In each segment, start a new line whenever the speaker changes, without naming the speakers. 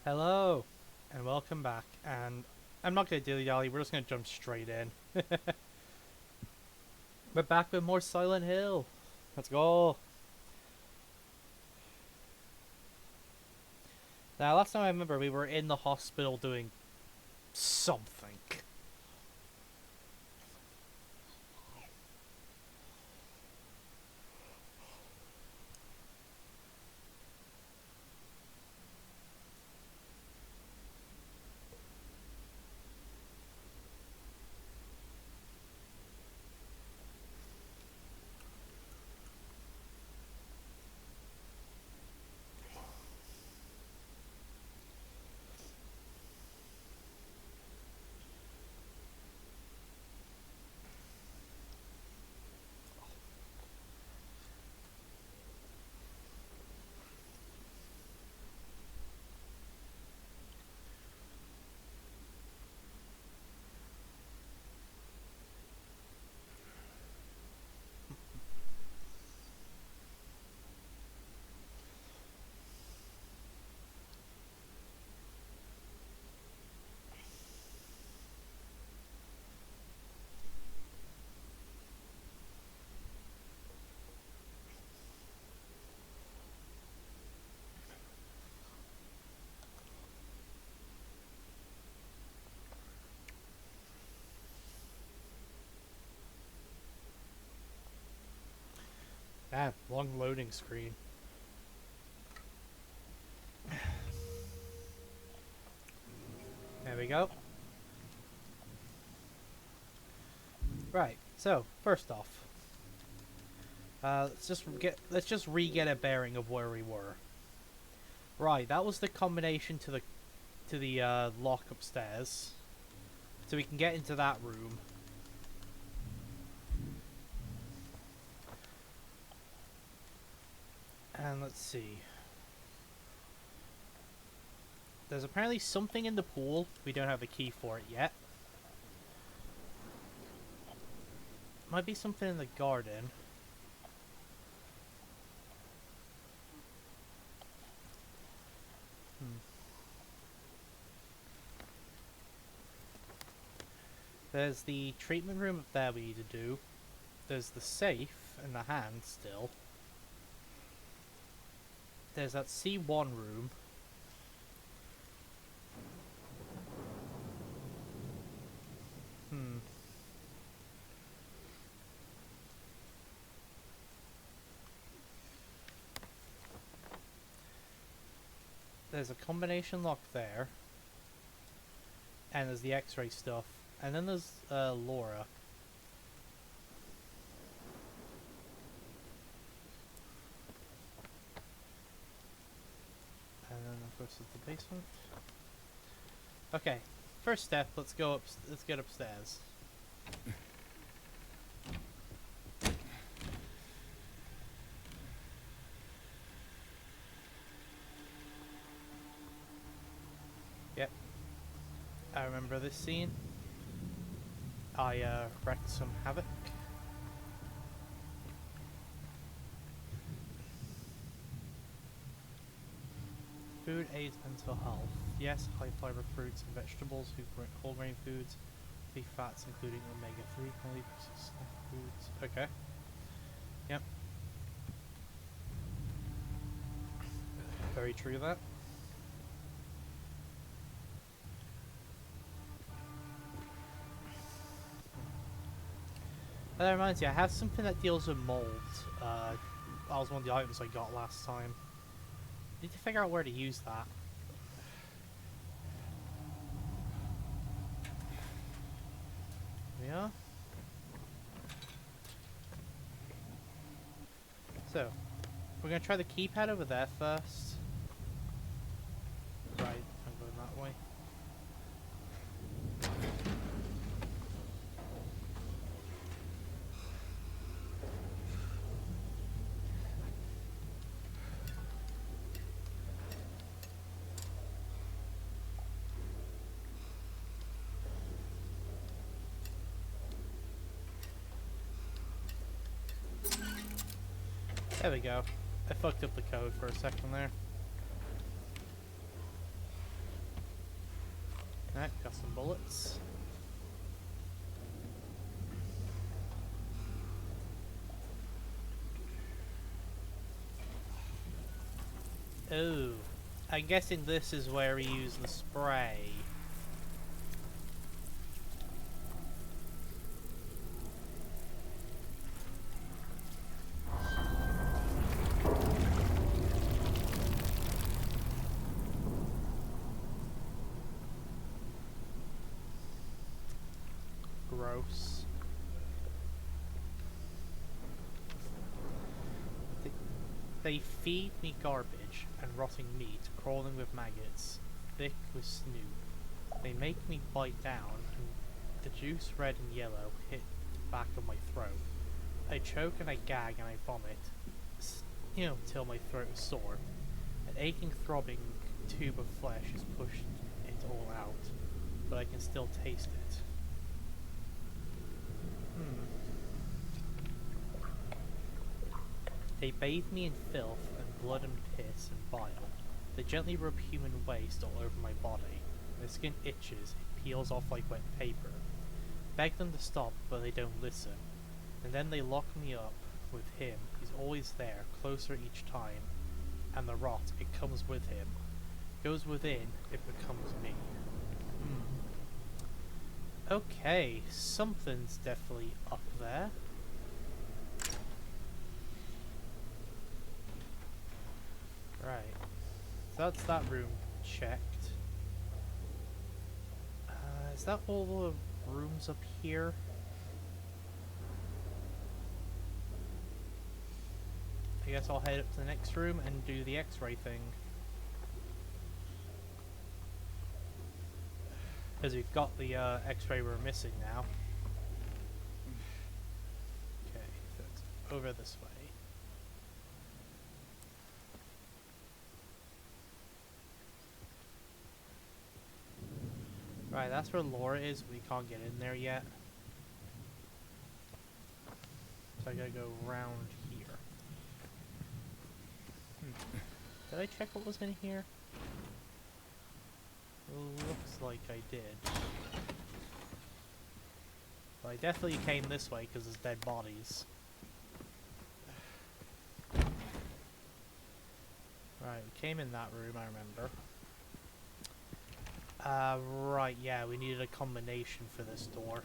Hello, and welcome back. And I'm not gonna dilly dally. We're just gonna jump straight in. We're back with more Silent Hill. Let's go. Now, last time I remember, we were in the hospital doing something. Ah, long loading screen. There we go. Right. So first off, let's just re-get a bearing of where we were. Right. That was the combination to the lock upstairs, so we can get into that room. And let's see. There's apparently something in the pool. We don't have a key for it yet. Might be something in the garden. Hmm. There's the treatment room up there we need to do. There's the safe in the hand still. There's that C1 room. Hmm. There's a combination lock there. And there's the x-ray stuff. And then there's Laura. And then of course there's the basement. Okay. First step, let's get upstairs. Yep. I remember this scene. I wrecked some havoc. Food aids mental health. Yes, high fiber fruits and vegetables, whole grain foods, beef fats including omega-3, only snack foods. Okay. Yep. Very true that. That reminds me, I have something that deals with mold. That was one of the items I got last time. Need to figure out where to use that. Yeah. So, we're gonna try the keypad over there first. Right, I'm going that way. There we go. I fucked up the code for a second there. Alright, got some bullets. Oh, I'm guessing this is where we use the spray. Gross. They feed me garbage and rotting meat, crawling with maggots, thick with snoop. They make me bite down, and the juice, red and yellow, hit the back of my throat. I choke and I gag and I vomit, till my throat is sore. An aching, throbbing tube of flesh has pushed it all out, but I can still taste it. They bathe me in filth and blood and piss and bile. They gently rub human waste all over my body. My skin itches, it peels off like wet paper. Beg them to stop, but they don't listen. And then they lock me up with him. He's always there, closer each time. And the rot, it comes with him. Goes within, it becomes me. Okay, something's definitely up there. Right. So that's that room checked. Is that all the rooms up here? I guess I'll head up to the next room and do the X-ray thing. Because we've got the X-ray we're missing now. Okay, so it's over this way. Right, that's where Laura is. We can't get in there yet. So I gotta go around here. Did I check what was in here? Looks like I did. Well, I definitely came this way because there's dead bodies. Right, we came in that room, I remember. Right, yeah, we needed a combination for this door.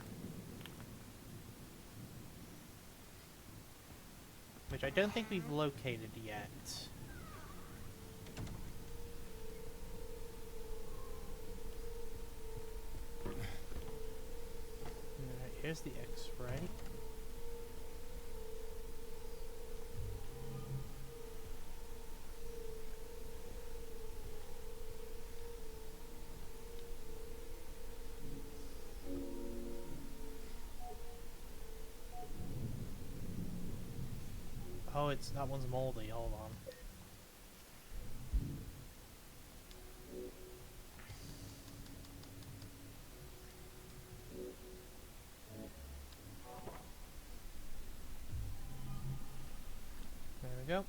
Which I don't think we've located yet. Alright, here's the X-ray. Oh, that one's moldy, hold on. There we go.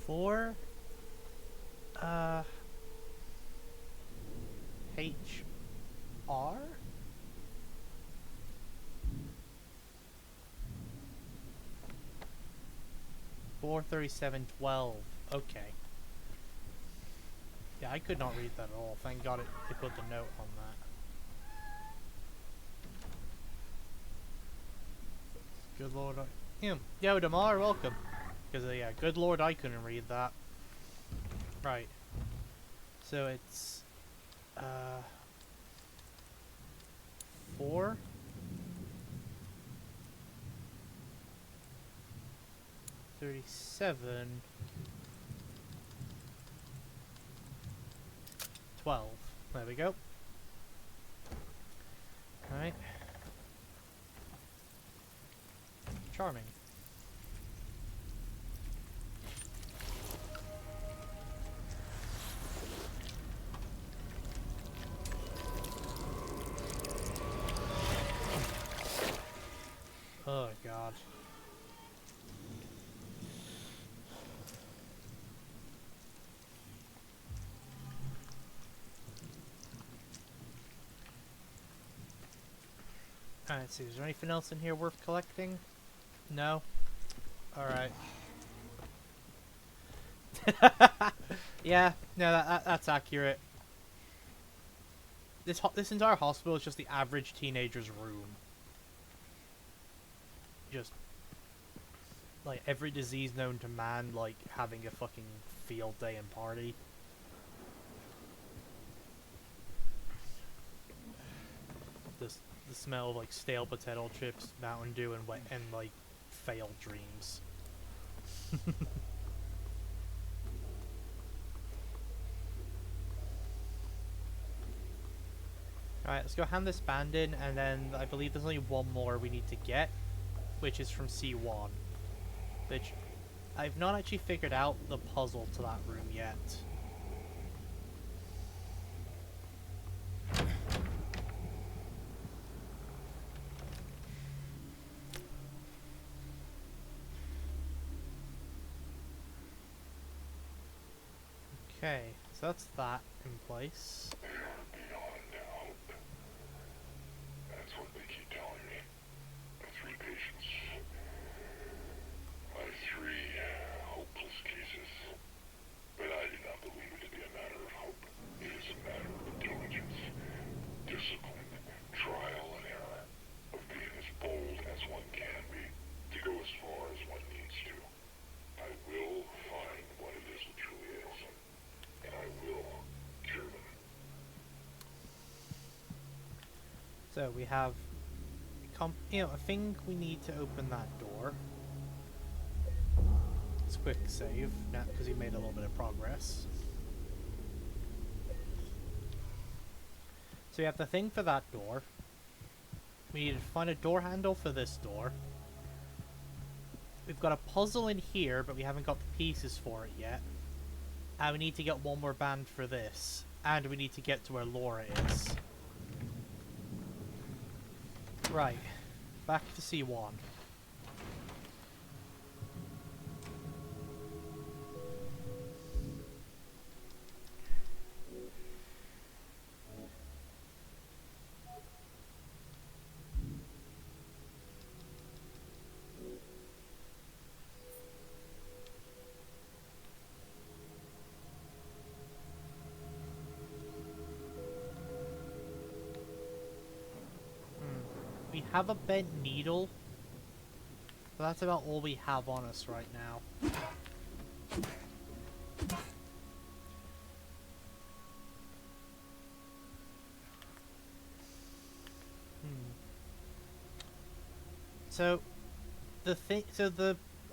For HR? 4:37:12. Okay. Yeah, I could not read that at all. Thank God they put the note on that. Good lord, Yo, Damar, welcome. Because, yeah, good lord, I couldn't read that. Right. So it's, 4? 37. 12. There we go. Alright. Charming. Oh god. Alright, let's see, is there anything else in here worth collecting? No? Alright. Yeah, no, that's accurate. This entire hospital is just the average teenager's room. Just, like, every disease known to man, like, having a fucking field day and party. The smell of, like, stale potato chips, Mountain Dew, and like, failed dreams. Alright, let's go hand this band in, and then I believe there's only one more we need to get, which is from C1. Which, I've not actually figured out the puzzle to that room yet. Okay, so that's that in place.
Beyond hope. That's what they keep telling me. My 3 patients. My 3 hopeless cases. But I do not believe it to be a matter of hope. It is a matter of diligence, discipline, trial and error, of being as bold as one can be, to go as far as one needs to. I will find what it is that truly ails him. And I will cure them.
So we have, I think we need to open that door. Let's quick save, now because we made a little bit of progress. So we have the thing for that door. We need to find a door handle for this door. We've got a puzzle in here, but we haven't got the pieces for it yet. And we need to get one more band for this. And we need to get to where Laura is. Right. Back to C1. We have a bent needle, but that's about all we have on us right now. So, I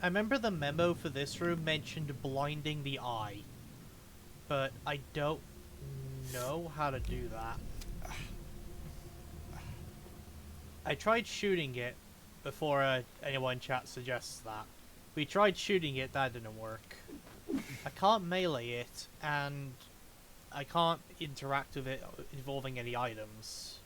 remember the memo for this room mentioned blinding the eye, but I don't know how to do that. I tried shooting it before anyone in chat suggests that. We tried shooting it, that didn't work. I can't melee it, and I can't interact with it involving any items.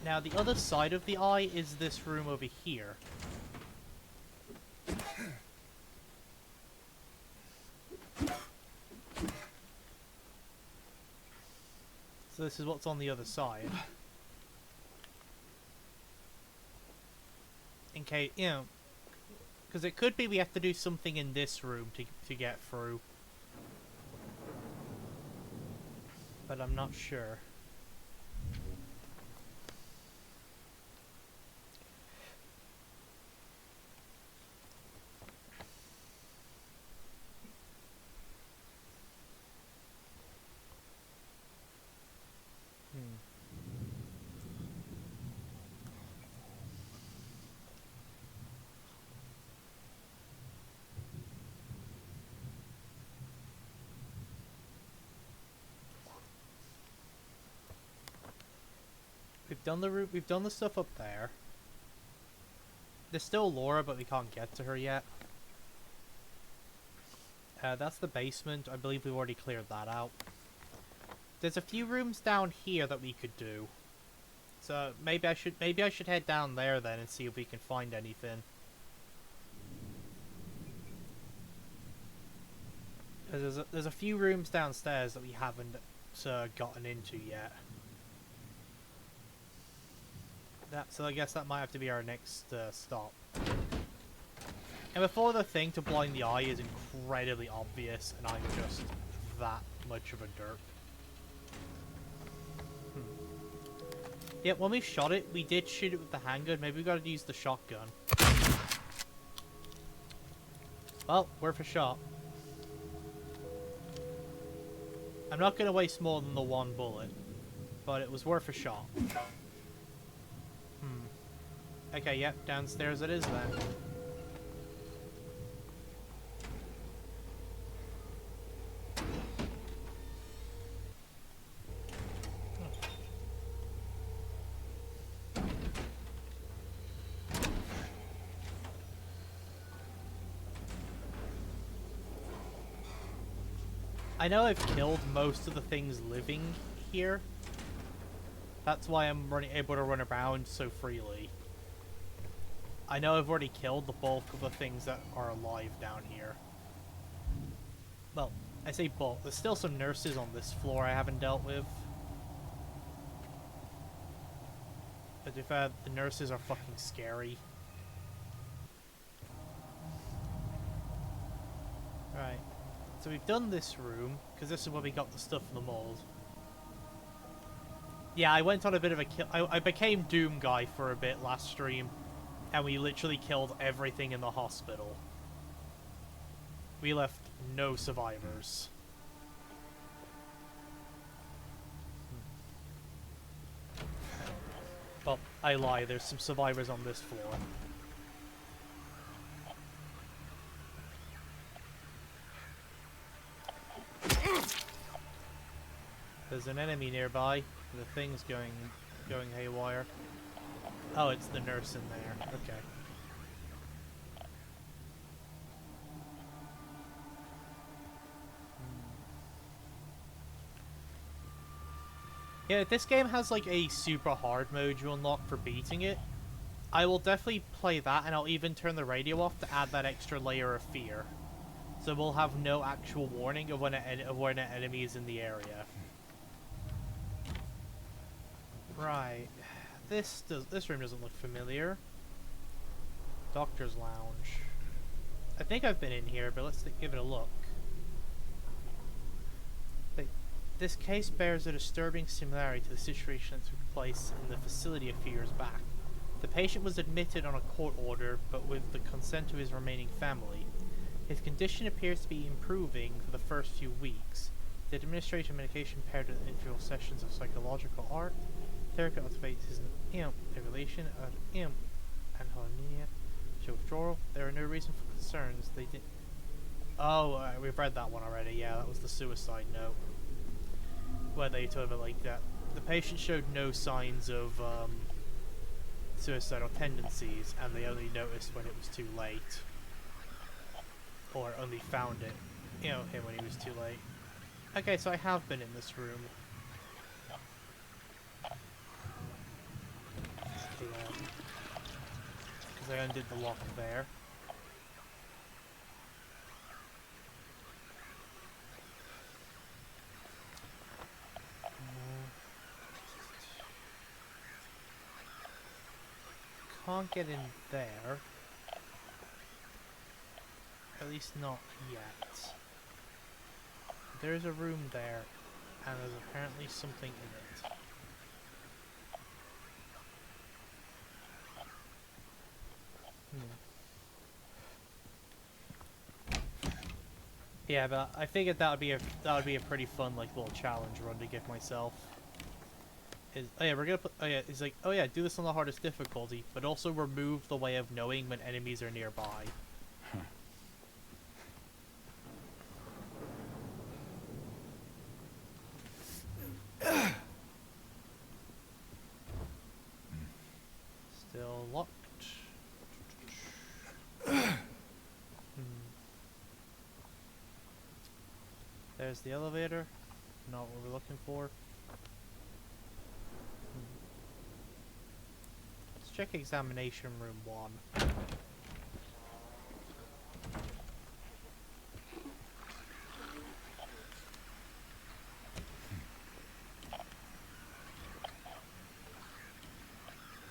Now, the other side of the eye is this room over here. So this is what's on the other side. In case, you know, because it could be we have to do something in this room to get through. But I'm not sure. We've done the route. We've done the stuff up there. There's still Laura, but we can't get to her yet. That's the basement. I believe we've already cleared that out. There's a few rooms down here that we could do. So maybe I should head down there then and see if we can find anything. There's a few rooms downstairs that we haven't gotten into yet. So I guess that might have to be our next stop. And before the thing to blind the eye is incredibly obvious, and I'm just that much of a derp. Yeah, when we shot it, we did shoot it with the handgun. Maybe we gotta use the shotgun. Well, worth a shot. I'm not gonna waste more than the one bullet, but it was worth a shot. Okay, yep, downstairs it is then. I know I've killed most of the things living here. That's why I'm able to run around so freely. I know I've already killed the bulk of the things that are alive down here. Well, I say bulk. There's still some nurses on this floor I haven't dealt with. But if the nurses are fucking scary. Right. So we've done this room, because this is where we got the stuff in the mold. Yeah, I went on a bit of a kill. I became Doom Guy for a bit last stream. And we literally killed everything in the hospital. We left no survivors. Well, I lie, there's some survivors on this floor. There's an enemy nearby. The thing's going haywire. Oh, it's the nurse in there. Okay. Yeah, this game has like a super hard mode you unlock for beating it. I will definitely play that, and I'll even turn the radio off to add that extra layer of fear. So we'll have no actual warning of when an enemy is in the area. Right. This room doesn't look familiar. Doctor's Lounge. I think I've been in here, but let's give it a look. This case bears a disturbing similarity to the situation that took place in the facility a few years back. The patient was admitted on a court order, but with the consent of his remaining family. His condition appears to be improving for the first few weeks. The administration of medication paired with individual sessions of psychological art therapy activates his evaluation of and harmonia to withdrawal. There are no reason for concerns. They did. Oh, we've read that one already. Yeah, that was the suicide note, where they told her like that the patient showed no signs of suicidal tendencies, and they only noticed when it was too late, or only found it, him when he was too late. Okay, so I have been in this room. Because I undid the lock there. can't get in there. At least not yet. There's a room there, and there's apparently something in it. Yeah, but I figured that would be a pretty fun like little challenge run to give myself. Oh yeah, we're gonna put. Oh yeah, it's like, oh yeah, do this on the hardest difficulty, but also remove the way of knowing when enemies are nearby. Still locked. There's the elevator. Not what we're looking for. Let's check examination room 1.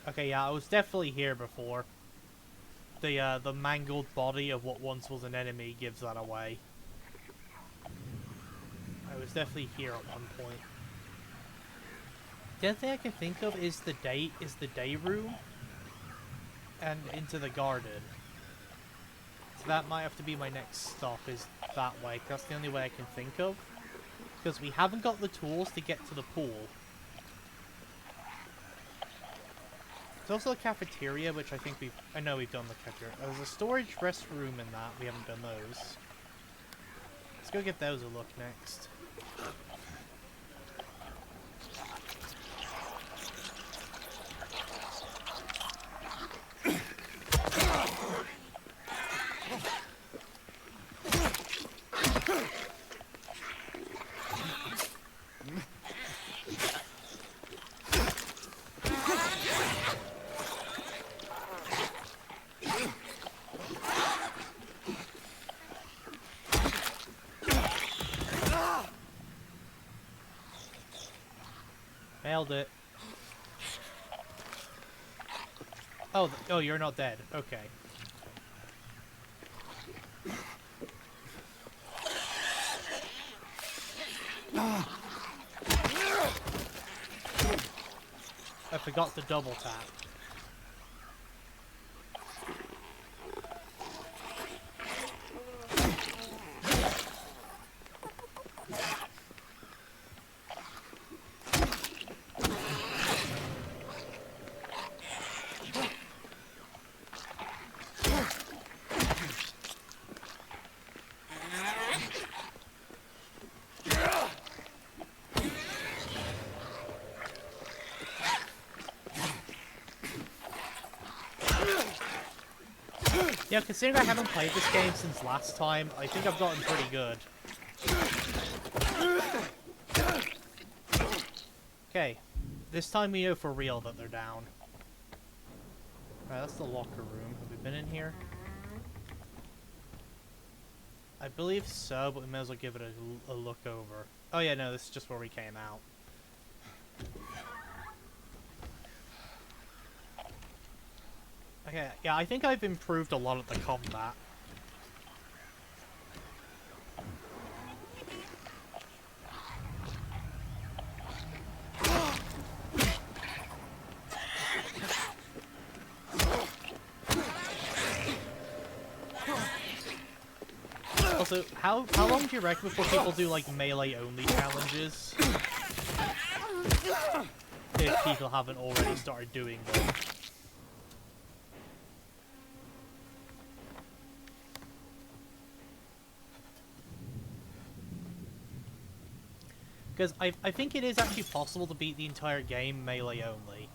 Okay, yeah, I was definitely here before. The mangled body of what once was an enemy gives that away. I was definitely here at one point. The other thing I can think of is the day room and into the garden. So that might have to be my next stop, is that way. That's the only way I can think of. Because we haven't got the tools to get to the pool. There's also a cafeteria, which I think I know we've done the cafeteria. There's a storage restroom in that. We haven't done those. Let's go get those a look next. Nailed it. Oh, oh, you're not dead. Okay. I forgot to double tap. Yeah, considering I haven't played this game since last time, I think I've gotten pretty good. Okay, this time we know for real that they're down. Alright, that's the locker room. Have we been in here? I believe so, but we may as well give it a look over. Oh yeah, no, this is just where we came out. Okay, yeah, I think I've improved a lot at the combat. Also, how long do you reckon before people do, like, melee-only challenges? If people haven't already started doing them. Because I think it is actually possible to beat the entire game melee only.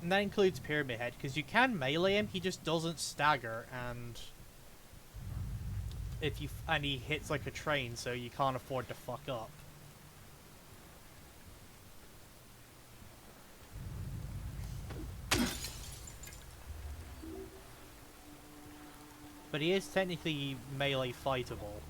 And that includes Pyramid Head, because you can melee him, he just doesn't stagger, and he hits like a train, so you can't afford to fuck up. But he is technically melee fightable.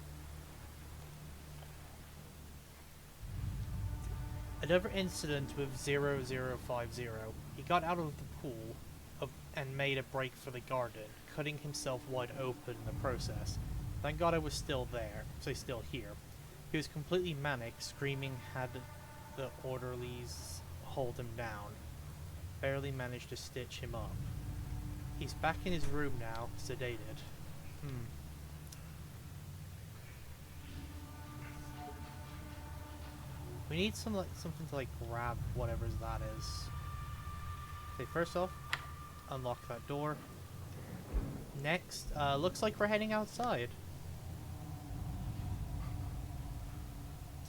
Another incident with 0050. He got out of the pool of and made a break for the garden, cutting himself wide open in the process. Thank God I was still there, so still here. He was completely manic, screaming had the orderlies hold him down. Barely managed to stitch him up. He's back in his room now, sedated. We need something to grab whatever that is. Okay, first off, unlock that door. Next, looks like we're heading outside.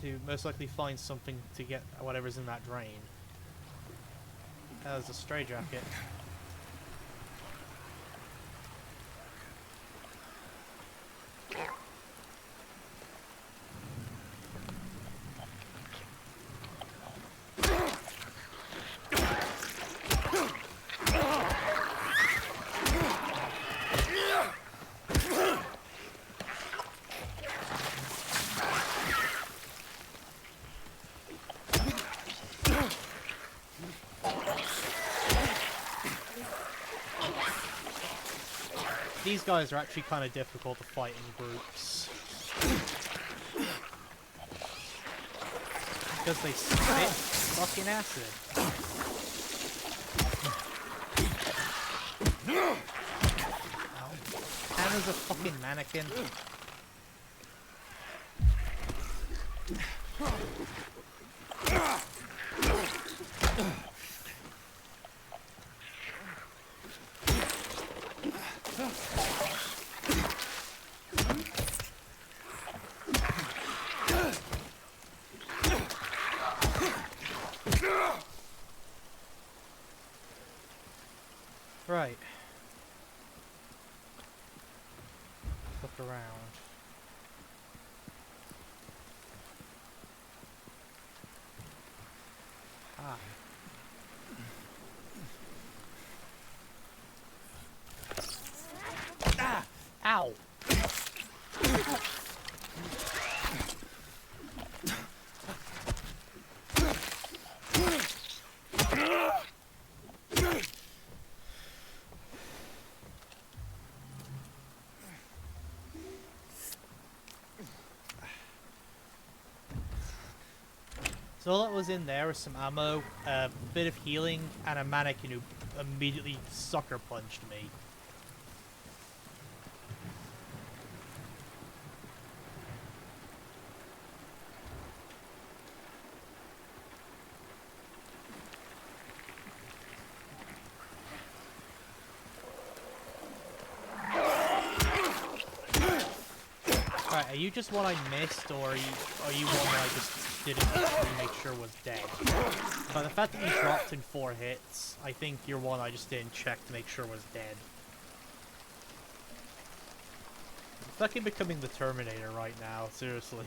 To most likely find something to get whatever's in that drain. That was a stray jacket. These guys are actually kind of difficult to fight in groups. Because they spit fucking acid. Hannah's a fucking mannequin. Right. Look around. Ah. Ah! Ow! So all that was in there was some ammo, a bit of healing, and a mannequin who immediately sucker punched me. Alright, are you just one I missed, or are you one that I just didn't actually make sure was dead? By the fact that you dropped in 4 hits, I think you're one I just didn't check to make sure was dead. I'm fucking becoming the Terminator right now, seriously.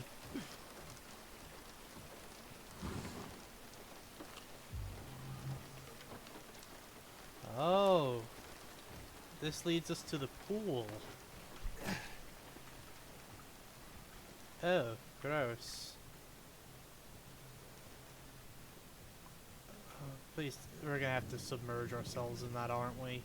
Oh. This leads us to the pool. Oh, gross. Please, we're gonna have to submerge ourselves in that, aren't we?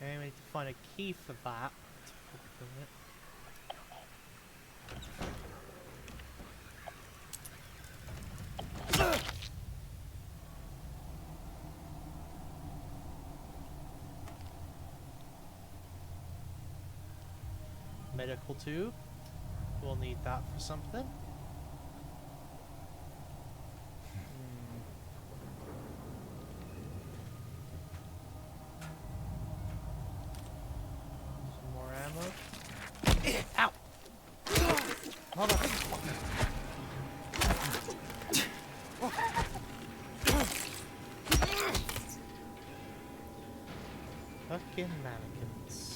Okay, we need to find a key for that. Medical tube. We'll need that for something. Some more ammo. Ow! Motherfucker. Fucking mannequins.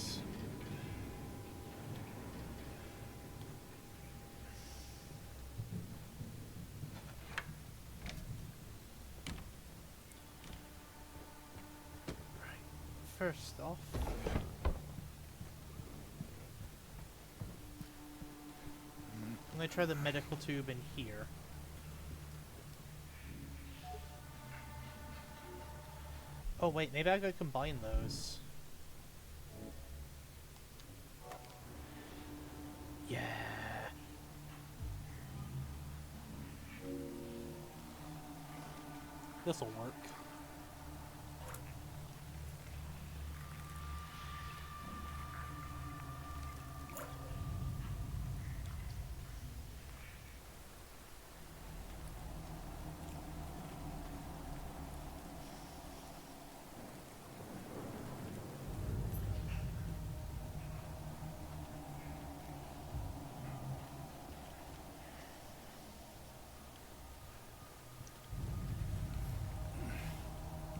First off, I'm me try the medical tube in here. Oh wait, maybe I could combine those. Yeah. This'll work.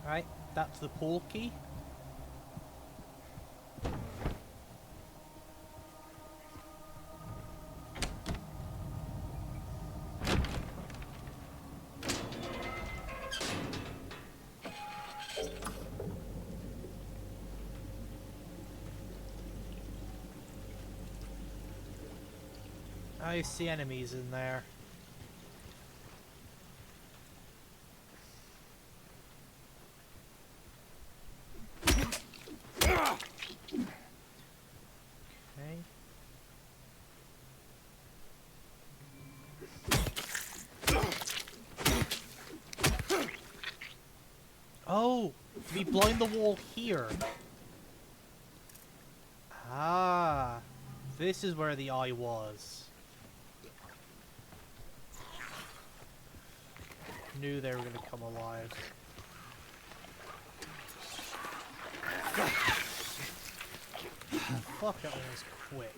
Right, that's the pool key. I see enemies in there. Okay. Oh, to be blowing the wall here. Ah, this is where the eye was. Knew they were gonna come alive. Fuck, that one was quick.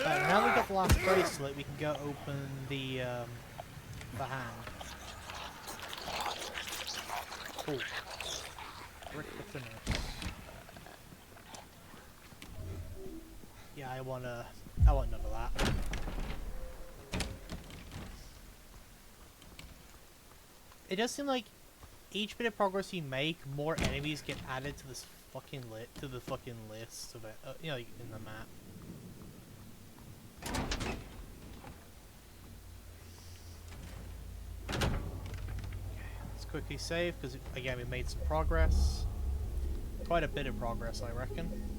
Now we got the last bracelet, we can go open the hand. Cool. Brick the finish. Yeah, I want none of that. It does seem like each bit of progress you make, more enemies get added to this fucking list of it, you know, like in the map. Okay, let's quickly save because again we made some progress, quite a bit of progress, I reckon.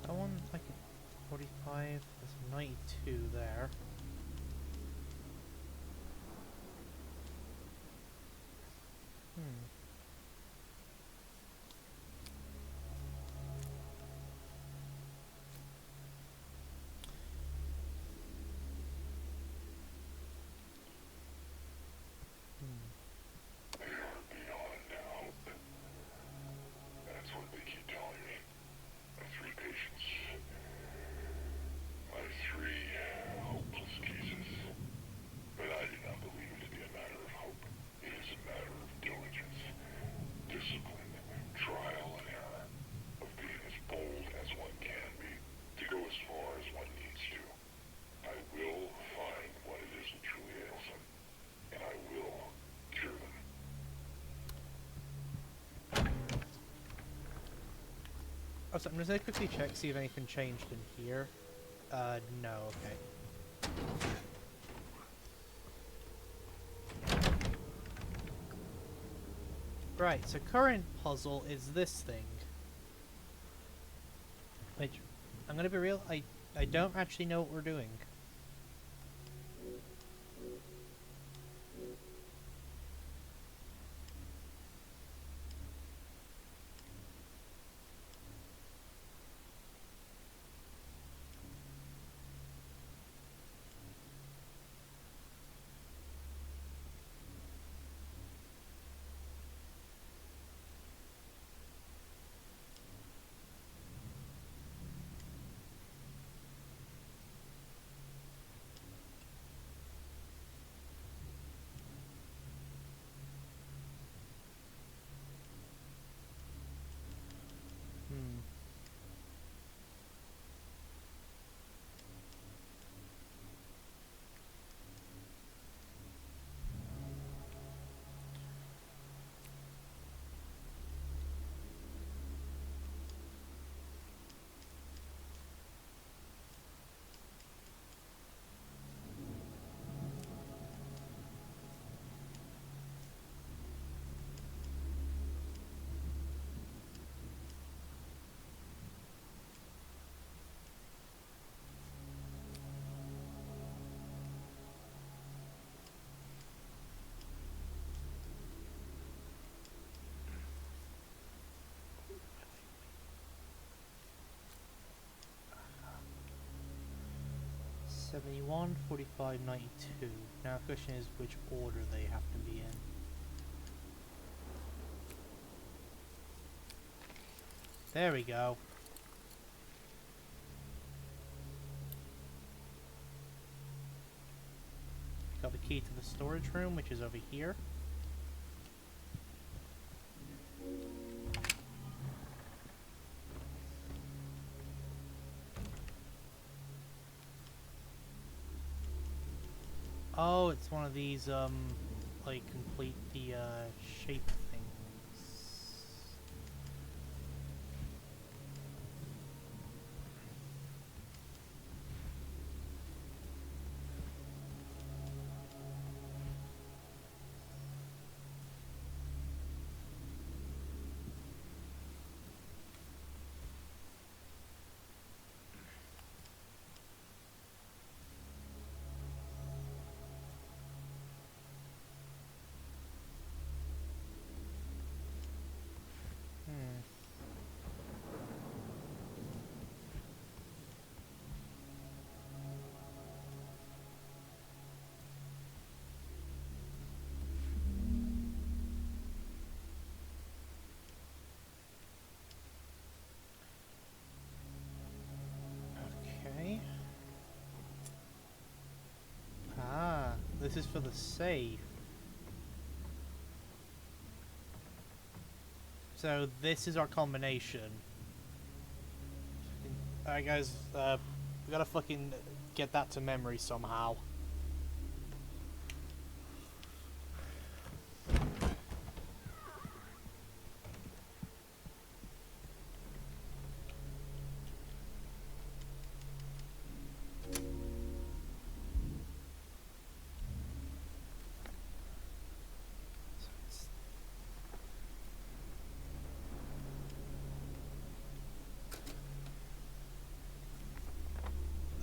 That one, like 45, there's 92 there.
They are beyond hope. That's what they keep telling me. My three patients. My three hopeless
Oh, so I'm just gonna quickly check, see if anything changed in here. No, okay. Right, so current puzzle is this thing. Which, I'm gonna be real, I don't actually know what we're doing. Hmm. $71, $45, $92. Now the question is which order they have to be in. There we go. Got the key to the storage room, which is over here. Oh, it's one of these, like, complete the, shape things. Hmm. Okay. Ah, this is for the safe. So this is our combination. Alright guys, we gotta fucking get that to memory somehow.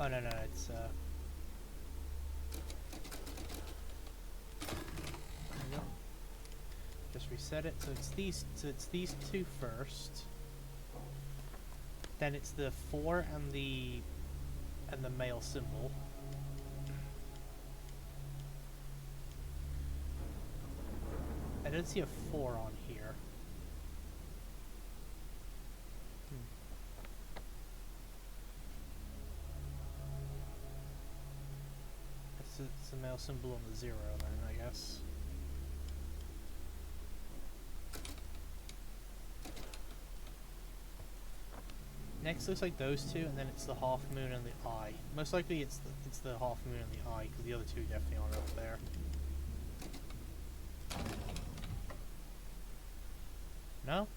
Oh no, it's there we go. Just reset it. So it's these two first. Then it's the 4 and the male symbol. I don't see a 4 on here. It's the male symbol on the 0 then, I guess. Next looks like those two, and then it's the half moon and the eye. Most likely it's the half moon and the eye, because the other two definitely aren't up there. No?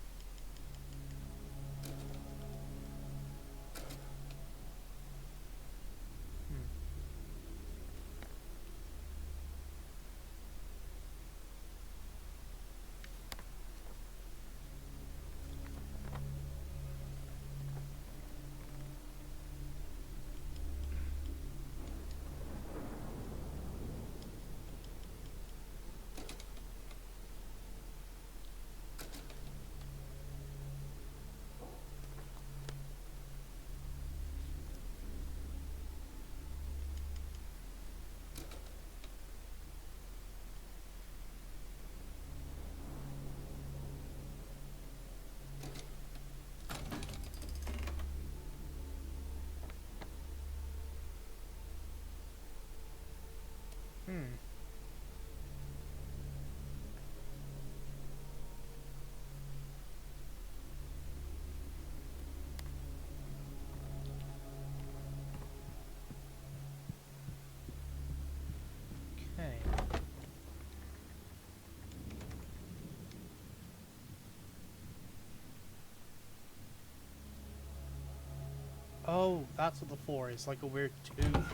Oh, that's what the 4 is, like a weird 2 thing.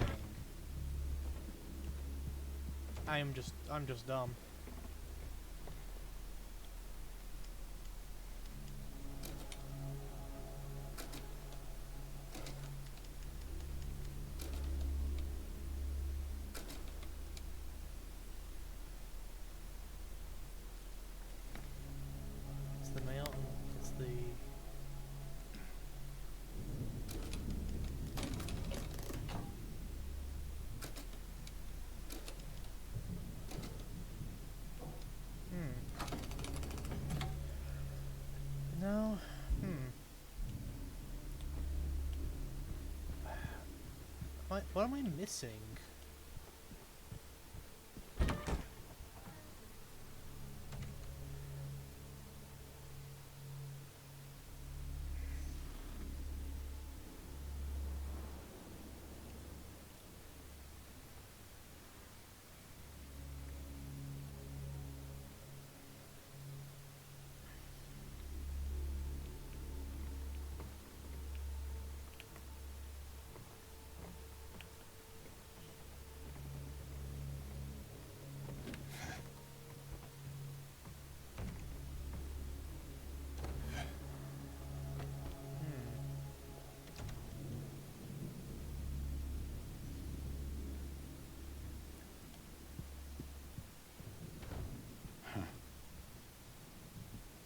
I'm just dumb. It's the mail, it's the... No. What am I missing?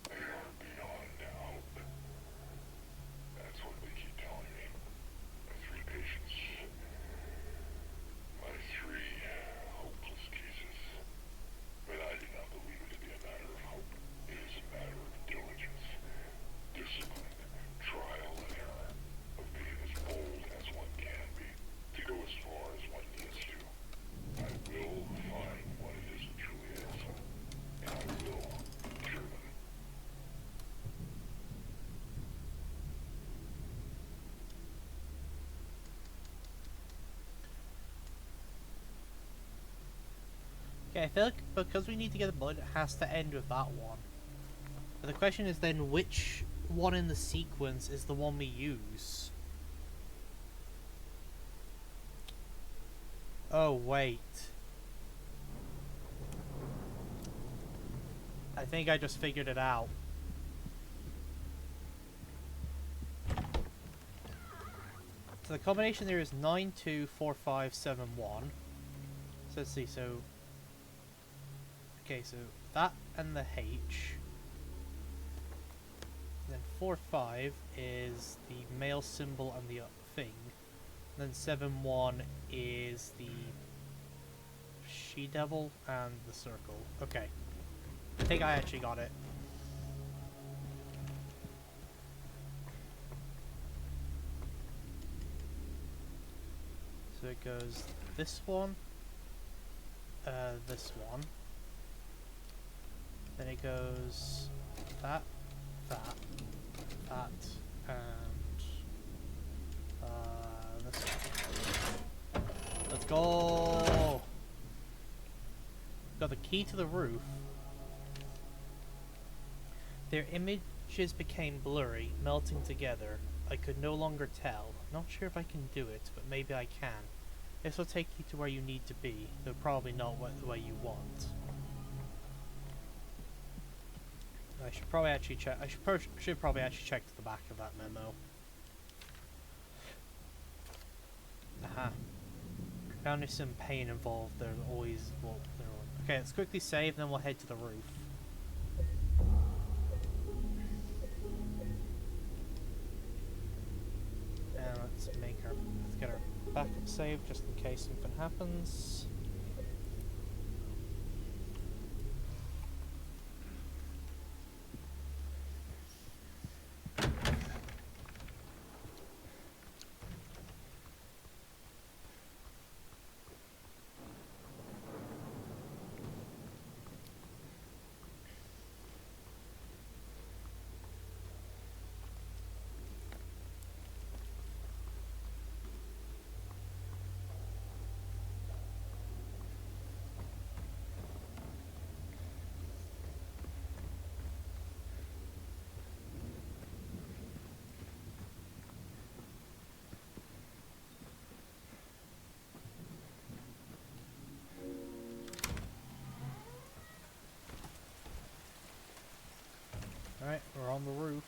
They are beyond hope. That's what they keep telling me. My 3 patients. My 3 hopeless cases. But I do not believe it to be a matter of hope. It is a matter of diligence, discipline, trial and error, of being as bold as one can be, to go as far as one needs to. I will find what it is that truly is, and I will cure them.
Okay, I feel like because we need to get the blood, it has to end with that one. But the question is then, which one in the sequence is the one we use? Oh, wait. I think I just figured it out. So the combination there is 924571. So let's see, so... Okay, so that and the H. Then 45 is the male symbol and the thing. Then 71 is the she-devil and the circle. Okay. I think I actually got it. So it goes this one, this one. Then it goes that, that, and this one. Let's go! Got the key to the roof. Their images became blurry, melting together. I could no longer tell. Not sure if I can do it, but maybe I can. This will take you to where you need to be, though probably not the way you want. I should probably actually check. I should probably actually check to the back of that memo. Aha. Found there's some pain involved. There's always okay. Let's quickly save, then we'll head to the roof. And let's get our backup save just in case something happens. on the roof.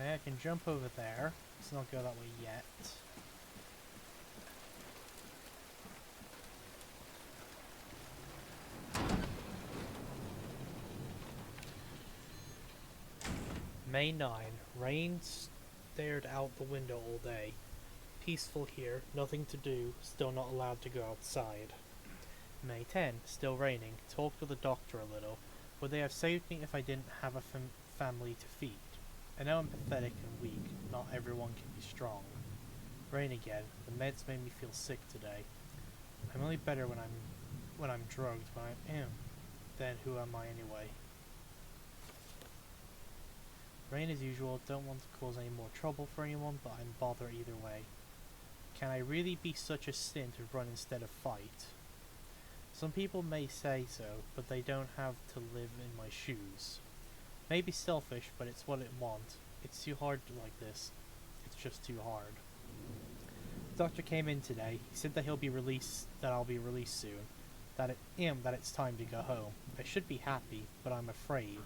Okay, I can jump over there. Let's not go that way yet. May 9. Rain stared out the window all day. Peaceful here, nothing to do, still not allowed to go outside. May 10. Still raining. Talked with the doctor a little. Would they have saved me if I didn't have a family to feed? I know I'm pathetic and weak. Not everyone can be strong. Rain again. The meds made me feel sick today. I'm only better when I'm drugged. When I am, then who am I anyway? Rain as usual. Don't want to cause any more trouble for anyone, but I'm bothered either way. Can I really be such a sin to run instead of fight? Some people may say so, but they don't have to live in my shoes. Maybe selfish, but it's what I want. It's too hard like this. It's just too hard. The doctor came in today. He said that I'll be released soon. That it's time to go home. I should be happy, but I'm afraid.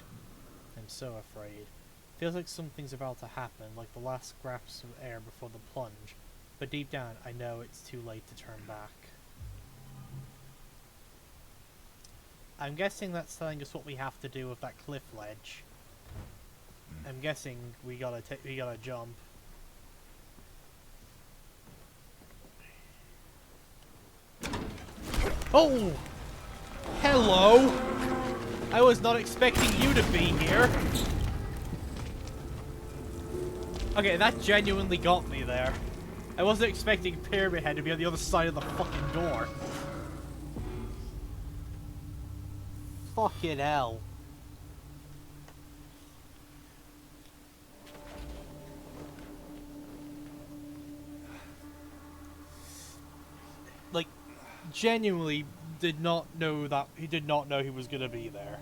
I'm so afraid. Feels like something's about to happen, like the last gasp of air before the plunge. But deep down, I know it's too late to turn back. I'm guessing that's telling us what we have to do with that cliff ledge. I'm guessing we gotta jump. Oh! Hello! I was not expecting you to be here. Okay, that genuinely got me there. I wasn't expecting Pyramid Head to be on the other side of the fucking door. Fucking hell. Like, genuinely did not know that he did not know he was gonna be there.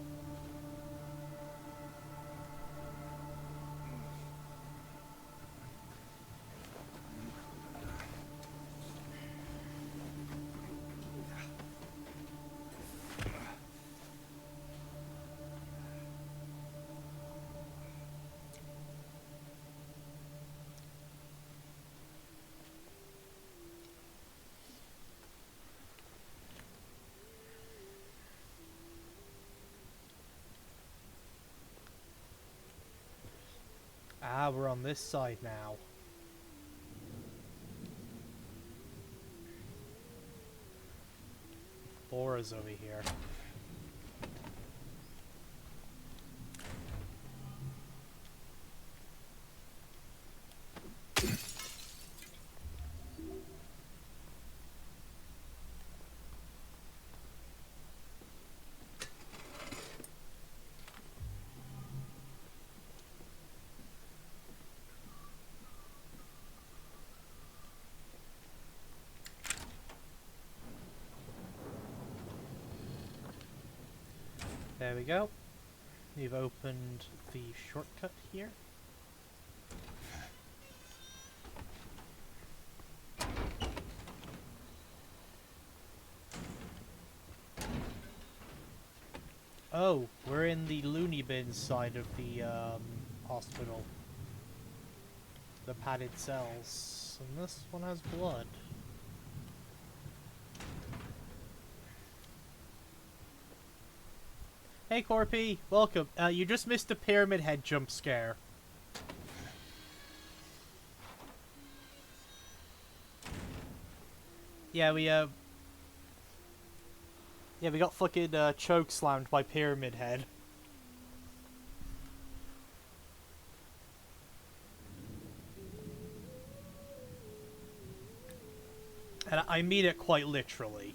Ah, we're on this side now. Laura's over here. There we go. We've opened the shortcut here. Oh, we're in the loony bin side of the hospital. The padded cells. And this one has blood. Hey Corpy, welcome. You just missed a Pyramid Head jump scare. Yeah, we got fucking choke slammed by Pyramid Head. And I mean it quite literally.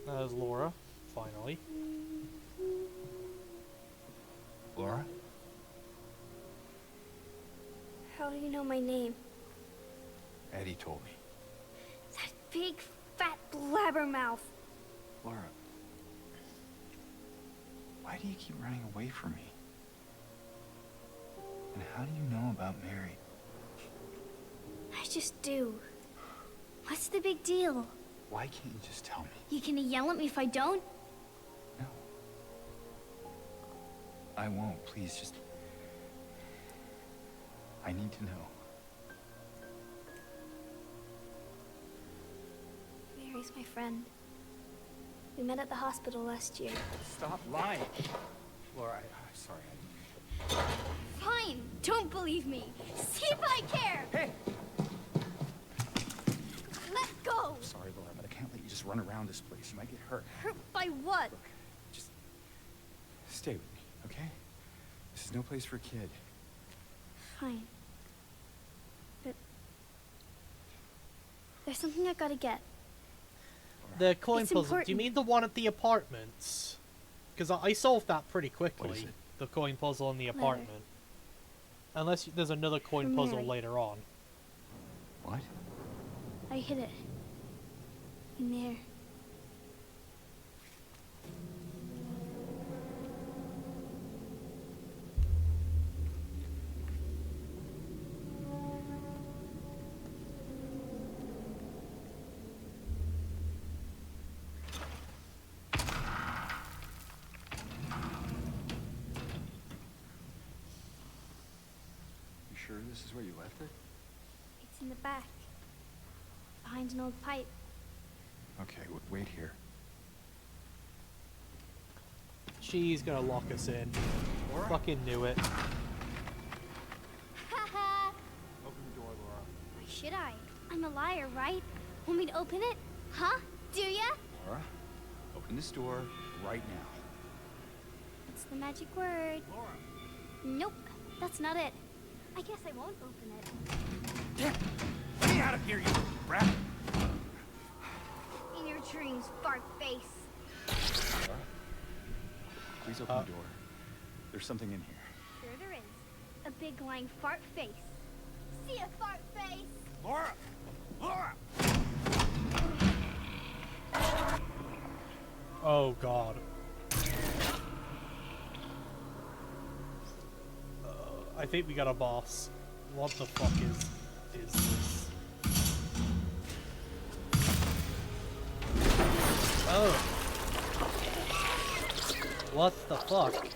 There's Laura, finally.
Laura?
How do you know my name?
Eddie told me.
That big, fat blabbermouth.
Laura, why do you keep running away from me? And how do you know about Mary?
I just do. What's the big deal?
Why can't you just tell me?
You gonna yell at me if I don't?
No. I won't. Please, just... I need to know.
Mary's my friend. We met at the hospital last year.
Stop lying. Laura, I'm sorry.
Fine, don't believe me. See if I care.
Hey!
Let go.
I'm sorry, Laura, but I can't let you just run around this place. You might get hurt.
Hurt by what?
Look, just stay with me, okay? This is no place for a kid.
Fine. But there's something I gotta get.
The coin
It's
puzzle. Do you
important.
mean the one at the apartments? Because I solved that pretty quickly.
What is it?
The coin puzzle in the
Letter.
apartment. Unless there's another coin
From
puzzle
Mary.
later on.
What?
I hid it. In there.
You sure this is where you left it?
It's in the back. Behind an old pipe.
Okay, wait here.
She's gonna lock us in.
Laura?
Fucking knew it.
Haha!
Open the door, Laura.
Why should I? I'm a liar, right? Want me to open it? Huh? Do ya?
Laura, open this door right now.
What's the magic word?
Laura!
Nope, that's not it. I guess I won't open it.
Get me out of here, you brat!
In your dreams, fart face.
Laura, please open the door. There's something in here.
Sure there is. A big lying fart face. See ya, fart face!
Laura! Laura!
Oh god. I think we got a boss. What the fuck is this? Oh. What the fuck?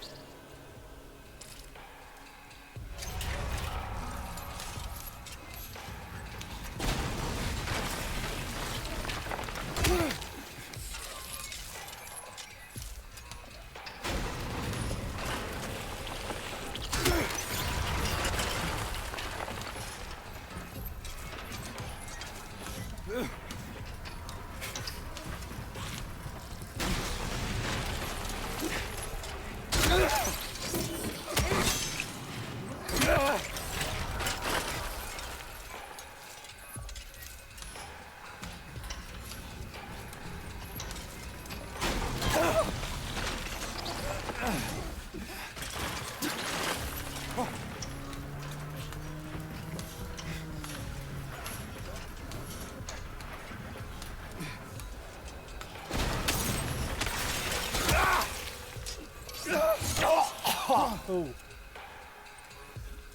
Oh.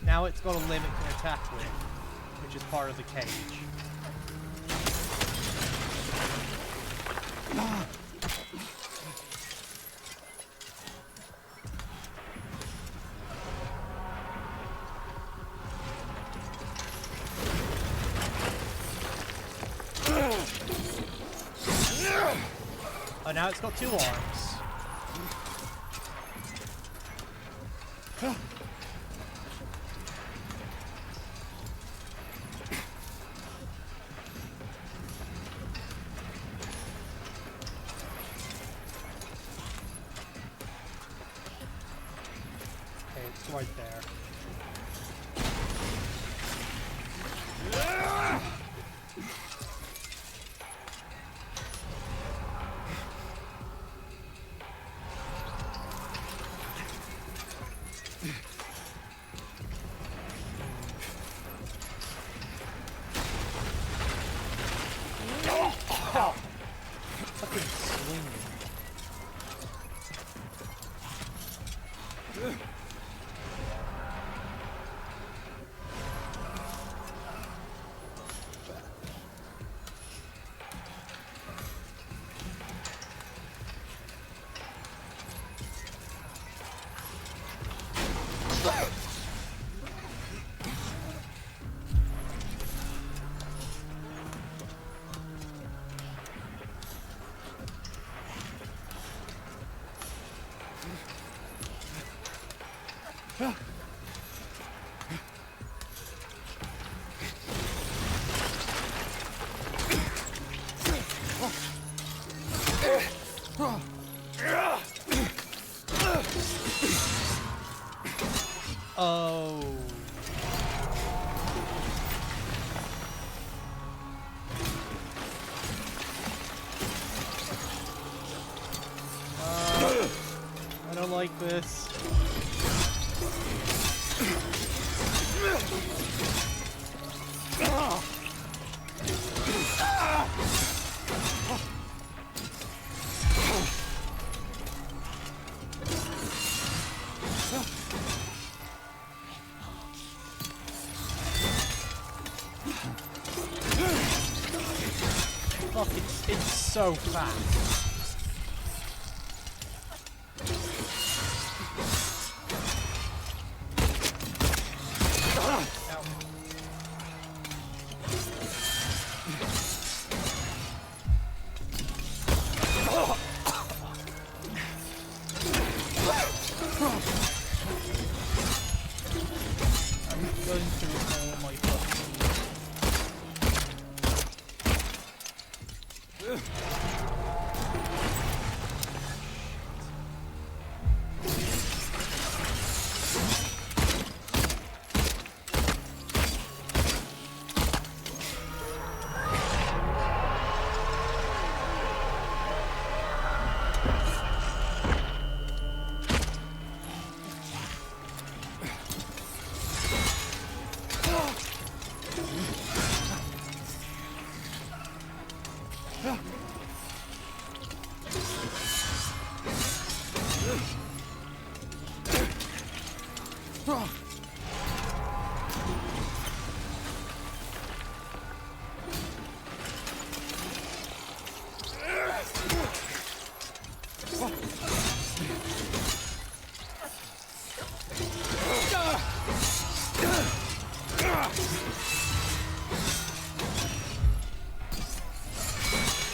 Now it's got a limit to attack with, which is part of the cage. Oh, now it's got two arms. right there. Ow! Fucking swinging. Oh. I don't like this. Fuck, it's so fast. Going through all my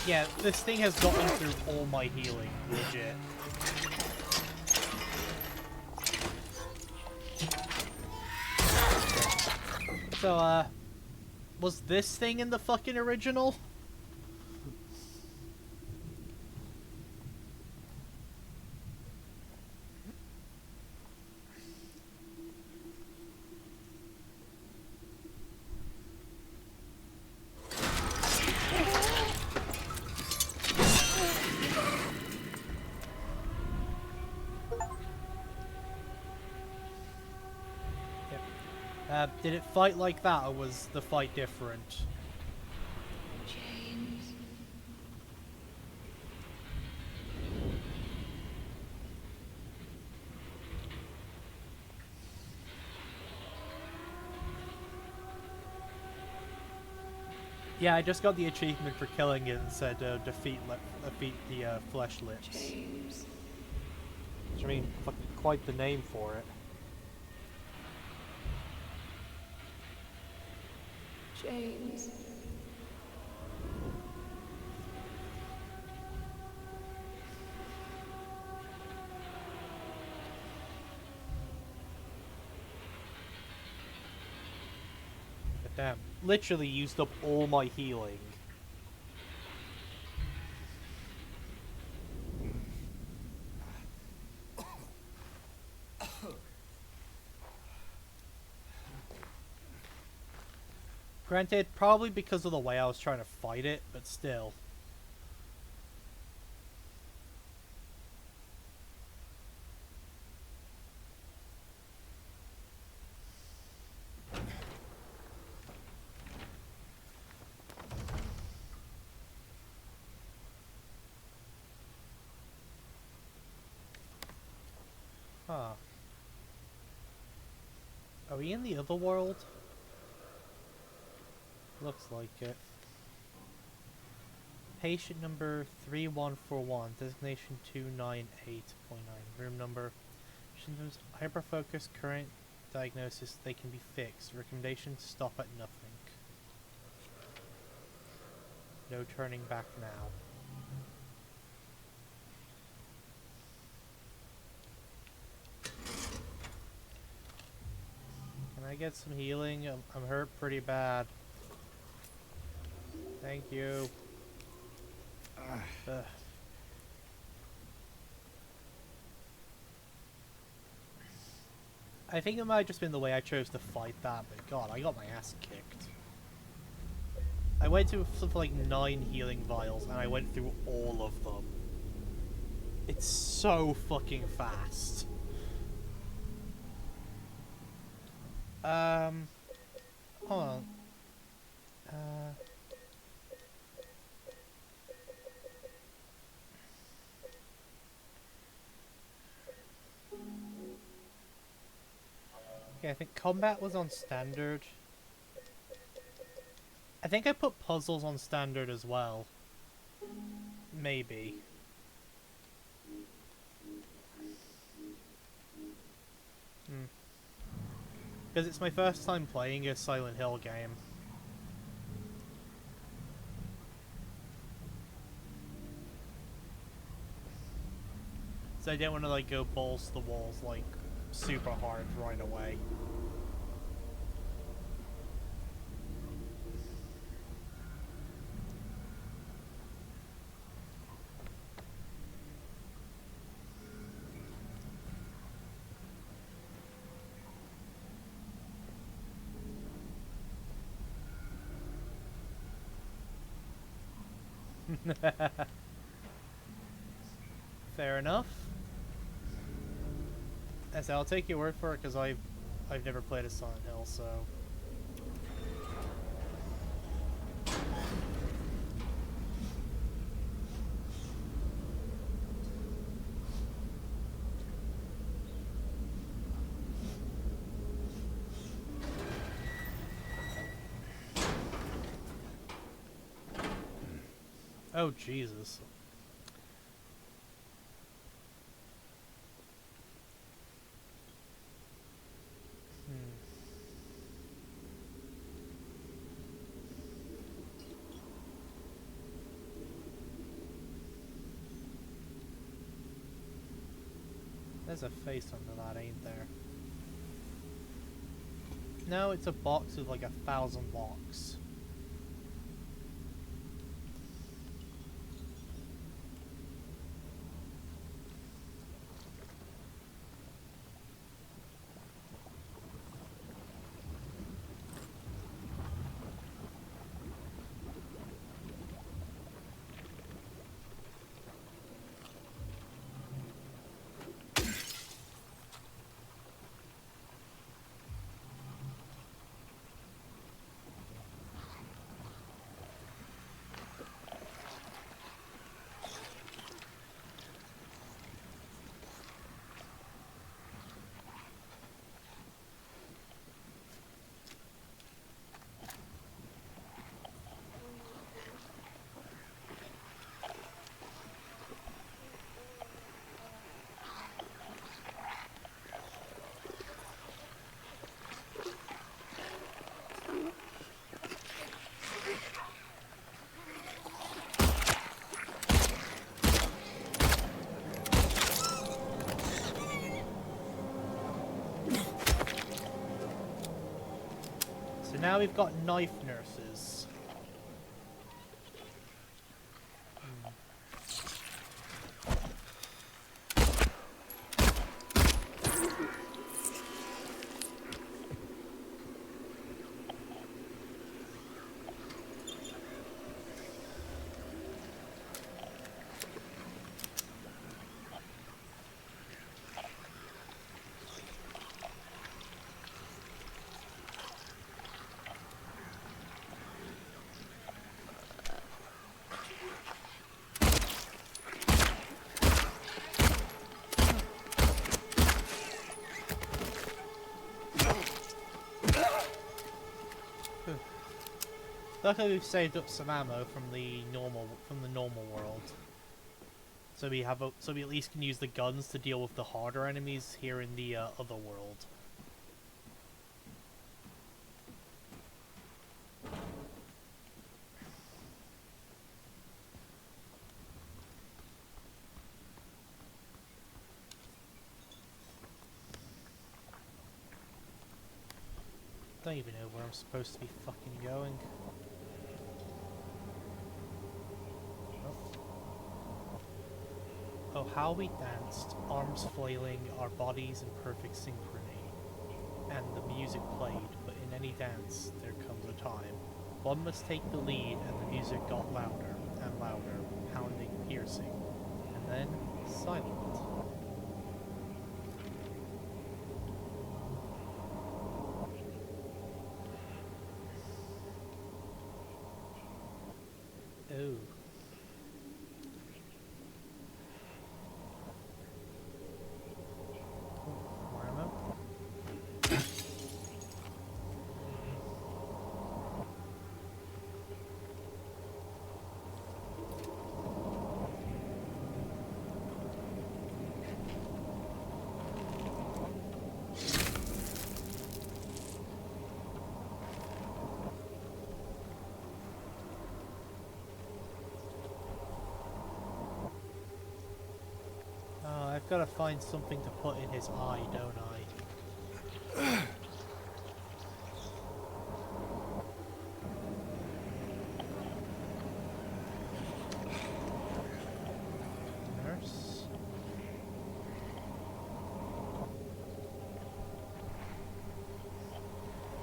Yeah, this thing has gotten through all my healing, legit. So, was this thing in the fucking original? Did it fight like that, or was the fight different?
James.
Yeah, I just got the achievement for killing it and said defeat the flesh lips.
James.
Which, I mean, quite the name for it.
James.
But damn, literally used up all my healing. Granted, probably because of the way I was trying to fight it, but still. Huh. Are we in the other world? Looks like it. Patient number 3141, designation 298.9, room number. Symptoms hyperfocus, current diagnosis, they can be fixed. Recommendation, stop at nothing. No turning back now. Can I get some healing? I'm hurt pretty bad. Thank you. Ugh. I think it might have just been the way I chose to fight that, but god, I got my ass kicked. I went to something like 9 healing vials, and I went through all of them. It's so fucking fast. Hold on. Okay, I think combat was on standard. I think I put puzzles on standard as well. Maybe. Because it's my first time playing a Silent Hill game. So I didn't want to like go balls to the walls like super hard right away. Fair enough. As I'll take your word for it, because I've never played a Silent Hill, so. Oh Jesus. There's a face under that, ain't there? No, it's a box with like 1,000 locks. So now we've got knife nurses. Luckily, we've saved up some ammo from the normal world. So we at least can use the guns to deal with the harder enemies here in the other world. Don't even know where I'm supposed to be fucking going. Oh, how we danced, arms flailing, our bodies in perfect synchrony. And the music played, but in any dance, there comes a time. One must take the lead, and the music got louder and louder, pounding, piercing, and then silent. Oh. More ammo? I've got to find something to put in his eye, don't I? Nurse.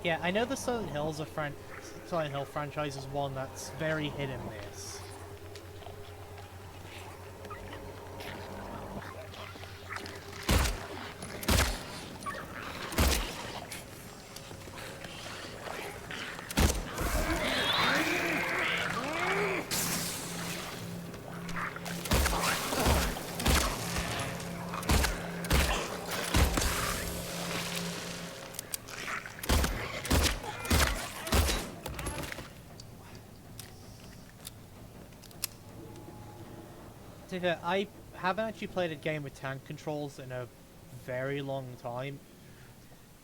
Yeah, I know the Silent Hill franchise is one that's very hit and miss. I haven't actually played a game with tank controls in a very long time.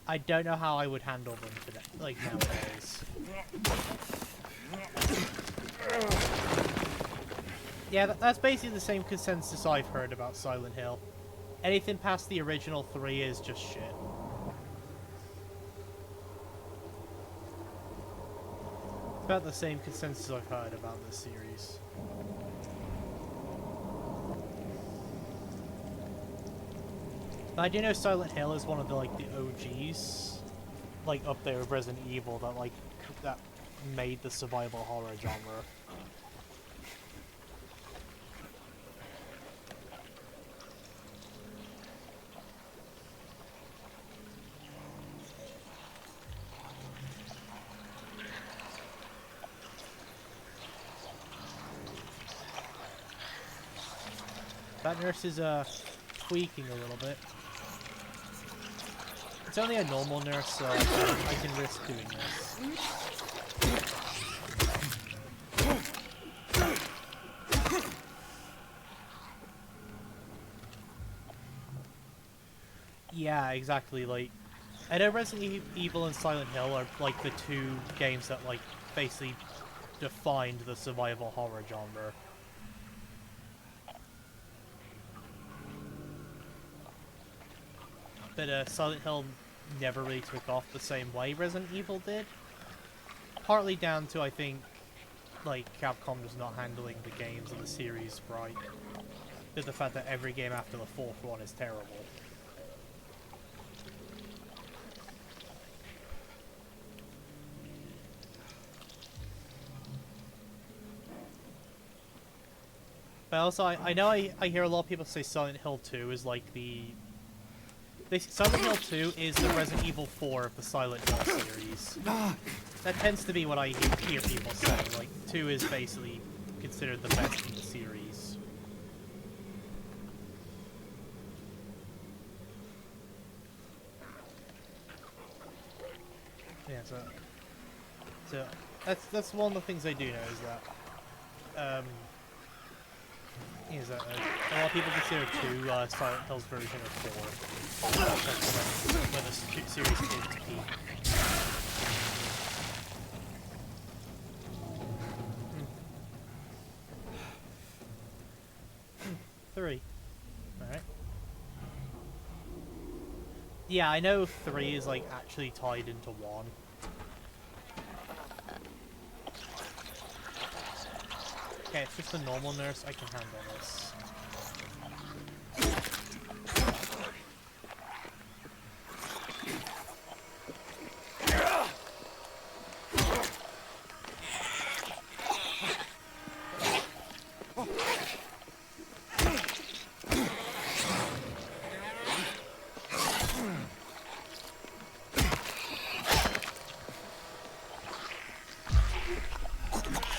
I don't know how I would handle them today, like nowadays. Yeah, that's basically the same consensus I've heard about Silent Hill. Anything past the original 3 is just shit. It's about the same consensus I've heard about this series. I do know Silent Hill is one of the OGs, like up there with Resident Evil, that made the survival horror genre. That nurse is tweaking a little bit. It's only a normal nurse, so I can risk doing this. Yeah, exactly. Like, I know Resident Evil and Silent Hill are like the two games that basically defined the survival horror genre. But Silent Hill never really took off the same way Resident Evil did. Partly down to, I think, Capcom just not handling the games in the series right. But the fact that every game after the fourth one is terrible. But also, I know I hear a lot of people say Silent Hill 2 is like Silent Hill 2 is the Resident Evil 4 of the Silent Hill series. That tends to be what I hear people say. 2 is basically considered the best in the series. Yeah, so That's one of the things I do know is that a lot of people consider 2 Silent Hill's version of 4. That's where the series came to peak. 3. Alright. Yeah, I know 3 is like actually tied into 1. Okay, it's just a normal nurse. I can handle this.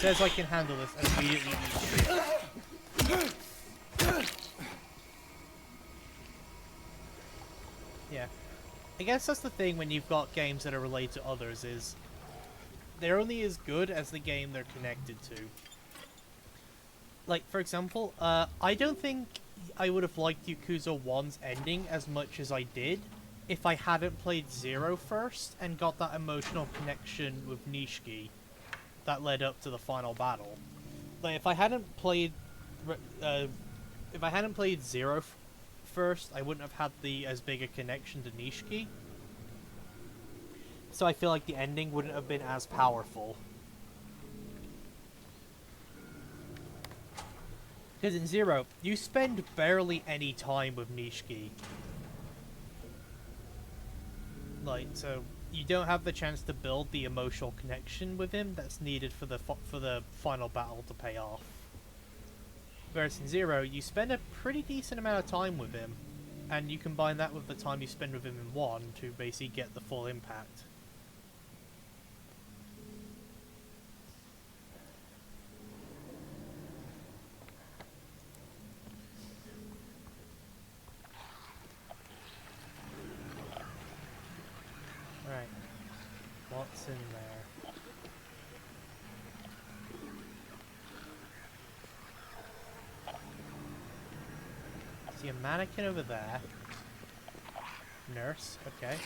Says I can handle this and immediately eat shit. Yeah. I guess that's the thing when you've got games that are related to others is they're only as good as the game they're connected to. Like, for example, I don't think I would have liked Yakuza 1's ending as much as I did if I hadn't played 0 first and got that emotional connection with Nishiki that led up to the final battle. Like, if I hadn't played 0 first, I wouldn't have had as big a connection to Nishiki. So I feel like the ending wouldn't have been as powerful. Because in 0, you spend barely any time with Nishiki. Like, so you don't have the chance to build the emotional connection with him that's needed for the final battle to pay off. Whereas in 0, you spend a pretty decent amount of time with him, and you combine that with the time you spend with him in 1 to basically get the full impact. Right. What's in there? See a mannequin over there. Nurse, okay.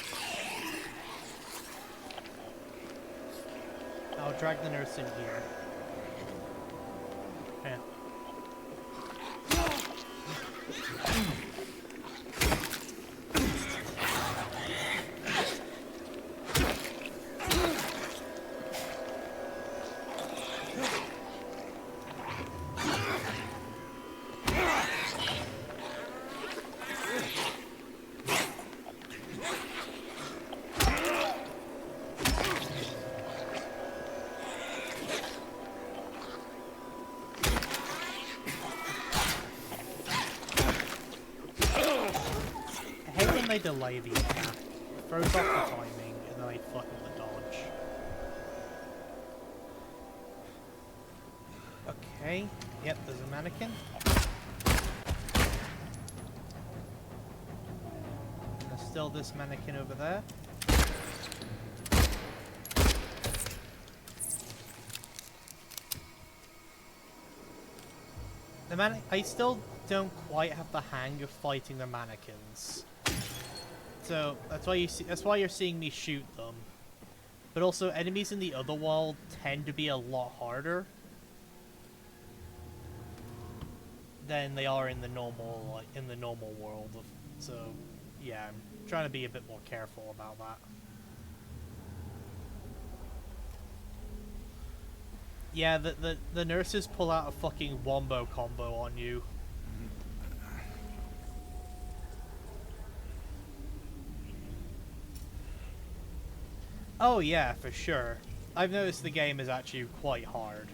I'll drag the nurse in here. Yeah. They delay the attack. It throws off the timing, and then I fuck up the dodge. Okay. Yep, there's a mannequin. And there's still this mannequin over there. I still don't quite have the hang of fighting the mannequins. So that's why you're seeing me shoot them. But also enemies in the other world tend to be a lot harder than they are in the normal world. So yeah, I'm trying to be a bit more careful about that. Yeah, the nurses pull out a fucking wombo combo on you. Oh yeah, for sure. I've noticed the game is actually quite hard.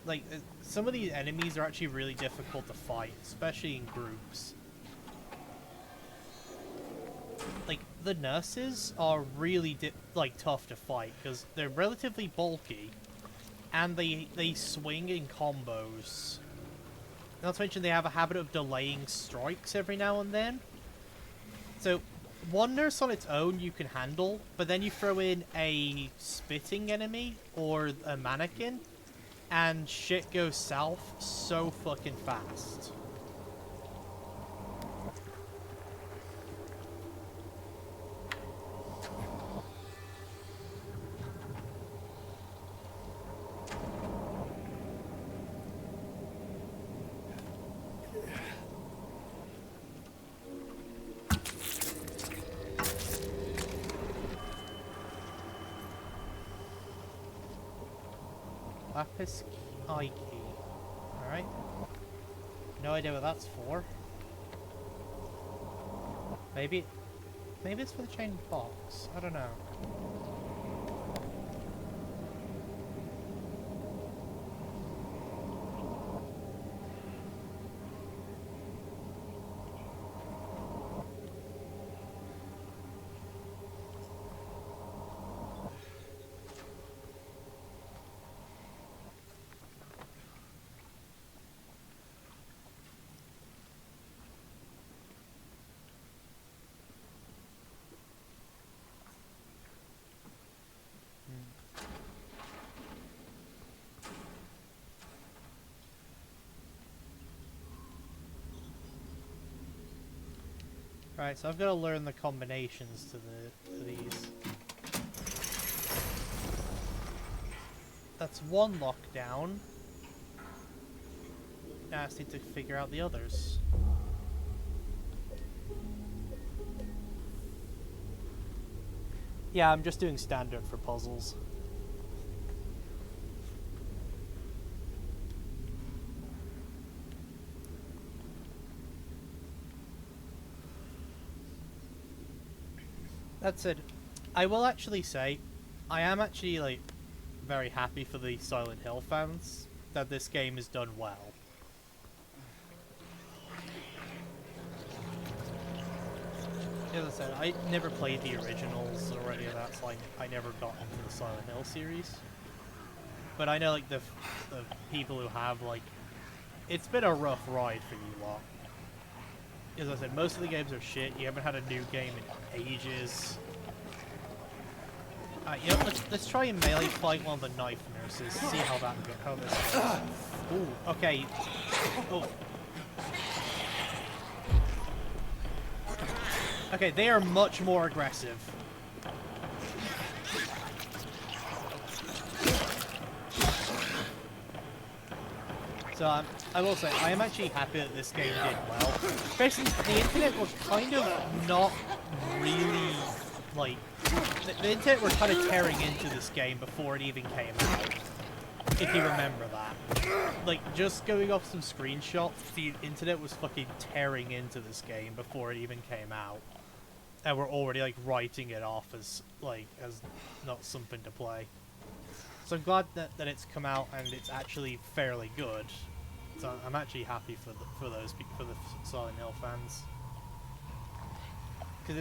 Like, some of these enemies are actually really difficult to fight, especially in groups. Like, the nurses are really, tough to fight, because they're relatively bulky, and they swing in combos. Not to mention they have a habit of delaying strikes every now and then. So, one nurse on its own you can handle, but then you throw in a spitting enemy or a mannequin, and shit goes south so fucking fast. Lapis eye key. Alright. No idea what that's for. Maybe it's for the chain box. I don't know. Right, so I've got to learn the combinations to these. That's one lockdown. Now I just need to figure out the others. Yeah, I'm just doing standard for puzzles. That said, I will actually say, I am actually, like, very happy for the Silent Hill fans that this game is done well. As I said, I never played the originals or any of that, so I never got into the Silent Hill series. But I know, like, the people who have, like, it's been a rough ride for you lot. As I said, most of the games are shit. You haven't had a new game in ages. You know, let's try and melee fight one of the knife nurses. See how that goes. How this goes. Ooh, okay. Oh. Okay, they are much more aggressive. So I will say, I am actually happy that this game did well. Basically, the internet was kind of not really, like... The internet were kind of tearing into this game before it even came out. If you remember that. Like, just going off some screenshots, the internet was fucking tearing into this game before it even came out. And we're already, like, writing it off as, like, as not something to play. So I'm glad that it's come out and it's actually fairly good. So I'm actually happy for the Silent Hill fans, because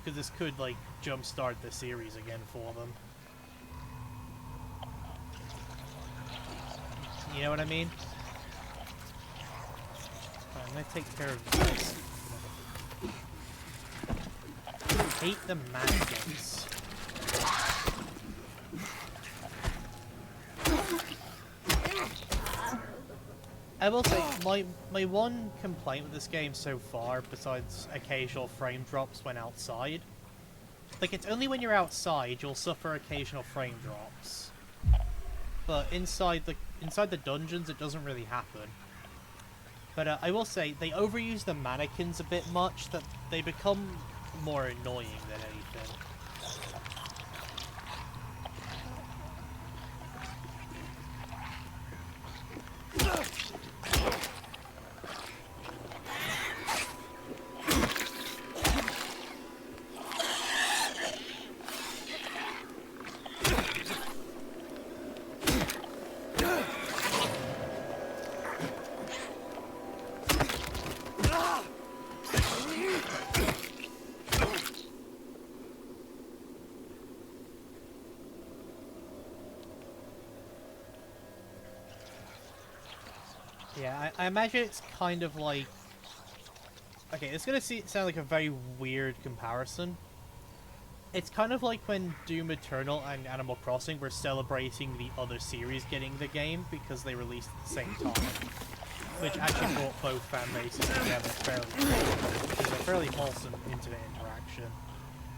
this could like jumpstart the series again for them. You know what I mean? I'm gonna take care of this. I hate the mannequins. I will say, my one complaint with this game so far, besides occasional frame drops when outside, like, it's only when you're outside you'll suffer occasional frame drops. But inside the dungeons it doesn't really happen. But I will say, they overuse the mannequins a bit much, that they become more annoying than anything. Yeah, I imagine it's kind of like Okay, it's gonna sound like a very weird comparison. It's kind of like when Doom Eternal and Animal Crossing were celebrating the other series getting the game because they released at the same time, which actually brought both fan bases together fairly quickly, which is a fairly wholesome internet interaction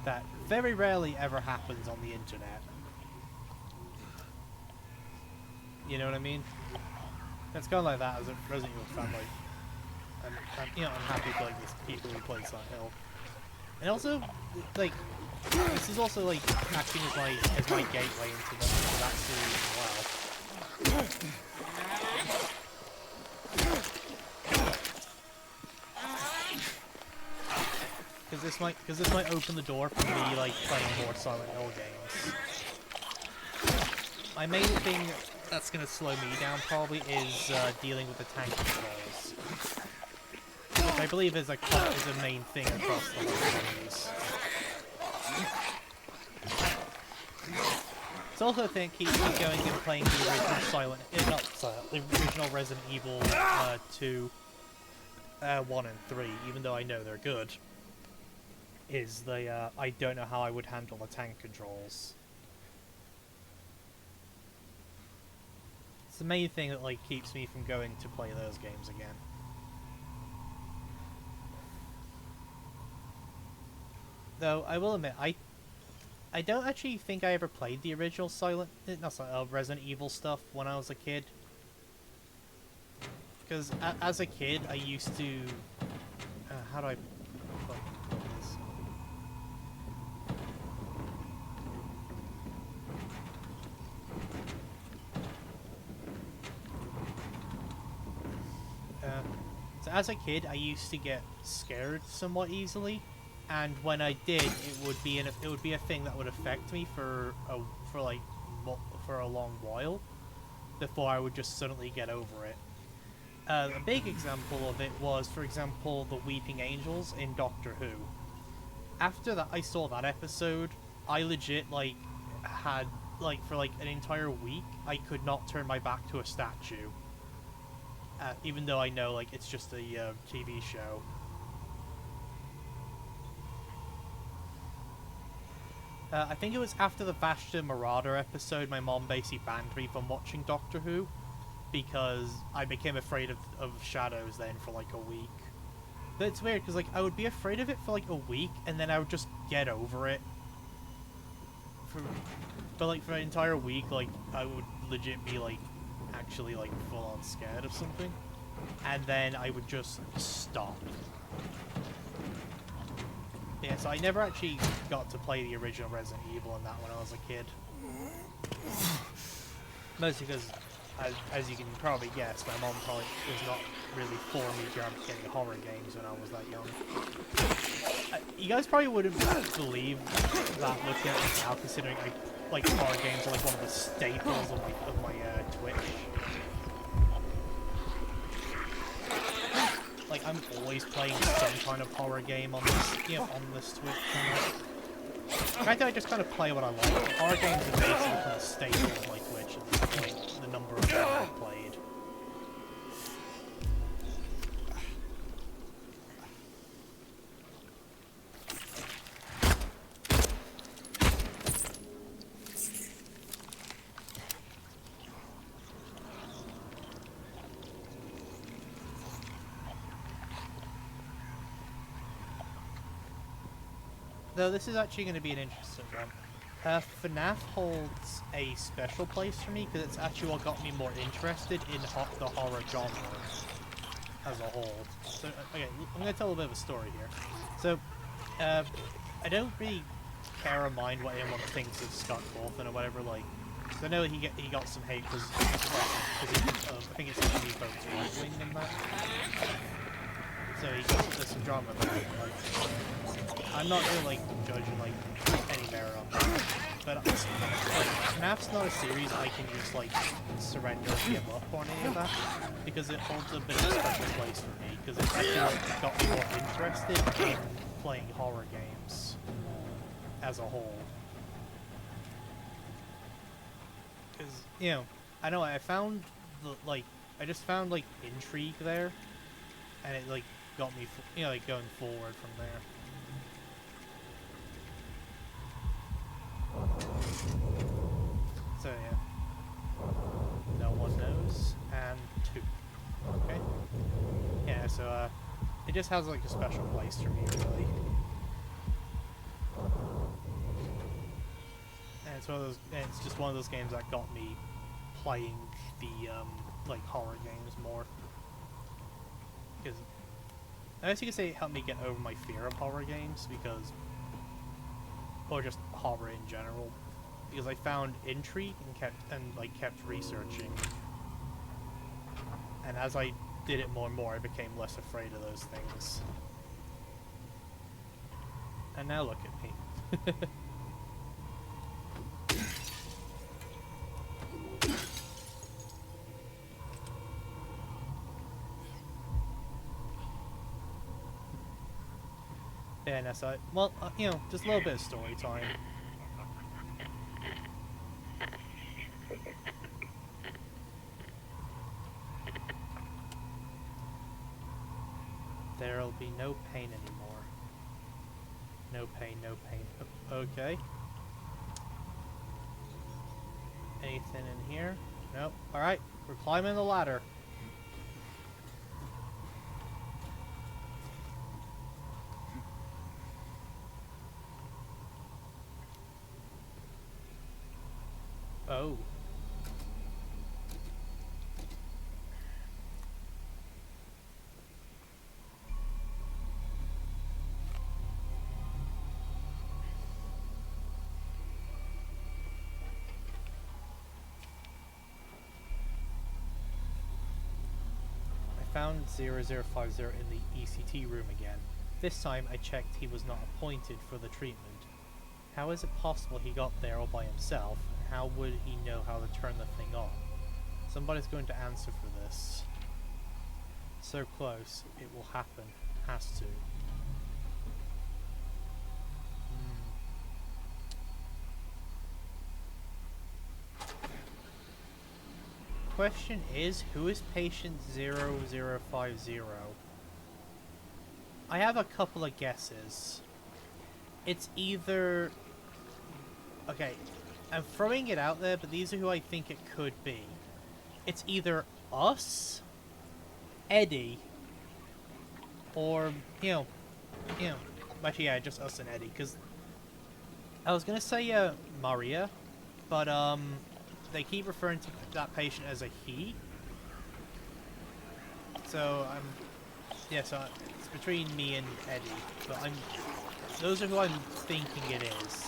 that very rarely ever happens on the internet. You know what I mean? It's kind of like that as a Resident Evil fan. Like, I'm happy for like these people who play Silent Hill, and also like this is also like acting as my gateway into that series as well. Because this might open the door for me like playing more Silent Hill games. My main thing that's gonna slow me down probably is dealing with the tank controls, which I believe is a main thing across the whole series. It's also a thing that keeps me going and playing the original the original Resident Evil 2, 1 and 3, even though I know they're good. Is the I don't know how I would handle the tank controls. It's the main thing that like keeps me from going to play those games again. Though I will admit, I don't actually think I ever played the original Resident Evil stuff when I was a kid. Because as a kid, I used to how do I put this? So as a kid, I used to get scared somewhat easily, and when I did, it would be a thing that would affect me for a long while before I would just suddenly get over it. A big example of it was, for example, the Weeping Angels in Doctor Who. After that, I saw that episode, I legit had for an entire week, I could not turn my back to a statue. Even though I know it's just a TV show. I think it was after the Vashta Marauder episode, my mom basically banned me from watching Doctor Who because I became afraid of shadows then for a week. But it's weird because I would be afraid of it for a week and then I would just get over it. But for an entire week, I would legit be actually full on scared of something, and then I would just stop. Yeah, so I never actually got to play the original Resident Evil in that when I was a kid. Mostly because, as you can probably guess, my mom probably was not really for me getting horror games when I was that young. You guys probably wouldn't believe that looking at it now, considering horror games are one of the staples of my Twitch. I'm always playing some kind of horror game on this Twitch channel. I just kind of play what I like. Horror games are basically kind of staple of my Twitch at this point, the number of games I've played. Though this is actually going to be an interesting one. FNAF holds a special place for me because it's actually what got me more interested in the horror genre as a whole. So, okay, I'm going to tell a bit of a story here. So, I don't really care or mind what anyone thinks of Scott Cawthon or whatever. Cause I know he got some hate because I think it's actually votes right wing in that. So there's some drama there. I'm not really judging any merit on that, but FNAF's not a series I can just surrender and give up on any of that because it holds a bit of a special place for me because it's actually got me more interested in playing horror games as a whole. Because I know I found I just found intrigue there, and it got me, like going forward from there. So yeah, no one knows, and 2. Okay. Yeah, so it just has like a special place for me, really. And it's one of those. And it's just one of those games that got me playing the like horror games more. Because I guess you could say it helped me get over my fear of horror games, because, or just horror in general, because I found intrigue and kept researching. And as I did it more and more, I became less afraid of those things. And now look at me. Yeah, and so, well, you know, just a little bit of story time. There'll be no pain anymore. No pain, no pain. Okay. Anything in here? Nope. Alright, we're climbing the ladder. Oh. Found 0050 in the ECT room again. This time I checked he was not appointed for the treatment. How is it possible he got there all by himself? And how would he know how to turn the thing on? Somebody's going to answer for this. So close, it will happen. Has to. Question is, who is patient 0050? I have a couple of guesses. It's either... Okay, I'm throwing it out there, but these are who I think it could be. It's either us, Eddie, or, actually, yeah, just us and Eddie, because I was gonna say, Maria, but, they keep referring to that patient as a he. So, yeah, so it's between me and Eddie, but those are who I'm thinking it is.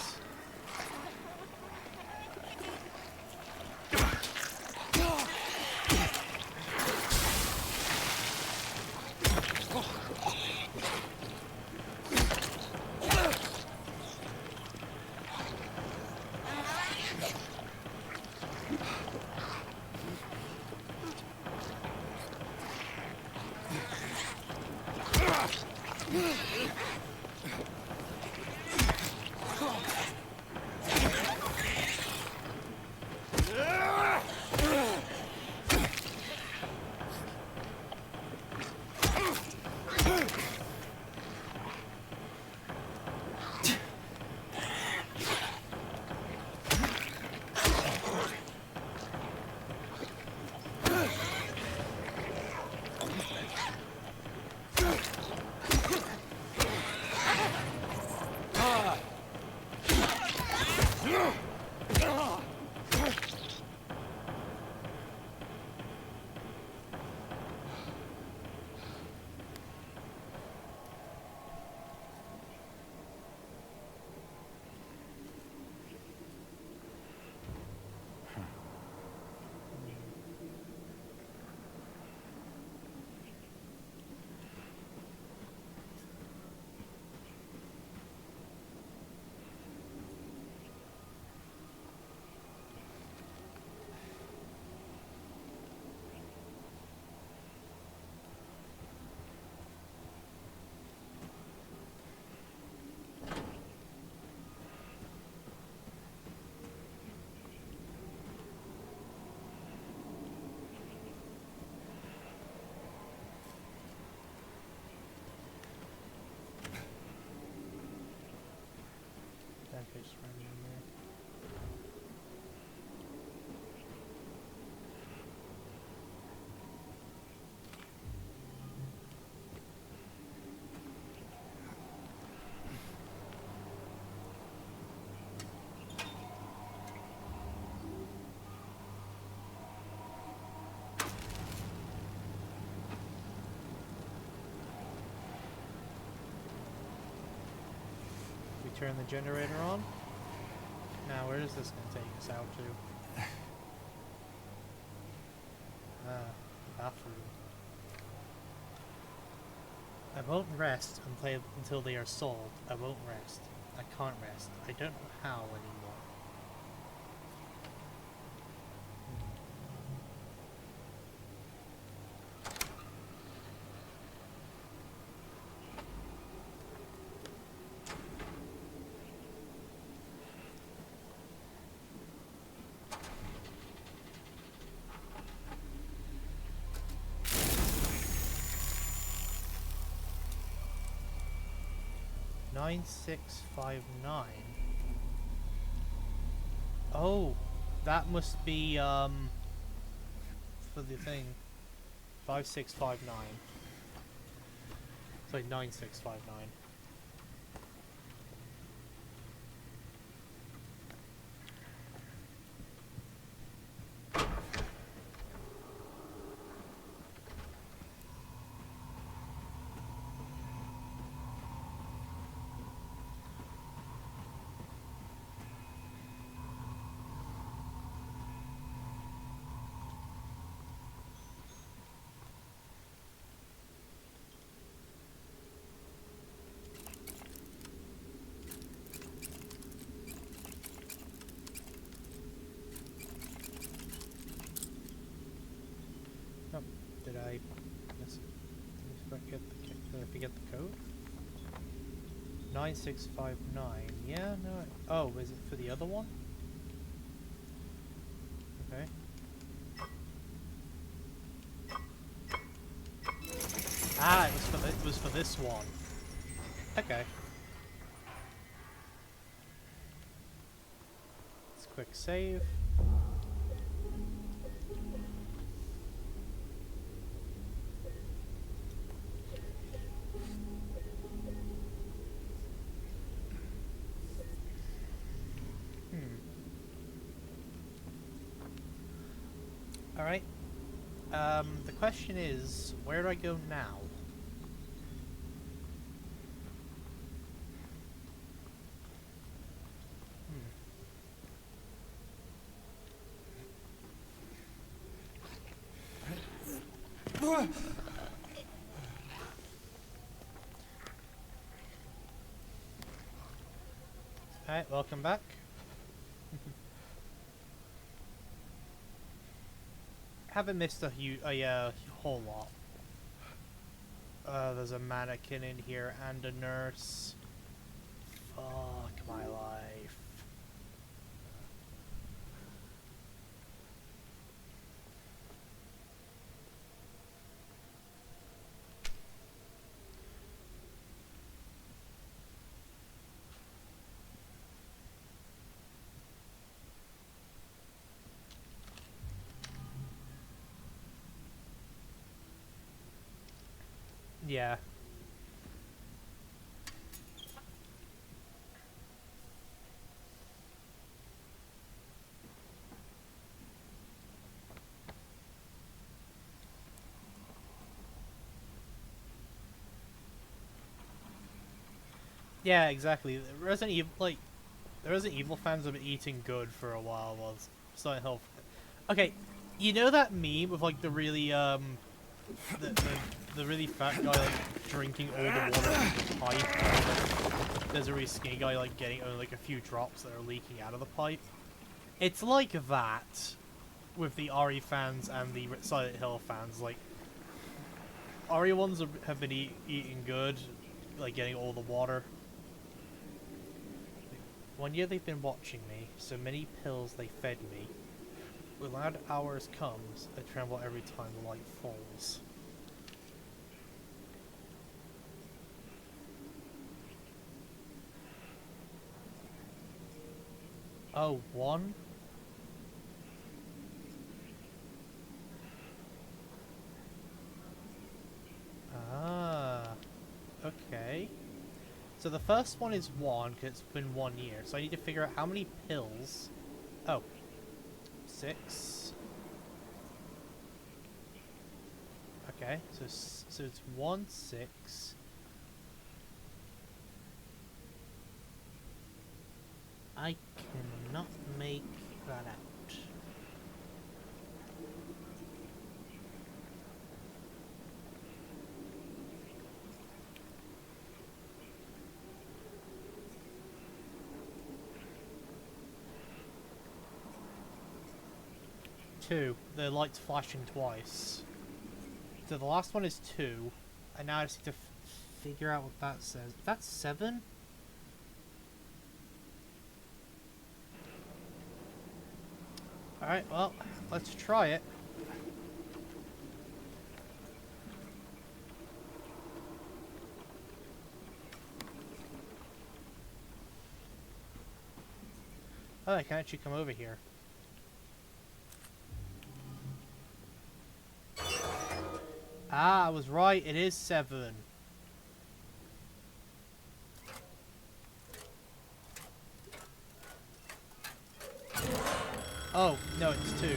just randomly. We turn the generator on. Now, where is this going to take us out to? Bathroom. I won't rest until they are solved. I won't rest. I can't rest. I don't know how anymore. Hmm. 9659. Oh, that must be for the thing. 5659. It's like 9659. Oh, did I forget did I forget the code? 9659. Yeah, no. Oh, is it for the other one? Okay. Ah, it was for this one. Okay. Let's quick save. Alright. The question is, where do I go now? Alright, welcome back. Haven't missed a whole lot. There's a mannequin in here and a nurse. Fuck my life. Yeah. Yeah, exactly. The Resident Evil fans have been eating good for a while while Silent Hill. Okay, you know that meme of like the really the really fat guy like drinking all the water from the pipe, and like, there's a really skinny guy like getting only like a few drops that are leaking out of the pipe. It's like that with the RE fans and the Silent Hill fans. Like RE ones have been eating good, like getting all the water. 1 year they've been watching me, so many pills they fed me. When loud hours comes, I tremble every time the light falls. Oh, one? Ah, okay. So the first one is 1, because it's been 1 year. So I need to figure out how many pills. Oh, 6. Okay, so it's 1, 6. I cannot make that out. Two. The light's flashing twice. So the last one is 2. And now I just need to figure out what that says. That's 7? Alright, well, let's try it. Oh, I can actually come over here. Ah, I was right. It is 7. Oh, no, it's 2.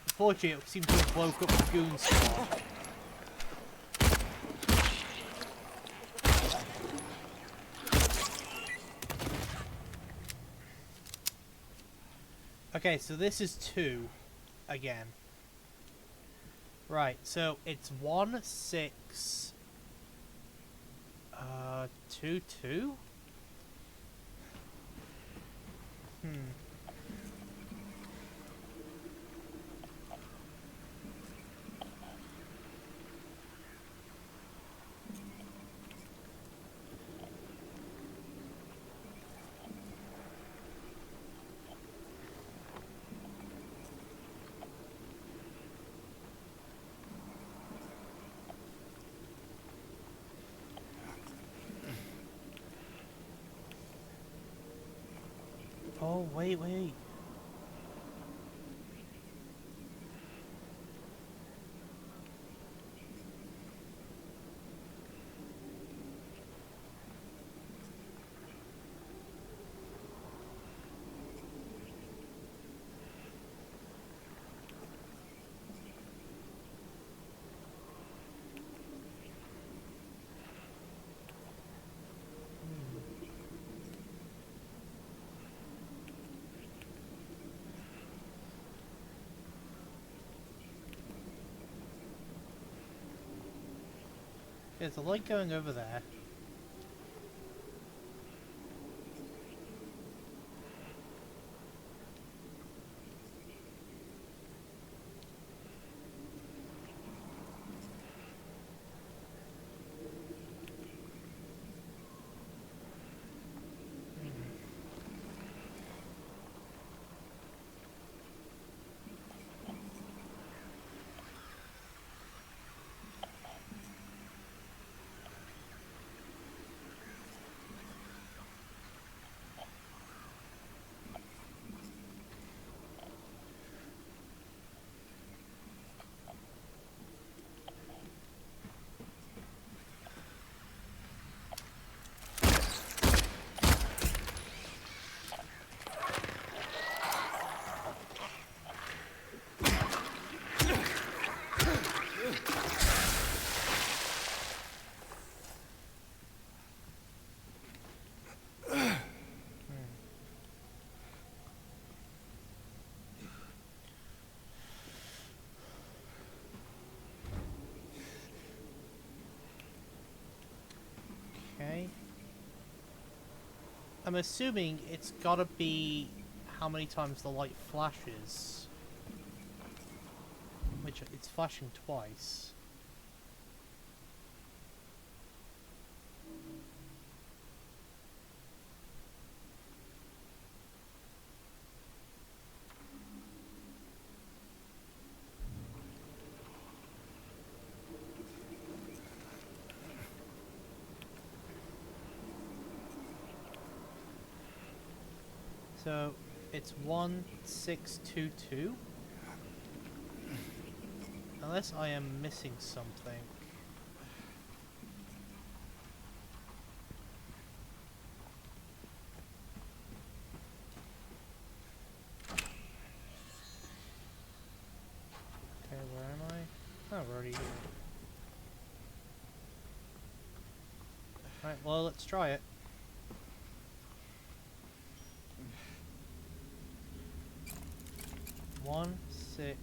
Unfortunately, it seems to have woke up the goon squad. Okay, so this is 2 again. Right, so it's 1, 6, 2, 2? Oh, wait, wait. There's a light going over there. Okay. I'm assuming it's gotta be how many times the light flashes. Which it's flashing twice. So it's 1622? Unless I am missing something. Okay, where am I? Oh, we're already here. Alright, well, let's try it. One, 6,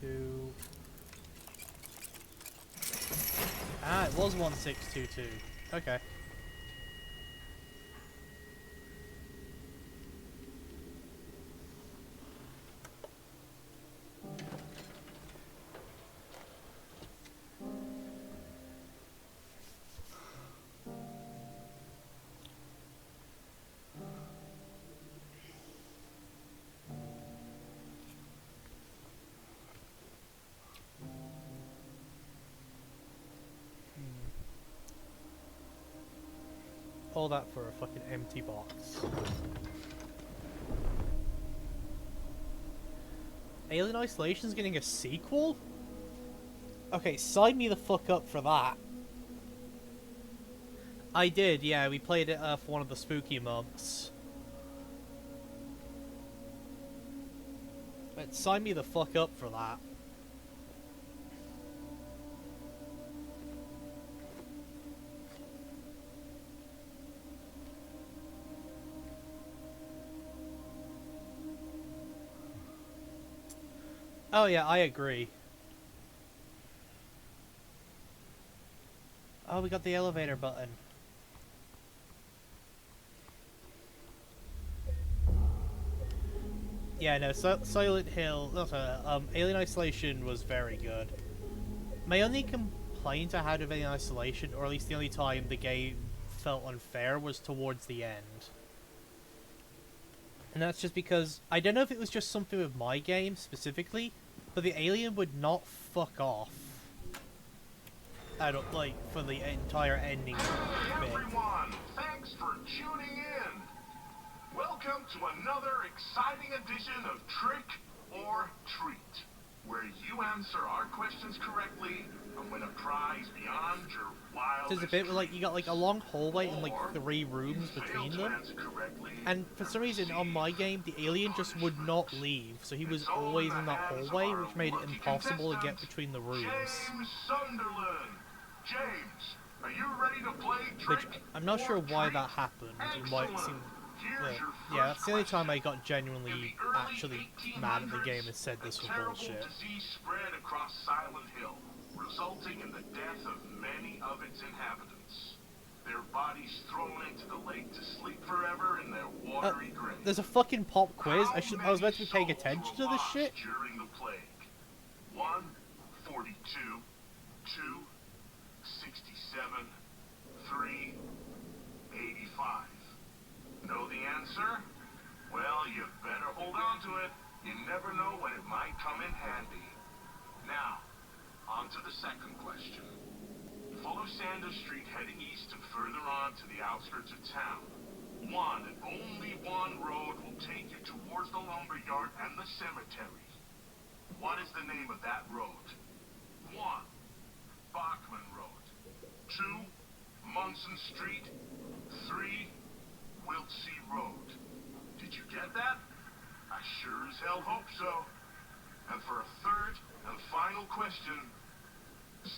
2. Ah, it was 1622. Okay. All that for a fucking empty box. Alien Isolation's getting a sequel? Okay, sign me the fuck up for that. I did, yeah, we played it for one of the spooky months. But sign me the fuck up for that. Oh yeah, I agree. Oh, we got the elevator button. Yeah, no, Silent Hill, Alien Isolation was very good. My only complaint I had with Alien Isolation, or at least the only time the game felt unfair, was towards the end. And that's just because, I don't know if it was just something with my game specifically, but the alien would not fuck off. I don't, like, for the entire ending
Hey
bit.
everyone! Thanks for tuning in! Welcome to another exciting edition of Trick or Treat, where you answer our questions correctly and win a prize beyond your wildest
There's a bit where, like, you got, like, a long hallway and, like,
Or
3 rooms
you fail
between
to
them.
answer correctly
And for some reason, on my game, the alien just would not leave, so he was always in that hallway, which made it impossible to get between the rooms.
James Sunderland. James, are you ready to play
Which,
Trick
I'm not sure
or
why
Treat?
that happened, and why it seemed...
Here's your
yeah,
first
that's the only time I
question.
got
In
genuinely
the early
actually mad at the game and
1800s,
said this
a
was
terrible
bullshit.
disease spread across Silent Hill, resulting in the death of many of its inhabitants. Their bodies thrown into the lake to sleep forever in their watery graves.
There's a fucking pop quiz.
How
I was meant to be paying
many
attention
souls
to this
were
shit.
lost during the plague? 1, 42, 2, 67, 3, 85. Know the answer? Well, you better hold on to it. You never know when it might come in handy. Now, on to the second question. Follow Sanders Street heading east and further on to the outskirts of town. One and only one road will take you towards the lumberyard and the cemetery. What is the name of that road? 1. Bachman Road. 2. Munson Street. 3. Wiltsey Road. Did you get that? I sure as hell hope so. And for a third and final question,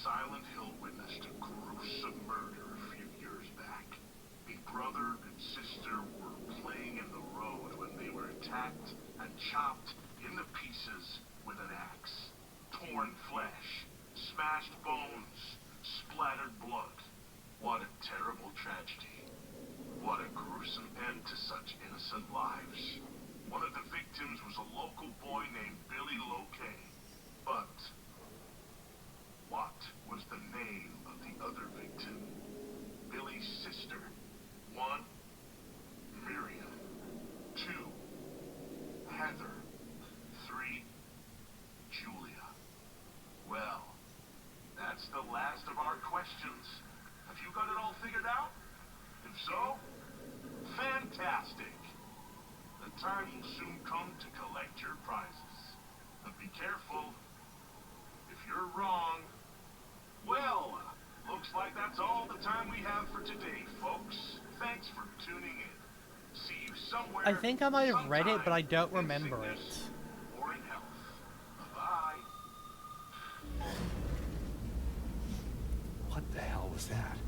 Silent Hill witnessed a gruesome murder a few years back. A brother and sister were playing in the road when they were attacked and chopped into pieces with an axe. Torn flesh, smashed bones, splattered blood. What a terrible tragedy. What a gruesome end to such innocent lives. One of the victims was a local boy named Billy Locay. But what was the name of the other victim? Billy's sister. 1. Miriam. 2. Heather. 3. Julia. Well, that's the last of our questions. Have you got it all figured out? If so, time will soon come to collect your prizes. But be careful. If you're wrong, well, looks like that's all the time we have for today, folks. Thanks for tuning in. See you somewhere.
I think I might have read it, but I don't
sometime, in
remember it.
sickness or in health. Bye.
What the hell was that?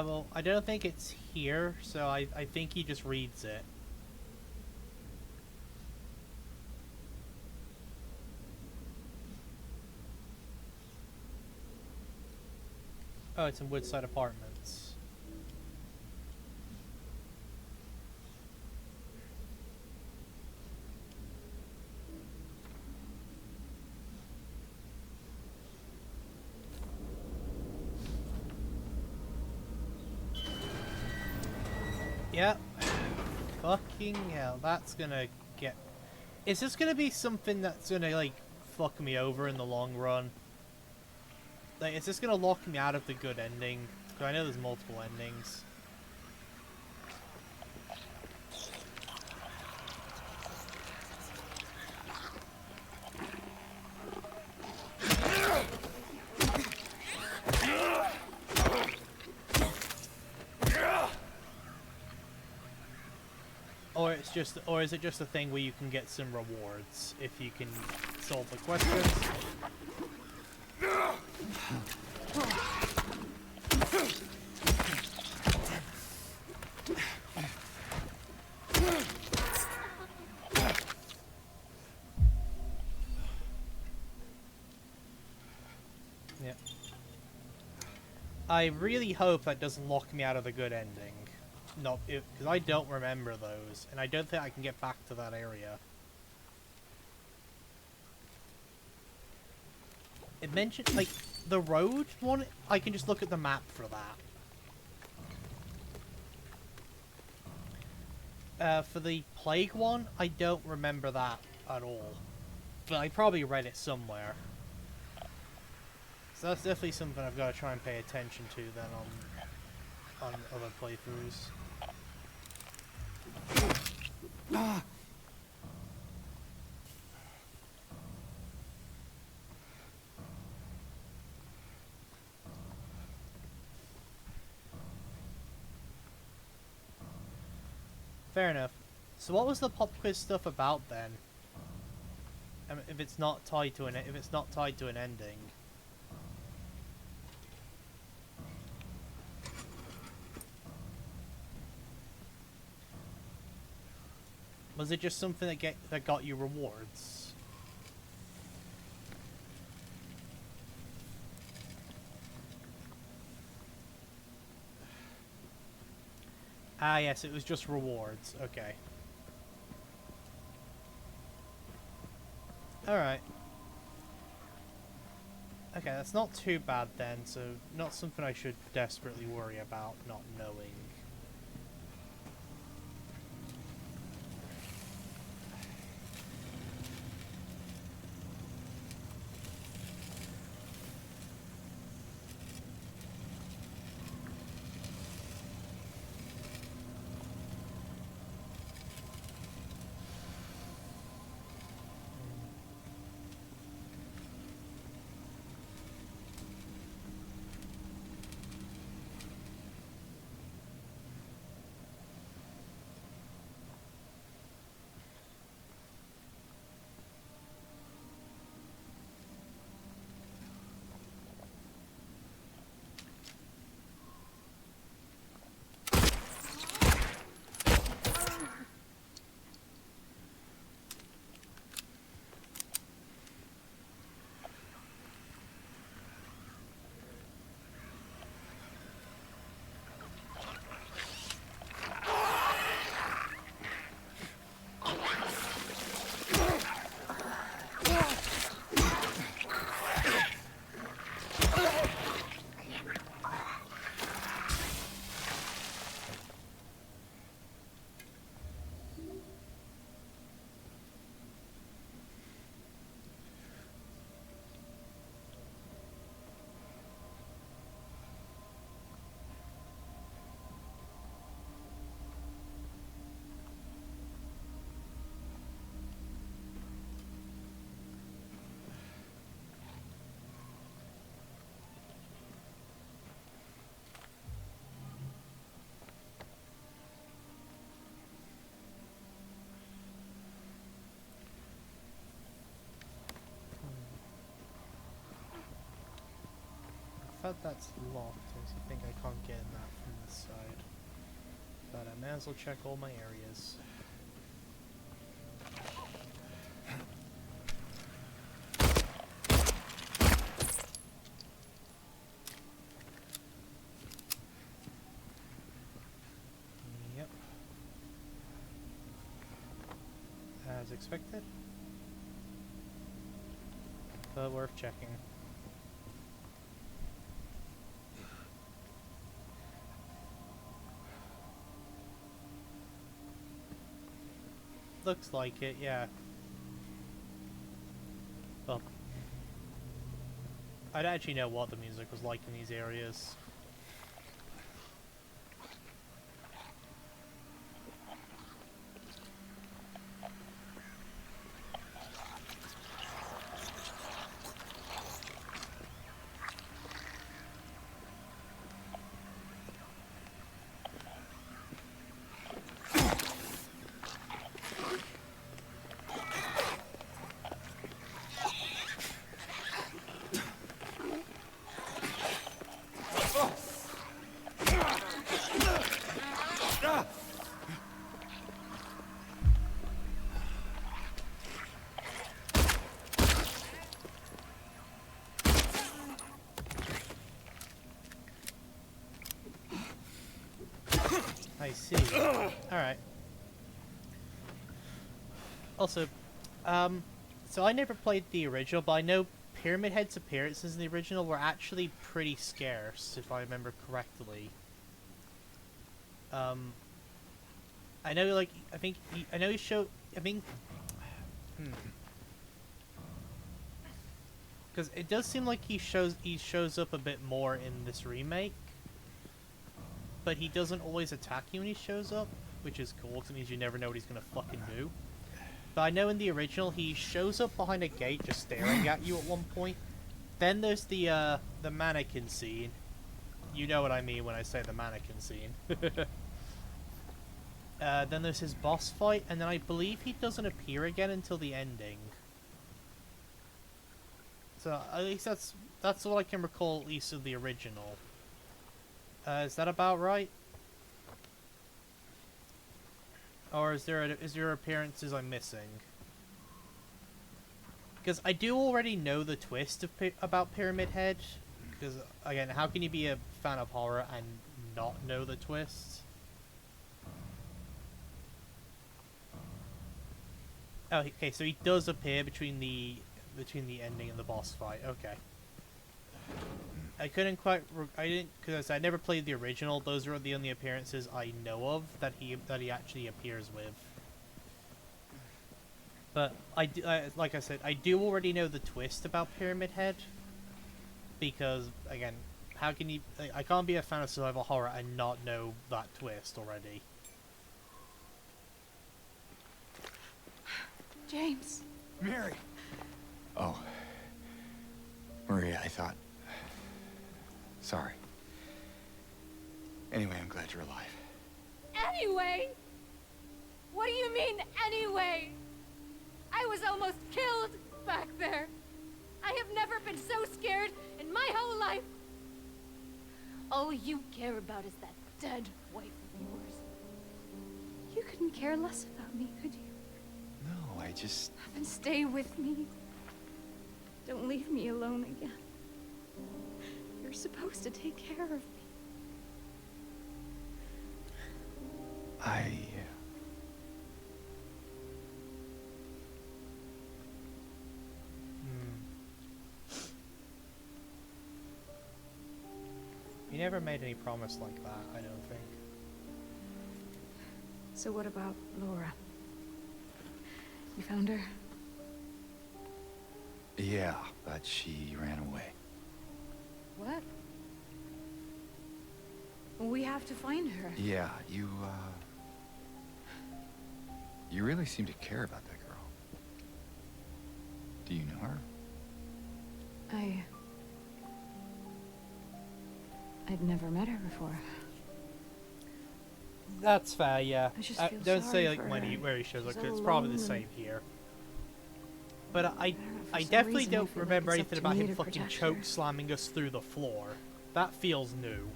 Well, I don't think it's here, so I think he just reads it. Oh, it's in Woodside Apartments. Yep. Fucking hell, that's gonna get... Is this gonna be something that's gonna, like, fuck me over in the long run? Like, is this gonna lock me out of the good ending? Because I know there's multiple endings. Or is it just a thing where you can get some rewards if you can solve the questions? Yep. I really hope that doesn't lock me out of the good ending. No, because I don't remember those, and I don't think I can get back to that area. It mentioned, like, the road one, I can just look at the map for that. For the plague one, I don't remember that at all. But I probably read it somewhere. So that's definitely something I've got to try and pay attention to then on other playthroughs. Fair enough. So what was the pop quiz stuff about then? I mean, if it's not tied to an ending. Was it just something that got you rewards? Ah, yes, it was just rewards. Okay. Alright. Okay, that's not too bad then, so not something I should desperately worry about not knowing. that's locked. I think I can't get in that from this side. But I may as well check all my areas. Yep. As expected. But worth checking. Looks like it, yeah. Well, I don't actually know what the music was like in these areas. I see. Alright. Also, so I never played the original, but I know Pyramid Head's appearances in the original were actually pretty scarce, if I remember correctly. I know, like, I know he showed, because it does seem like he shows up a bit more in this remake. But he doesn't always attack you when he shows up, which is cool, because it means you never know what he's gonna fucking do. But I know in the original, he shows up behind a gate just staring at you at one point. Then there's the mannequin scene. You know what I mean when I say the mannequin scene. Then there's his boss fight, and then I believe he doesn't appear again until the ending. So at least that's all I can recall, at least of the original. Is that about right? Or is there appearances I'm missing? Because I do already know the twist about Pyramid Head. Because again, how can you be a fan of horror and not know the twist? Oh, okay, so he does appear between the ending and the boss fight. Okay. I couldn't quite. I didn't, because I never played the original. Those are the only appearances I know of that he actually appears with. But like I said, I do already know the twist about Pyramid Head. Because again, how can you? I can't be a fan of survival horror and not know that twist already.
James.
Mary! Oh. Maria, I thought... Sorry. Anyway, I'm glad you're alive.
Anyway? What do you mean, anyway? I was almost killed back there. I have never been so scared in my whole life. All you care about is that dead wife of yours. You couldn't care less about me, could you?
No, I just...
Then stay with me. Don't leave me alone again. You're supposed to take care of me.
You never made any promise like that, I don't think.
So what about Laura? You found her?
Yeah, but she ran away.
What? We have to find her.
Yeah, you really seem to care about that girl. Do you know her?
I'd never met her before.
That's fair, yeah.
I just feel
don't say
sorry
like
for
when
her.
where he shows up,
She's
'cause it's
all
probably the
alone
same here. But
don't know, for
I
some
definitely
reason I
don't
feel like
remember
it's up
anything
to
about
me
him
to
fucking
protect
choke
her.
slamming us through the floor. That feels new.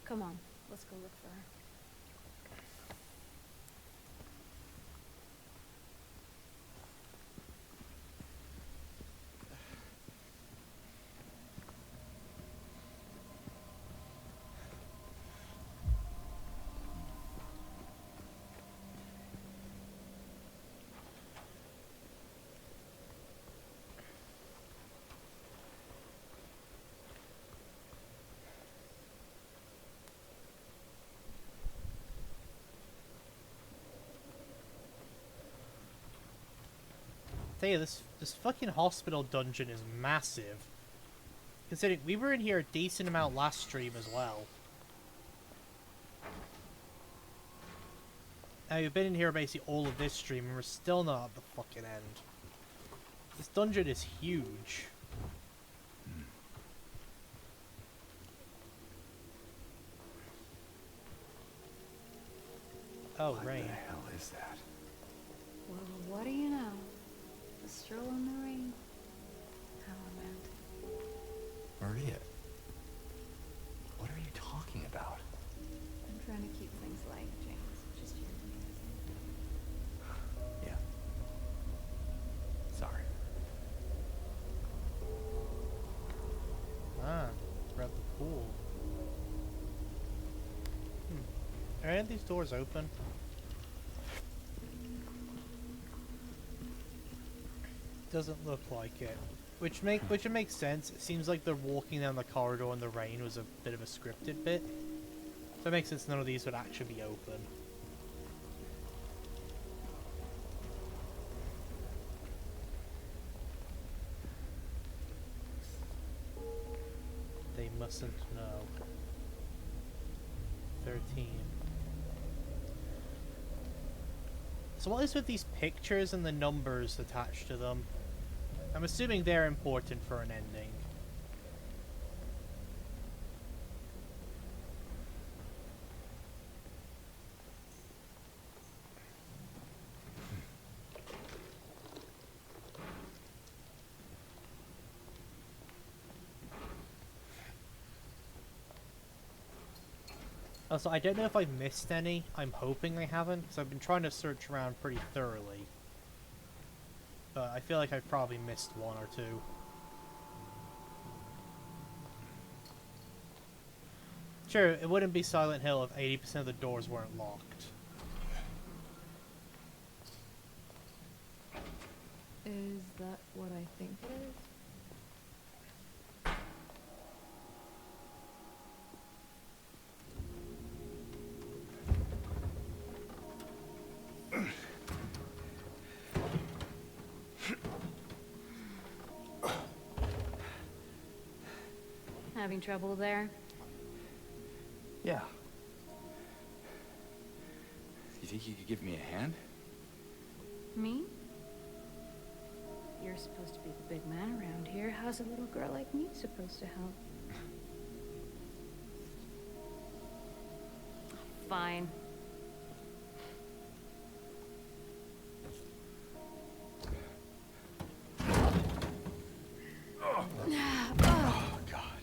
Come on, let's go look for her.
Tell you, this fucking hospital dungeon is massive. Considering we were in here a decent amount last stream as well. Now we've been in here basically all of this stream and we're still not at the fucking end. This dungeon is huge. Oh, rain.
What the hell is that?
Well, what do you know? A stroll in the rain. How romantic.
Maria. What are you talking about?
I'm trying to keep things light, James. Just you.
Yeah. Sorry.
Ah, we're at the pool. Are any of these doors open? Doesn't look like it. Which makes sense. It seems like they're walking down the corridor in the rain was a bit of a scripted bit. So it makes sense none of these would actually be open. They mustn't know. 13. So what is with these pictures and the numbers attached to them? I'm assuming they're important for an ending. Also, I don't know if I've missed any. I'm hoping I haven't, because I've been trying to search around pretty thoroughly. But I feel like I've probably missed one or two. Sure, it wouldn't be Silent Hill if 80% of the doors weren't locked.
Is that what I think it is? Having trouble there?
Yeah. You think you could give me a hand?
Me? You're supposed to be the big man around here. How's a little girl like me supposed to help? Fine.
Oh, God.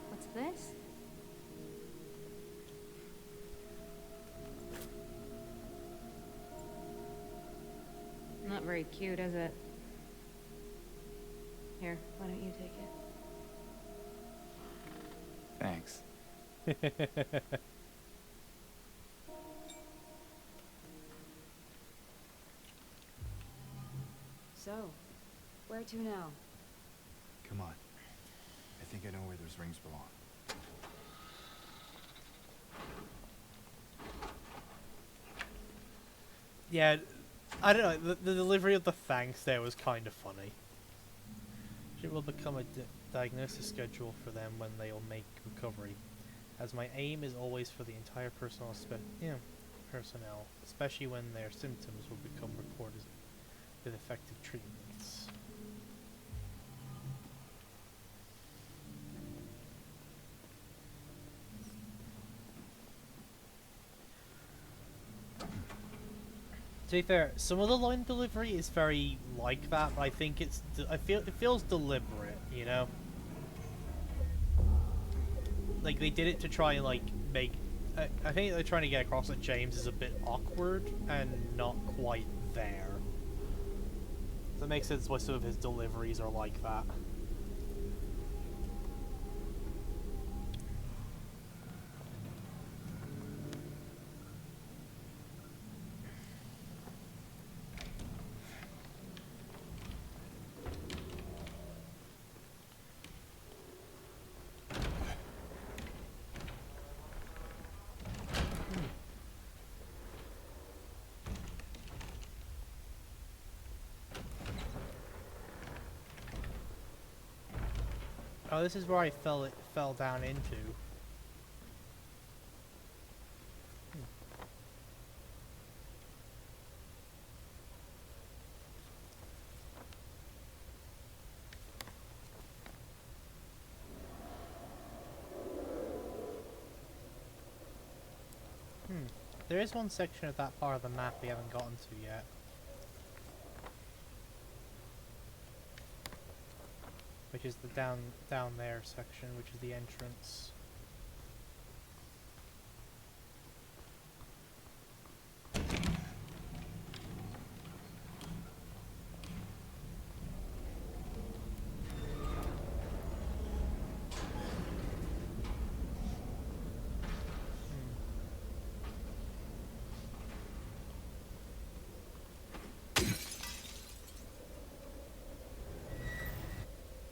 What's this? Not very cute, is it? Here, why don't you take it?
Thanks.
So, where to now?
Come on. I think I know where those rings belong.
Yeah, I don't know, the delivery of the thanks there was kind of funny. It will become a diagnosis schedule for them when they will make recovery, as my aim is always for the entire personnel, especially when their symptoms will become recorded with effective treatments. To be fair, some of the line delivery is very like that, but I think it feels deliberate, you know? Like, they did it to try and, like, make... I think they're trying to get across that James is a bit awkward and not quite there. So that makes sense why some of his deliveries are like that. Oh, this is where I fell down into. There is one section of that part of the map we haven't gotten to yet. Which is the down there section, which is the entrance.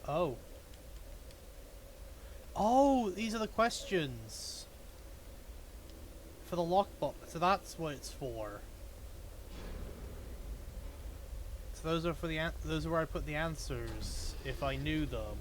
Oh. Oh, these are the questions for the lockbox. So that's what it's for. So those are for those are where I put the answers if I knew them.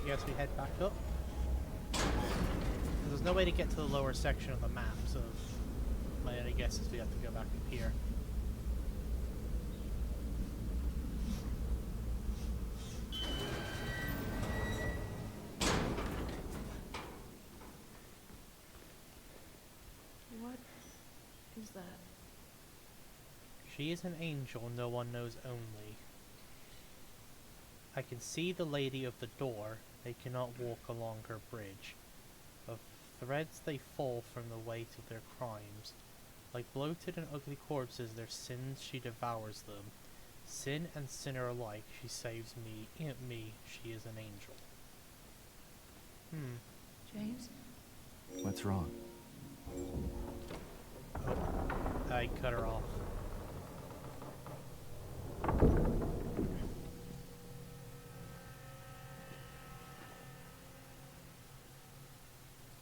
I guess we head back up. There's no way to get to the lower section of the map, so my only guess is we have to go back up here.
What is that?
She is an angel no one knows only. I can see the lady of the door, they cannot walk along her bridge. Of threads they fall from the weight of their crimes. Like bloated and ugly corpses, their sins she devours them. Sin and sinner alike, she saves me, she is an angel.
James?
What's wrong?
Oh, I cut her off.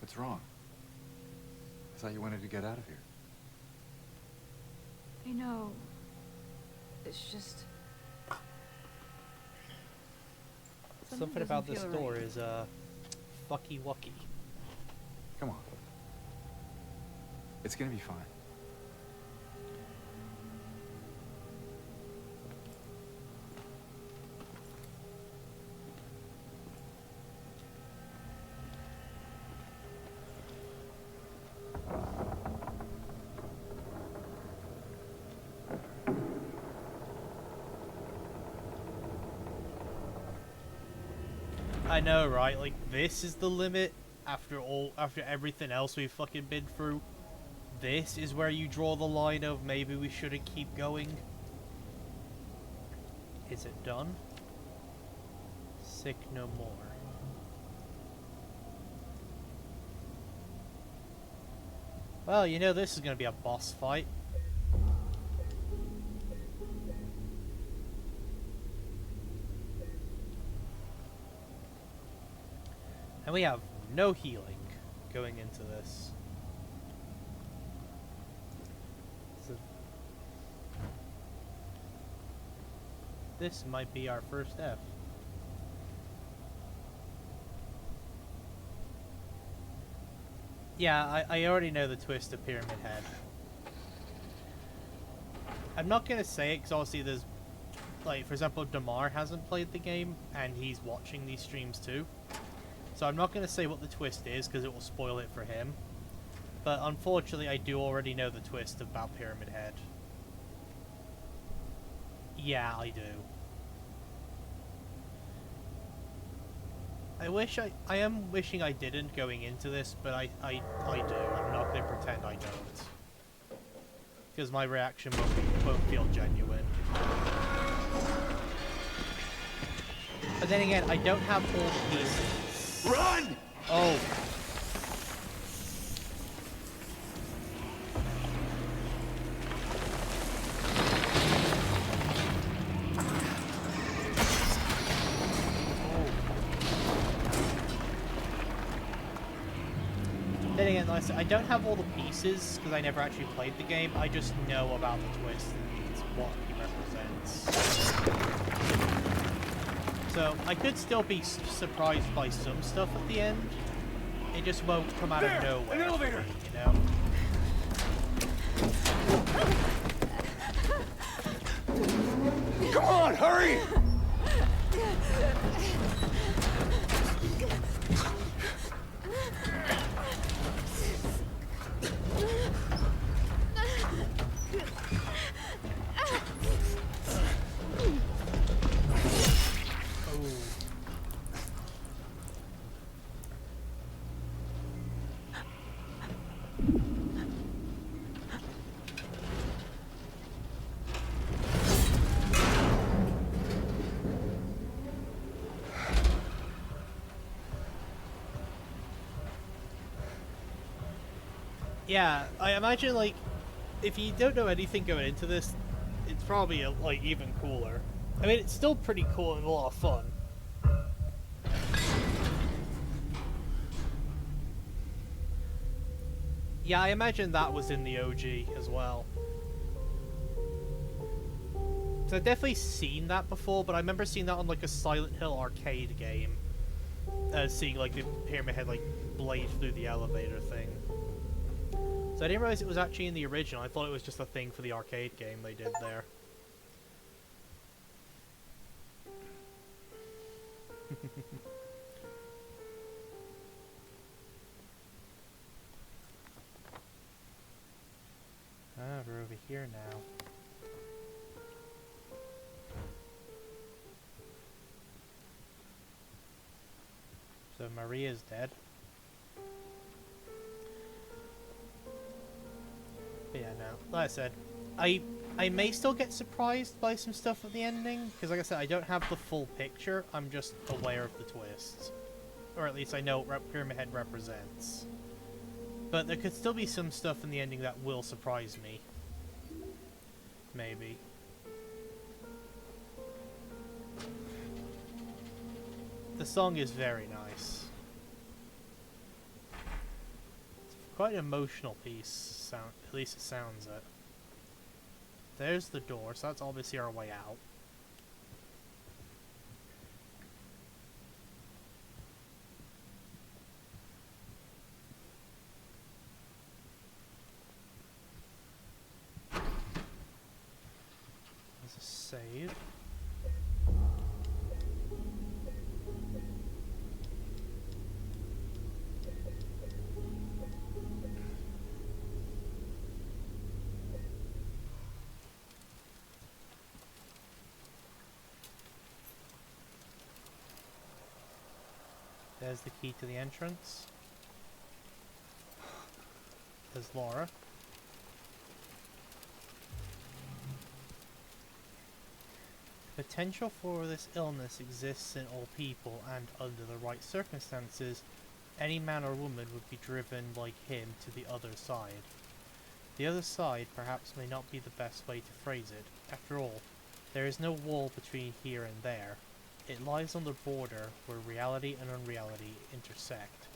What's wrong? I thought you wanted to get out of here.
I know. It's just...
Something about this
feel
door
right.
is, fucky wucky.
Come on. It's gonna be fine.
I know, right? Like, this is the limit after everything else we've fucking been through. This is where you draw the line of maybe we shouldn't keep going. Is it done? Sick no more. Well, you know this is going to be a boss fight. And we have no healing going into this. So this might be our first F. Yeah, I already know the twist of Pyramid Head. I'm not going to say it because obviously there's, like, for example, Damar hasn't played the game and he's watching these streams too. So I'm not going to say what the twist is because it will spoil it for him. But unfortunately, I do already know the twist about Pyramid Head. Yeah, I do. I am wishing I didn't going into this, but I do. I'm not going to pretend I don't. Because my reaction won't feel genuine. But then again, I don't have all the pieces.
Run!
Oh. Then again, like I said, I don't have all the pieces because I never actually played the game. I just know about the twist and what he represents. So I could still be surprised by some stuff at the end. It just won't come out of nowhere.
An elevator!
You know?
Come on, hurry!
Yeah, I imagine, like, if you don't know anything going into this, it's probably, like, even cooler. I mean, it's still pretty cool and a lot of fun. Yeah, I imagine that was in the OG as well. So I've definitely seen that before, but I remember seeing that on, like, a Silent Hill arcade game. Seeing, like, the Pyramid Head, like, blade through the elevator thing. So I didn't realize it was actually in the original. I thought it was just a thing for the arcade game they did there. Ah, we're over here now. So Maria's dead. But yeah, no. Like I said, I may still get surprised by some stuff at the ending, because like I said, I don't have the full picture, I'm just aware of the twists. Or at least I know what Pyramid Head represents. But there could still be some stuff in the ending that will surprise me. Maybe. The song is very nice. It's quite an emotional piece, at least it sounds it. There's the door, so that's obviously our way out. There's a save. There's the key to the entrance. There's Laura. Potential for this illness exists in all people, and under the right circumstances, any man or woman would be driven like him to the other side. The other side perhaps may not be the best way to phrase it. After all, there is no wall between here and there. It lies on the border where reality and unreality intersect.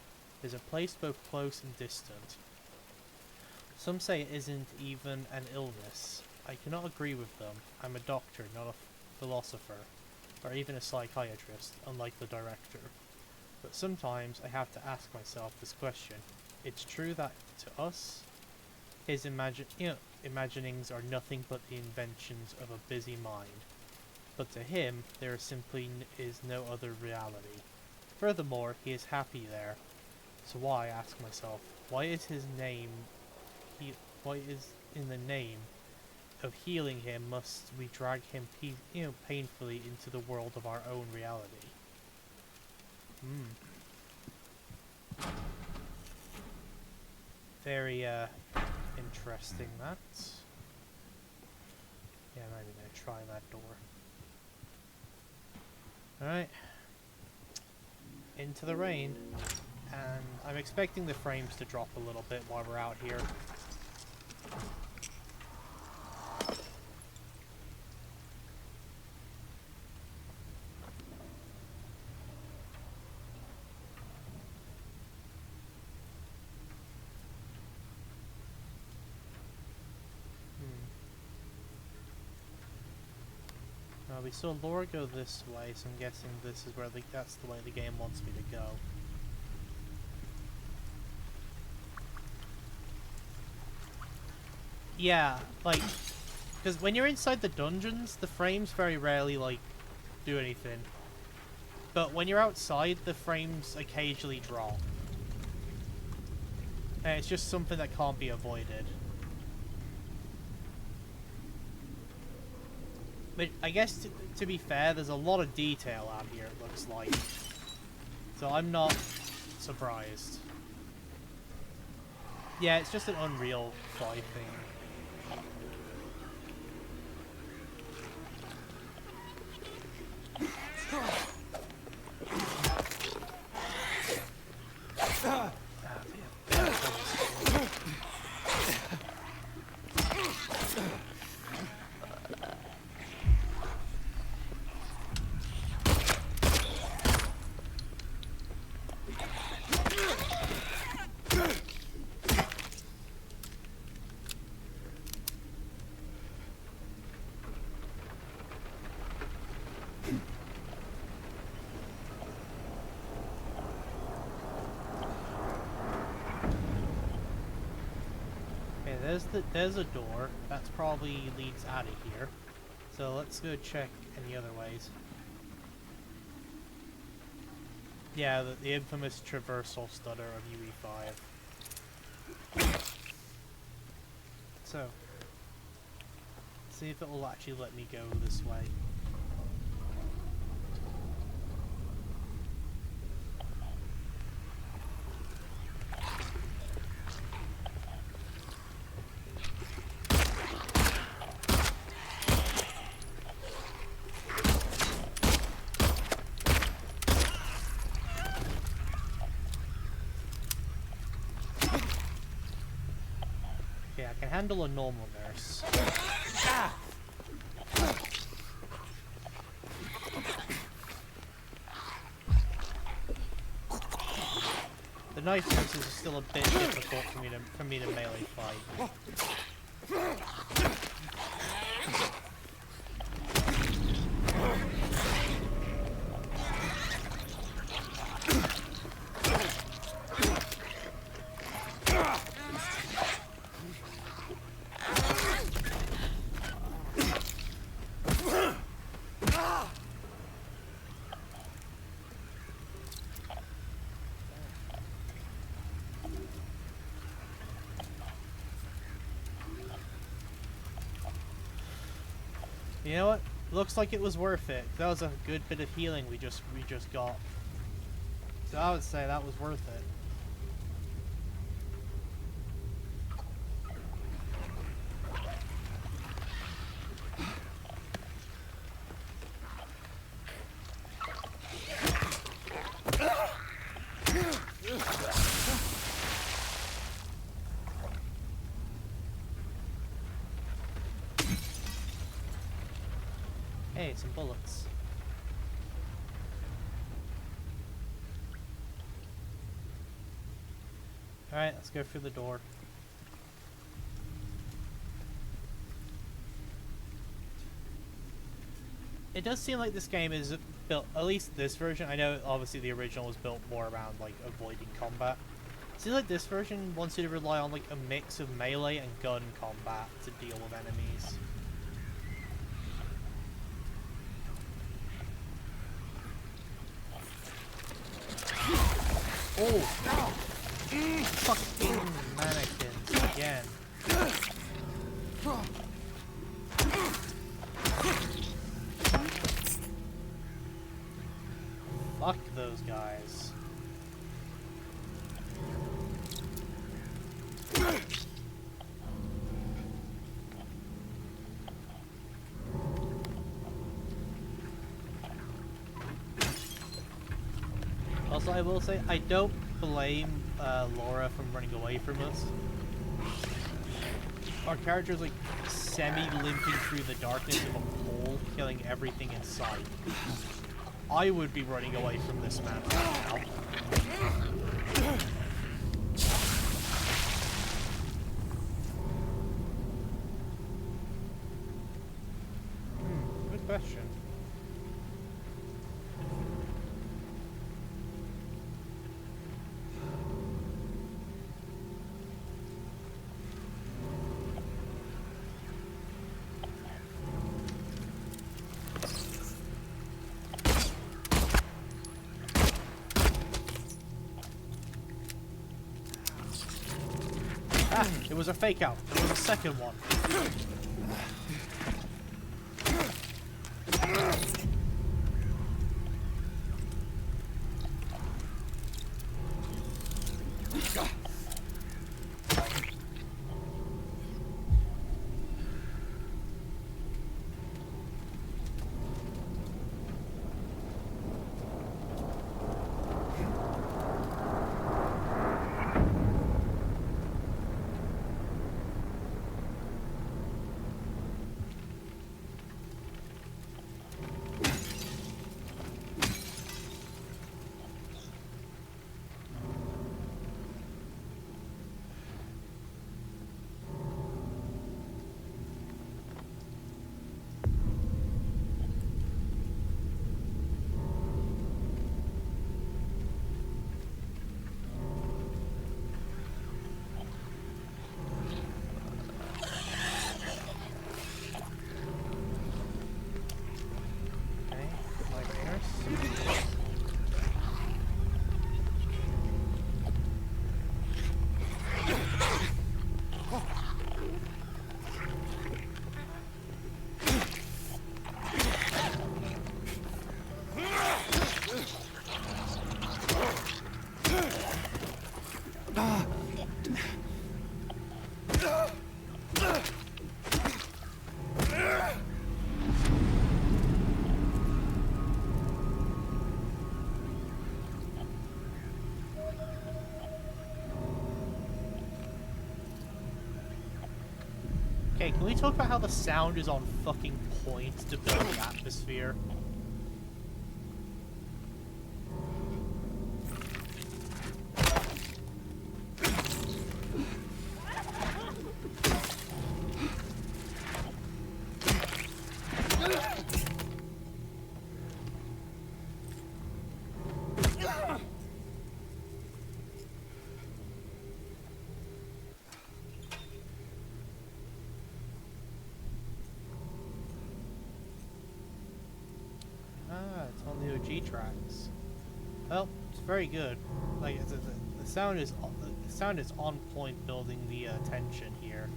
It is a place both close and distant. Some say it isn't even an illness. I cannot agree with them. I'm a doctor, not a philosopher, or even a psychiatrist, unlike the director. But sometimes I have to ask myself this question. It's true that to us, his imaginings are nothing but the inventions of a busy mind. But to him, there simply is no other reality. Furthermore, he is happy there. So why, I ask myself, why is his name, why is in the name of healing him must we drag him painfully into the world of our own reality? Very interesting, that. Yeah, maybe I'm gonna try that door. Alright. Into the rain. And I'm expecting the frames to drop a little bit while we're out here. We saw Laura go this way, so I'm guessing this is where that's the way the game wants me to go. Yeah, like, because when you're inside the dungeons, the frames very rarely, like, do anything. But when you're outside, the frames occasionally drop. And it's just something that can't be avoided. But I guess, to be fair, there's a lot of detail out here, it looks like. So I'm not surprised. Yeah, it's just an Unreal 5 thing. There's a door. That's probably leads out of here. So let's go check any other ways. Yeah, the infamous traversal stutter of UE5. So, see if it will actually let me go this way. Handle a normal nurse. The knife nurses are still a bit difficult for me to melee fight. You know what? Looks like it was worth it. That was a good bit of healing we just got. So I would say that was worth it. Hey, some bullets. Alright, let's go through the door. It does seem like this game is built, at least this version, I know obviously the original was built more around like avoiding combat. It seems like this version wants you to rely on like a mix of melee and gun combat to deal with enemies. Oh! Fucking mannequins again. Fuck those guys. Also, I will say, I don't blame Laura from running away from us. Our character's like semi-limping through the darkness of a pole, killing everything in sight. I would be running away from this man right now. Good question. Ah, it was a fake out. There was a second one. Okay, can we talk about how the sound is on fucking point to build the atmosphere? It's on the OG tracks. Well, it's very good. Like the sound is on point, building the tension here.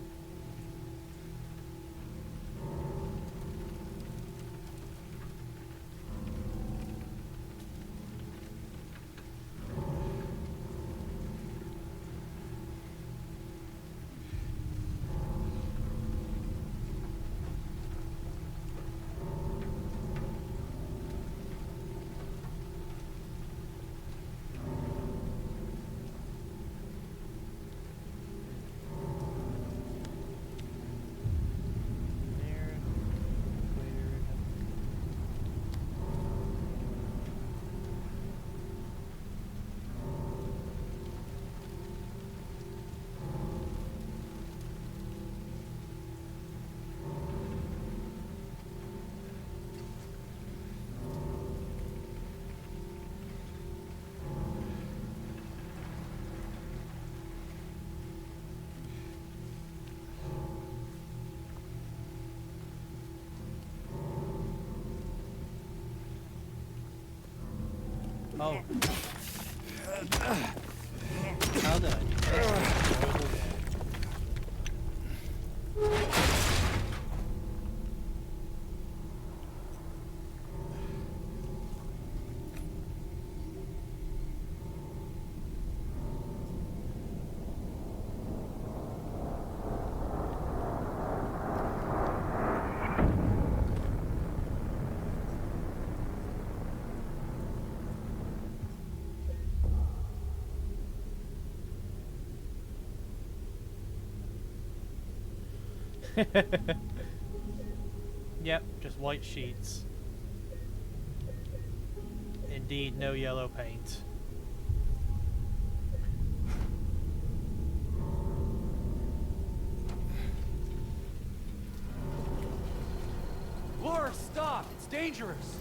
Oh. How did I do that? Yep, just white sheets. Indeed, no yellow paint.
Laura, stop! It's dangerous!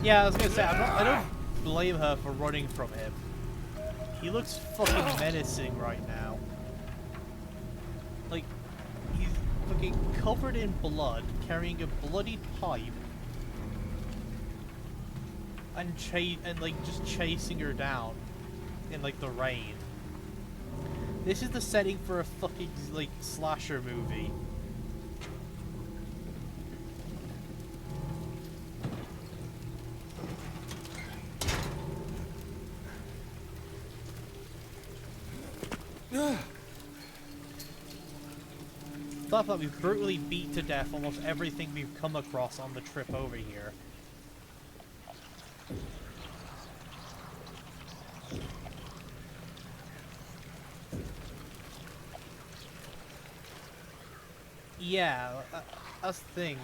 Yeah, I was gonna say, I don't blame her for running from him. He looks fucking menacing right now. Like, he's fucking covered in blood, carrying a bloody pipe, and like just chasing her down in like the rain. This is the setting for a fucking like slasher movie. Stuff that we've brutally beat to death almost everything we've come across on the trip over here. Yeah, that's the thing.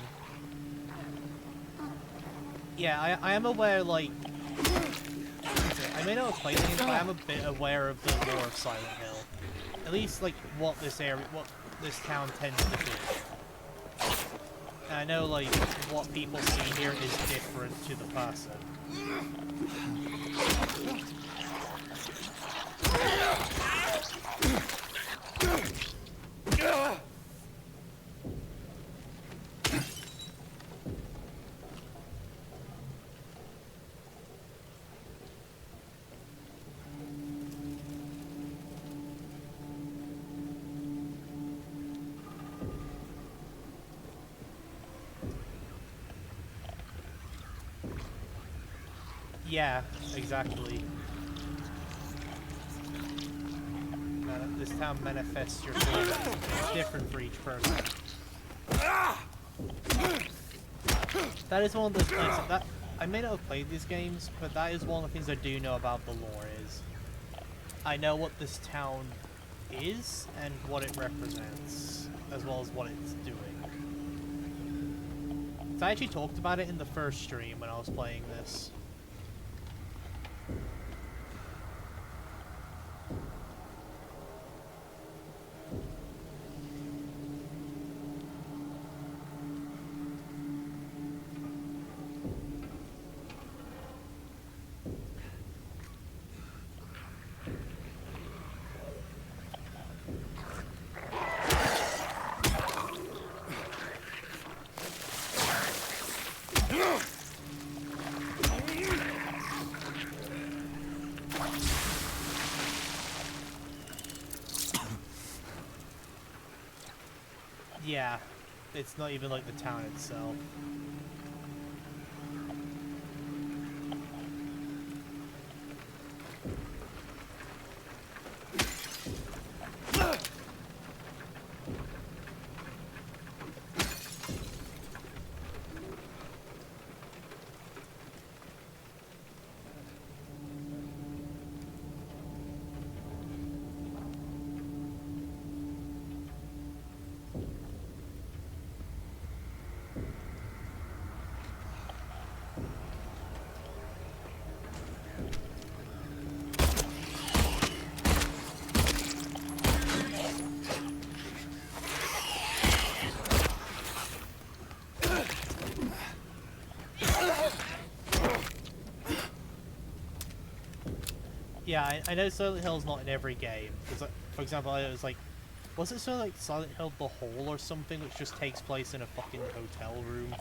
Yeah, I am aware, like... I may not have played these, but I am a bit aware of the lore of Silent Hill. At least, like, what this town tends to be. And I know, like, what people see here is different to the person. Yeah, exactly. This town manifests your feelings. It's different for each person. That is one of those things that I may not have played these games, but that is one of the things I do know about the lore is I know what this town is and what it represents, as well as what it's doing. So I actually talked about it in the first stream when I was playing this. Yeah, it's not even like the town itself. Yeah, I know Silent Hill's not in every game. Because, for example, I was like, was it so like Silent Hill The Hole or something, which just takes place in a fucking hotel room?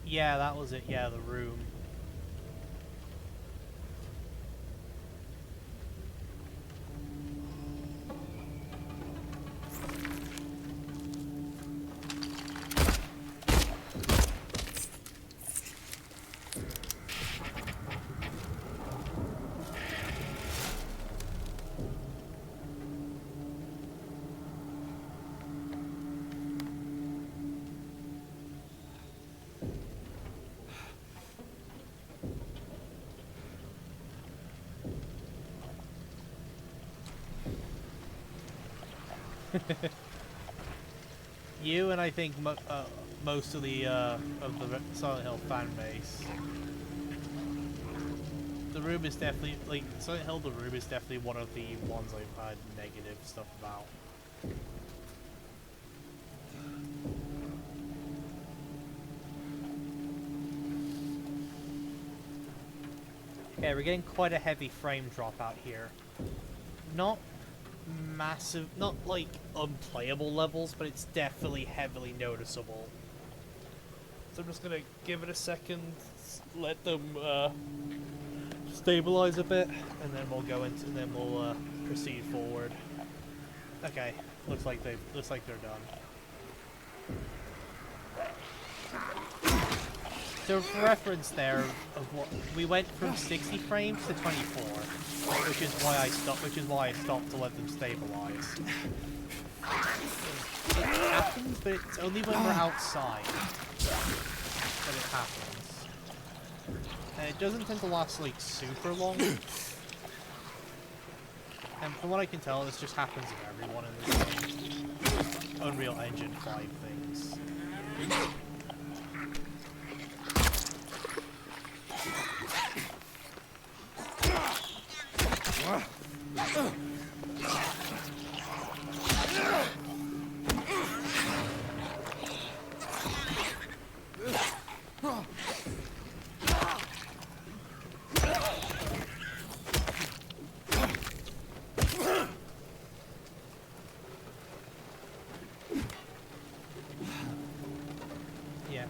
Yeah, that was it. Yeah, the room. You and I think most of the Silent Hill fan base. The room is definitely like Silent Hill. The room is definitely one of the ones I've had negative stuff about. Okay, we're getting quite a heavy frame drop out here. Not massive, not like unplayable levels, but it's definitely heavily noticeable. So I'm just gonna give it a second, let them stabilize a bit, and then we'll go into, and then we'll proceed forward. Okay, looks like they're done. So for reference there of what we went from 60 frames to 24, which is why I stopped to let them stabilize. It happens, but it's only when we're outside that it happens. And it doesn't tend to last like super long. And from what I can tell, this just happens to everyone in this game. Unreal Engine 5 things. Yeah.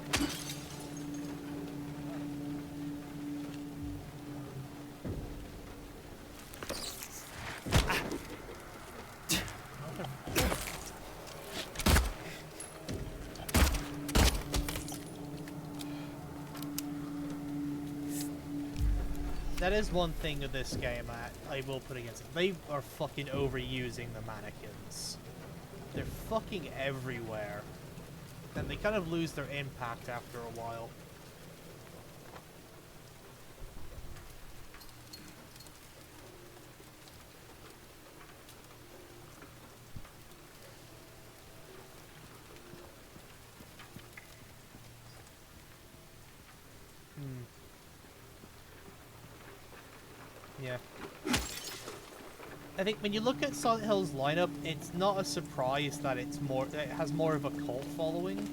That is one thing of this game I will put against it. They are fucking overusing the mannequins. They're fucking everywhere. And they kind of lose their impact after a while. Yeah. I think when you look at Silent Hill's lineup, it's not a surprise that it has more of a cult following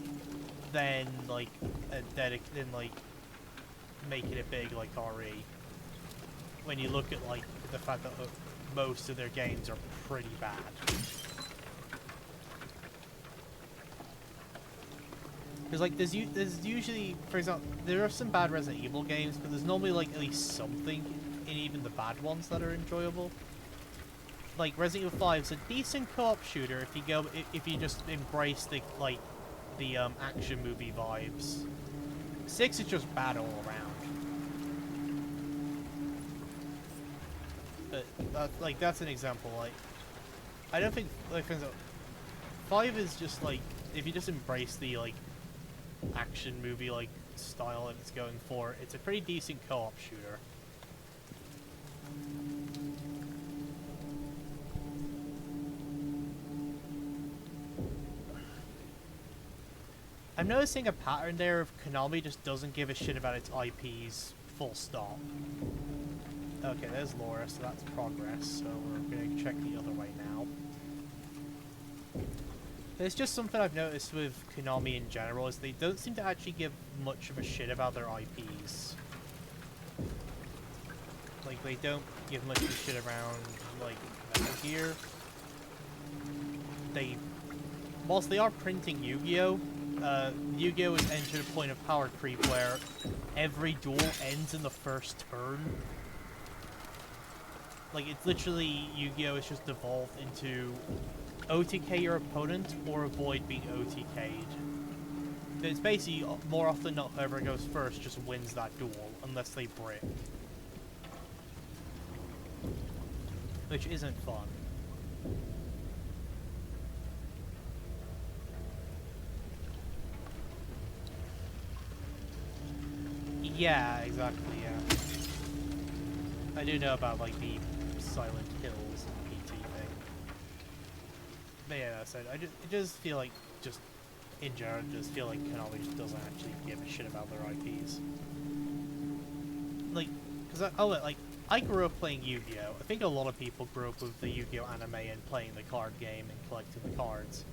than like making it big like RE. When you look at like the fact that most of their games are pretty bad. Because like there's usually, for example, there are some bad Resident Evil games, but there's normally like at least something in even the bad ones that are enjoyable. Like Resident Evil 5 is a decent co-op shooter if you just embrace the action movie vibes. 6 is just bad all around. But that's an example. Like I don't think, like, for example, 5 is just like, if you just embrace the action movie style that it's going for, it's a pretty decent co-op shooter. I'm noticing a pattern there of Konami just doesn't give a shit about its IPs, full stop. Okay, there's Laura, so that's progress, so we're going to check the other way now. It's just something I've noticed with Konami in general, is they don't seem to actually give much of a shit about their IPs. Like, they don't give much of a shit around, like, Metal Gear. Whilst they are printing Yu-Gi-Oh! Yu-Gi-Oh! Has entered a point of power creep where every duel ends in the first turn. Like, it's literally, Yu-Gi-Oh! Has just devolved into OTK your opponent or avoid being OTK'd. It's basically, more often than not, whoever goes first just wins that duel, unless they brick. Which isn't fun. Yeah, exactly, yeah. I do know about, like, the Silent Hills and PT thing. But yeah, so it does feel like, just, in general, it does feel like Konami just doesn't actually give a shit about their IPs. Like, because I grew up playing Yu-Gi-Oh! I think a lot of people grew up with the Yu-Gi-Oh! Anime and playing the card game and collecting the cards.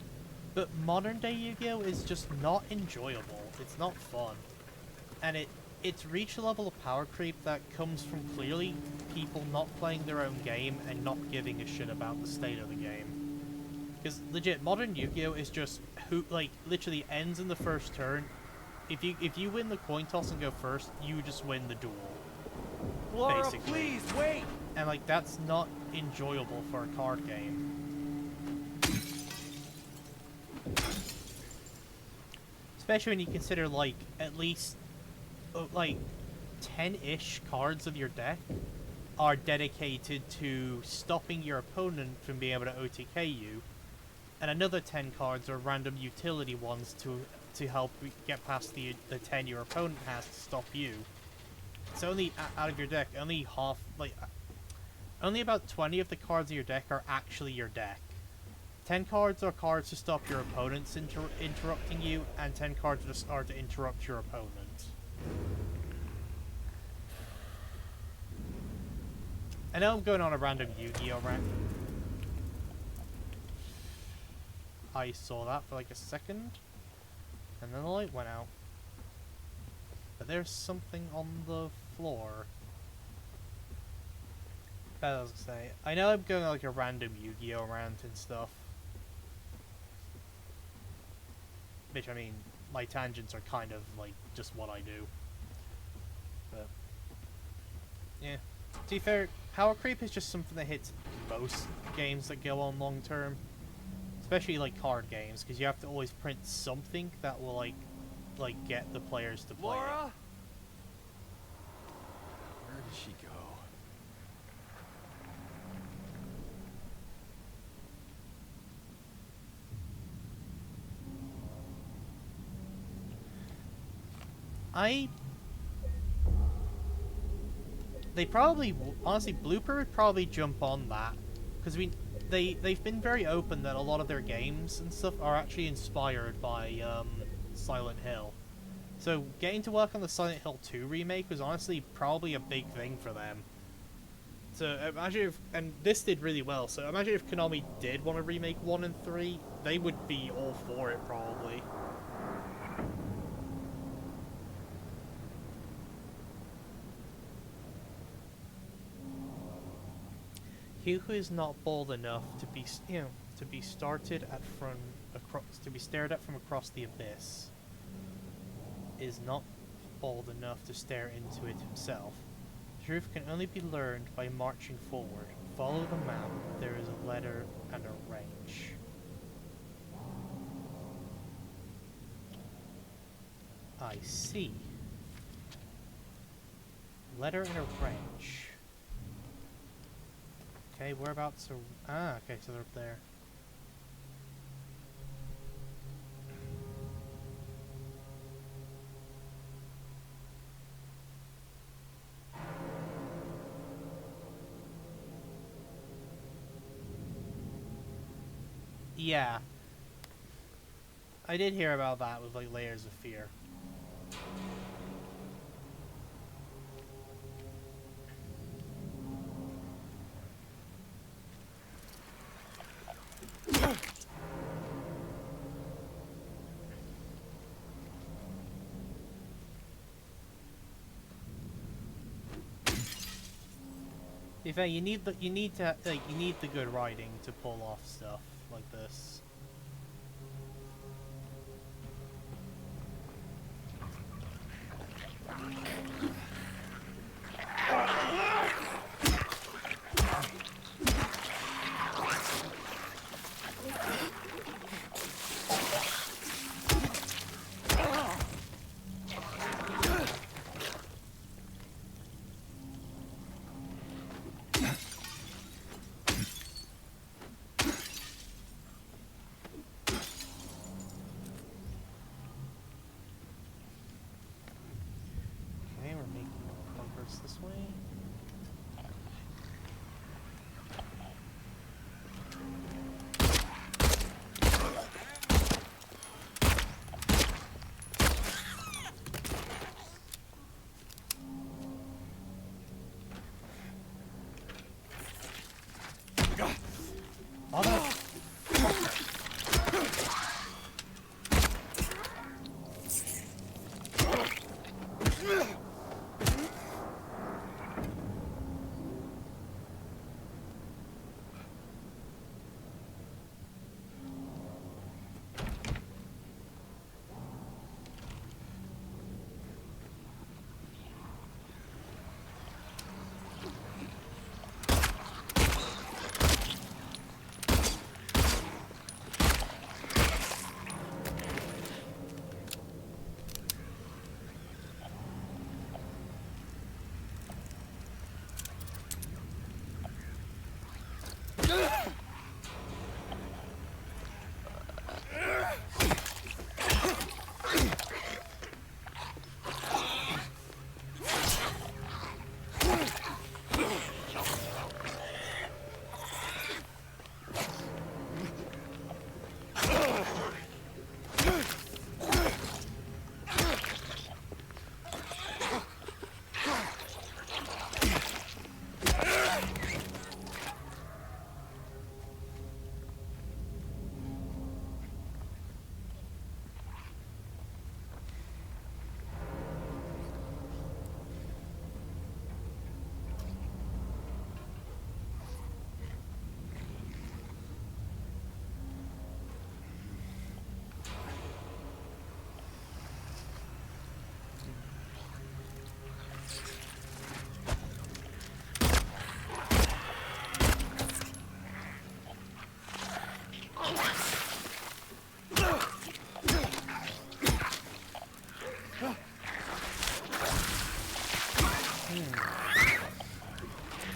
But modern day Yu-Gi-Oh! Is just not enjoyable. It's not fun. And it's reached a level of power creep that comes from clearly people not playing their own game and not giving a shit about the state of the game. Because legit, modern Yu-Gi-Oh! Is just literally ends in the first turn. If you win the coin toss and go first, you just win the duel.
Laura,
basically.
please wait.
And like that's not enjoyable for a card game. Especially when you consider like at least like 10-ish cards of your deck are dedicated to stopping your opponent from being able to OTK you, and another 10 cards are random utility ones to help get past the 10 your opponent has to stop you. So only out of your deck, only about 20 of the cards in your deck are actually your deck. 10 cards are cards to stop your opponents interrupting you, and 10 cards are to interrupt your opponent. I know I'm going on a random Yu-Gi-Oh! Rant. I saw that for like a second, and then the light went out. But there's something on the floor. That I was gonna say. I know I'm going on like a random Yu-Gi-Oh! Rant and stuff. Which, I mean, my tangents are kind of like just what I do. But yeah. To be fair, power creep is just something that hits most games that go on long term. Especially like card games, because you have to always print something that will like get the players to play.
Laura? Where did she go?
They probably, honestly, Blooper would probably jump on that, because they've been very open that a lot of their games and stuff are actually inspired by Silent Hill. So getting to work on the Silent Hill 2 remake was honestly probably a big thing for them. So imagine if, and this did really well, so imagine if Konami did want to remake 1 and 3, they would be all for it probably. He who is not bold enough to be, to be started at from across, to be stared at from across the abyss, is not bold enough to stare into it himself. Truth can only be learned by marching forward. Follow the map. There is a letter and a range. I see. Letter and a range. Okay, whereabouts are... okay, so they're up there. Yeah. I did hear about that with like Layers of Fear. In fact, you need the good writing to pull off stuff like this. Okay, we're making progress this way.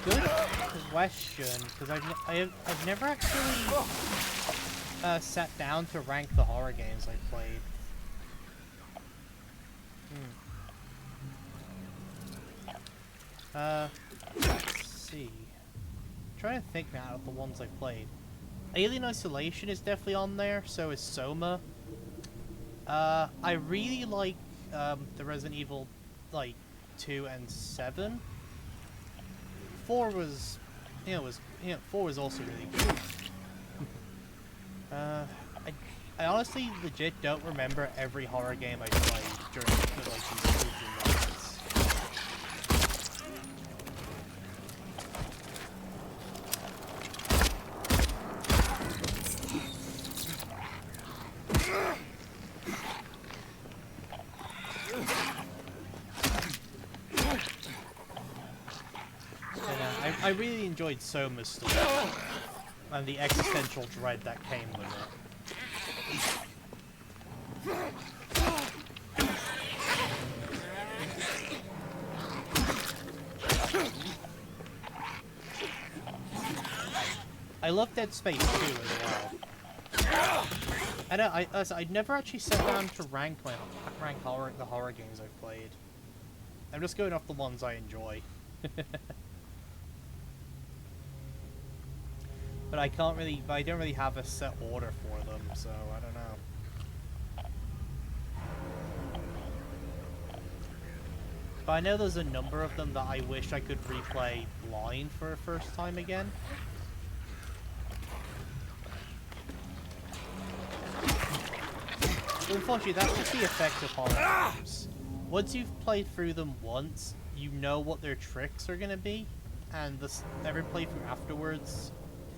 Good question, because I've never actually sat down to rank the horror games I've played. Let's see. I'm trying to think now of the ones I've played. Alien Isolation is definitely on there, so is Soma. I really like the Resident Evil, like, 2 and 7. 4 was, 4 was also really good. I honestly legit don't remember every horror game I played during like these crucial moments. And, I really enjoyed Soma's story and the existential dread that came with it. I love Dead Space 2 as well. I'd never actually sat down to rank the horror games I've played. I'm just going off the ones I enjoy. But I don't really have a set order for them, so I don't know. But I know there's a number of them that I wish I could replay blind for a first time again. But unfortunately, that's just the effect of horror games. Once you've played through them once, you know what their tricks are going to be, and every playthrough afterwards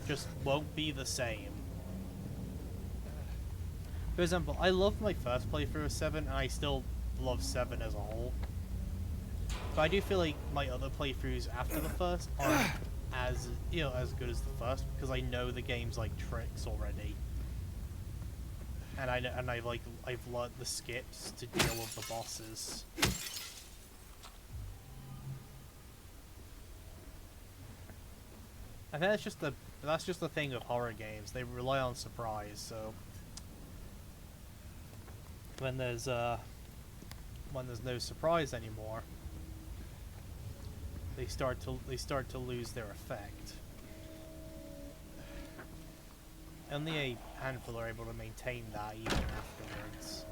just won't be the same. For example, I loved my first playthrough of 7, and I still love 7 as a whole. But I do feel like my other playthroughs after the first aren't as as good as the first, because I know the game's like tricks already. And I've learned the skips to deal with the bosses. I think that's just the thing with horror games. They rely on surprise, so when there's no surprise anymore, they start to lose their effect. Only a handful are able to maintain that even afterwards.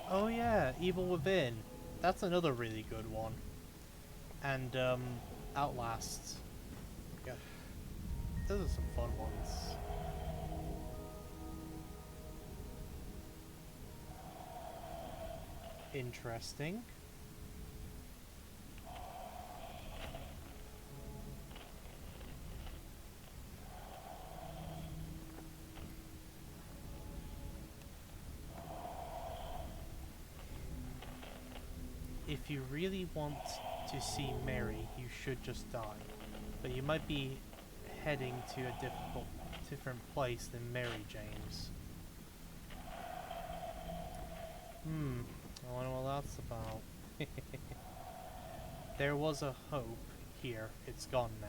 Oh yeah, Evil Within. That's another really good one. And Outlast. Yeah. Those are some fun ones. Interesting. If you really want to see Mary, you should just die. But you might be heading to a different place than Mary James. I wonder what that's about. There was a hope here. It's gone now.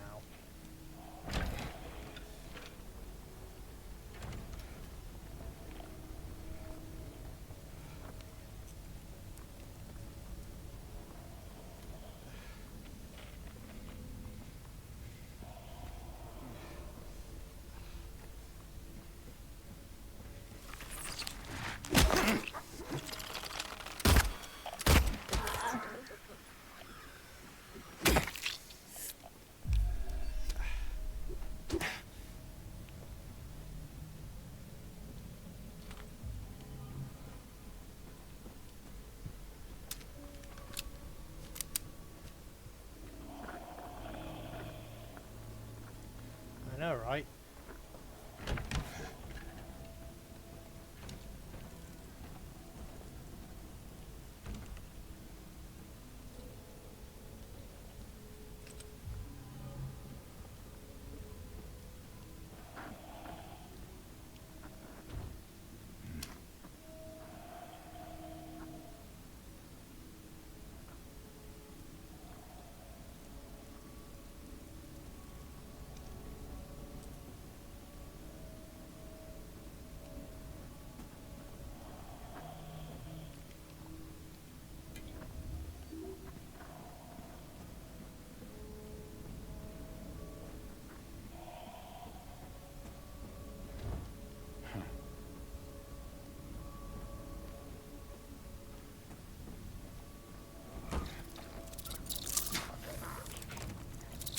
I know, right?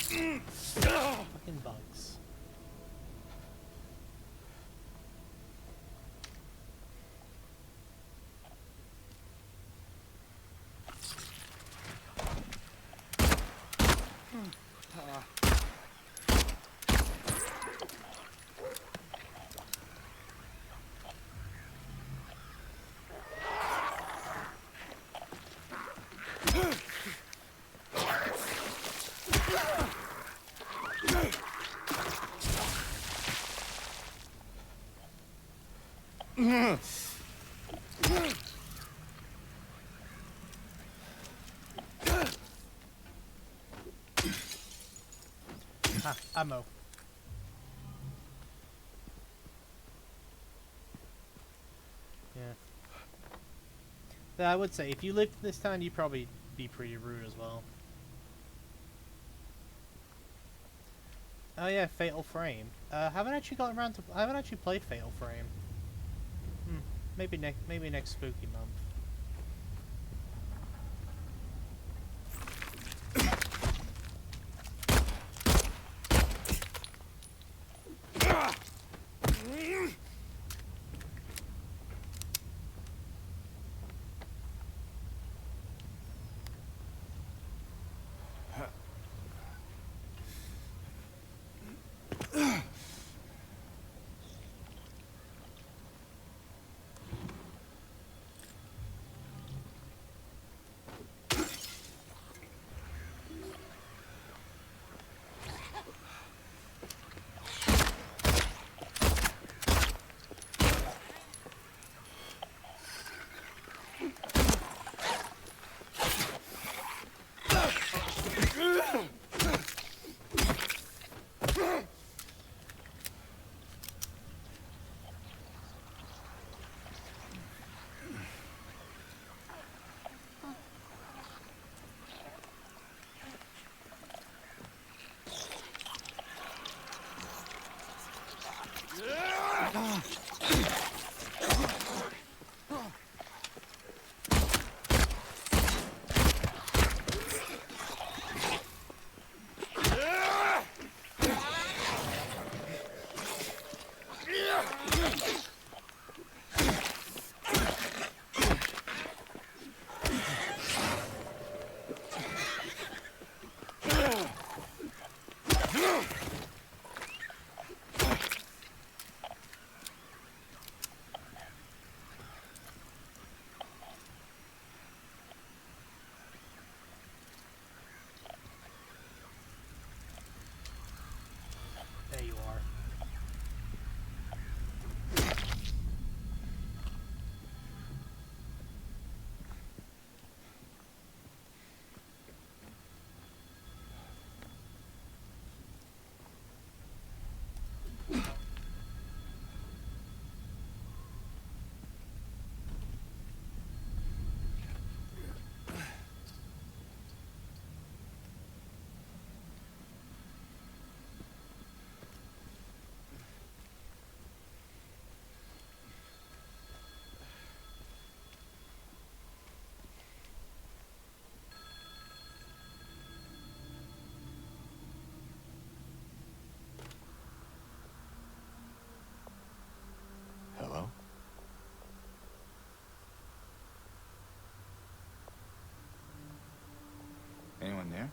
Fucking bugs. Ha, ammo. I would say, if you lived in this town, you'd probably be pretty rude as well. Oh yeah, Fatal Frame. Haven't actually gotten around to. I haven't actually played Fatal Frame. Maybe next spooky month. There you are.
Hello? Anyone there?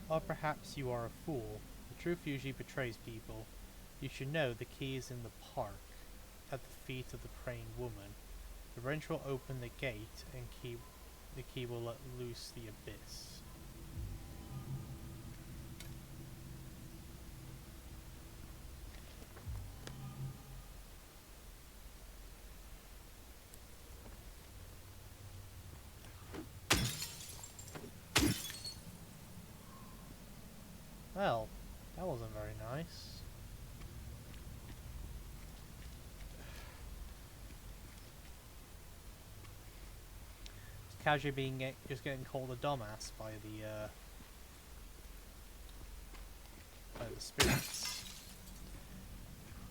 Or perhaps you are a fool. The truth usually betrays people. You should know the key is in the park, at the feet of the praying woman. The wrench will open the gate, and the key will let loose the abyss. Well, that wasn't very nice. Casually just getting called a dumbass by the spirits.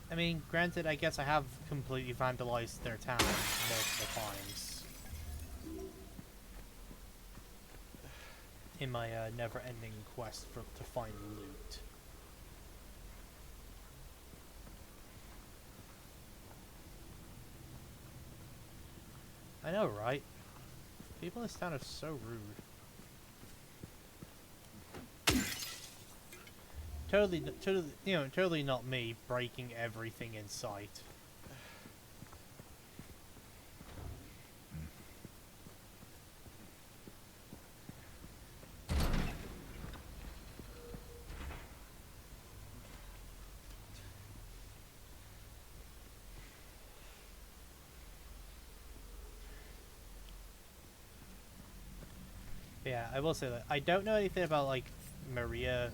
I mean, granted, I guess I have completely vandalized their town multiple times in my never-ending quest to find loot. I know, right? People in this town are so rude. Totally not me breaking everything in sight. Yeah, I will say that I don't know anything about like Maria.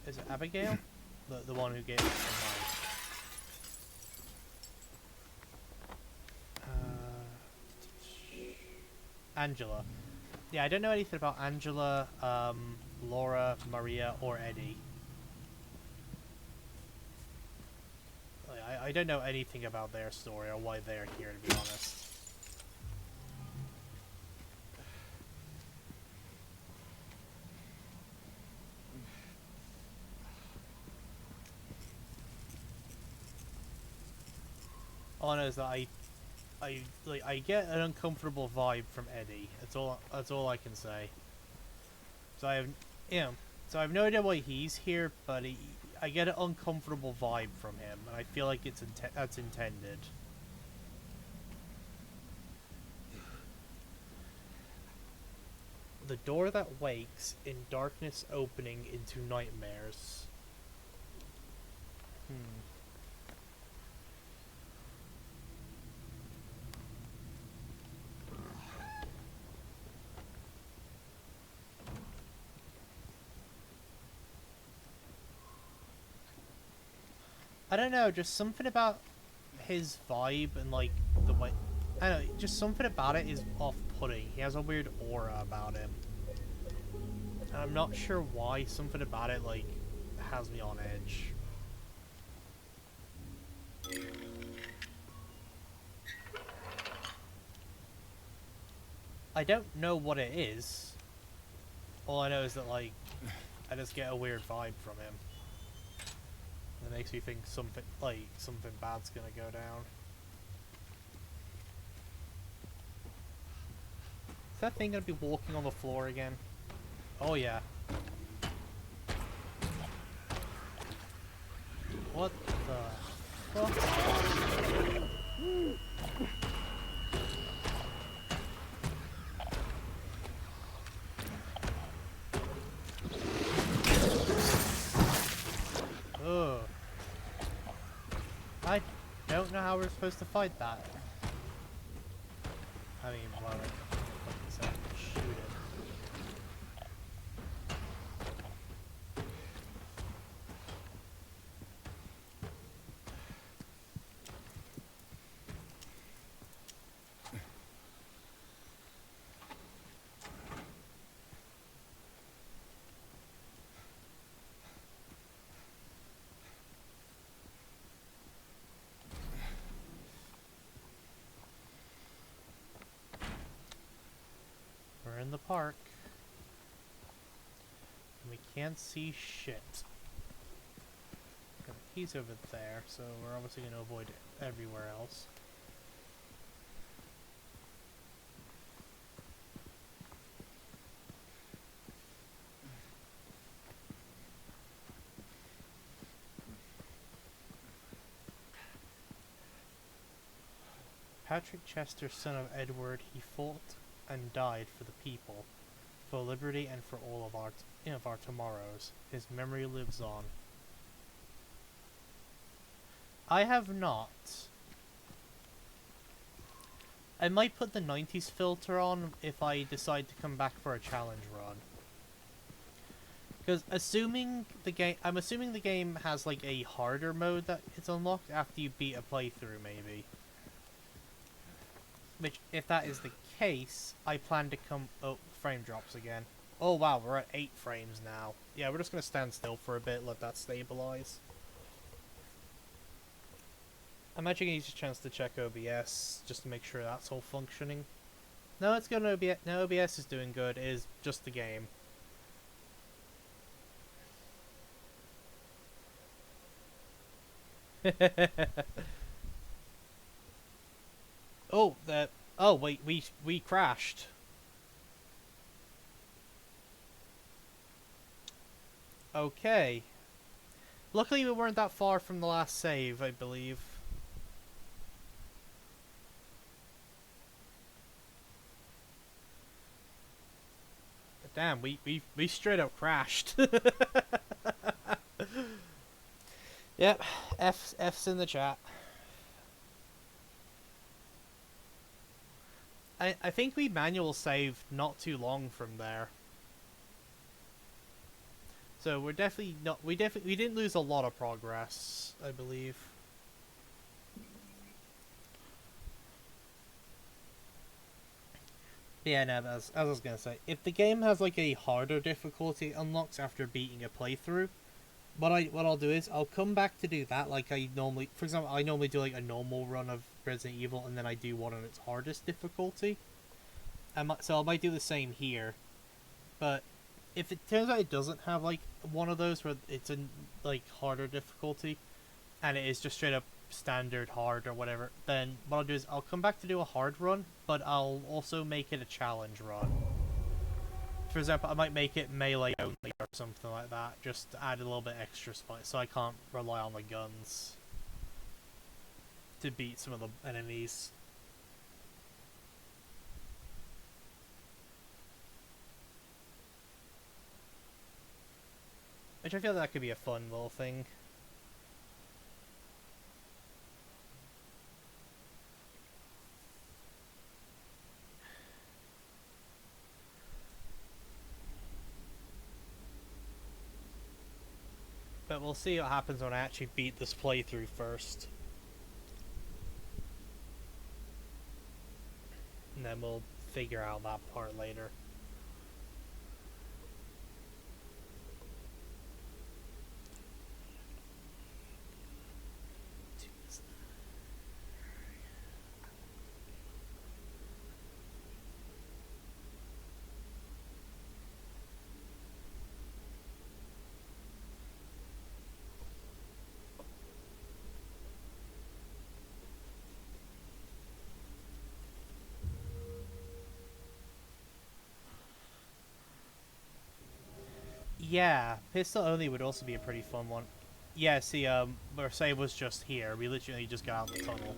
Is it Abigail? The one who gave us the Angela. Yeah, I don't know anything about Angela, Laura, Maria, or Eddie. Like, I don't know anything about their story or why they're here, to be honest. All I know is that I get an uncomfortable vibe from Eddie. That's all I can say. So I have, you know, so I have no idea why he's here, but I get an uncomfortable vibe from him, and I feel like that's intended. The door that wakes in darkness opening into nightmares. I don't know, just something about his vibe and like the way, I don't know, just something about it is off-putting. He has a weird aura about him. And I'm not sure why. Something about it like has me on edge. I don't know what it is. All I know is that like I just get a weird vibe from him. It makes me think something bad's gonna go down. Is that thing gonna be walking on the floor again? Oh yeah. What the fuck? Ugh. I don't know how we're supposed to fight that. I mean, well, shoot it. We're in the park. And we can't see shit. He's over there, so we're obviously going to avoid everywhere else. Patrick Chester, son of Edward, he fought and died for the people, for liberty and for all of our tomorrows. His memory lives on. I have not. I might put the 90s filter on if I decide to come back for a challenge run. Because I'm assuming the game has like a harder mode that it's unlocked after you beat a playthrough, maybe. Which, if that is the case, I plan to come... Oh, frame drops again. Oh wow, we're at 8 frames now. Yeah, we're just going to stand still for a bit, let that stabilize. I'm actually going to use a chance to check OBS, just to make sure that's all functioning. No, it's good. OBS, no, OBS is doing good. It is just the game. Oh, oh wait, we crashed. Okay. Luckily we weren't that far from the last save, I believe. But damn, we straight up crashed. Yep, F's in the chat. I think we manual saved not too long from there. So we're definitely not. We didn't lose a lot of progress, I believe. Yeah, no, as I was gonna say, if the game has like a harder difficulty unlocks after beating a playthrough, what I'll do is I'll come back to do that like I normally. For example, I normally do like a normal run of Resident Evil, and then I do one on its hardest difficulty. So I might do the same here, but if it turns out it doesn't have like one of those where it's a like harder difficulty, and it is just straight up standard hard or whatever, then what I'll do is I'll come back to do a hard run, but I'll also make it a challenge run. For example, I might make it melee only or something like that, just to add a little bit extra spice, so I can't rely on the guns to beat some of the enemies. Which I feel that could be a fun little thing. But we'll see what happens when I actually beat this playthrough first. And then we'll figure out that part later. Yeah, pistol only would also be a pretty fun one. Yeah, see, Marseille was just here. We literally just got out of the tunnel.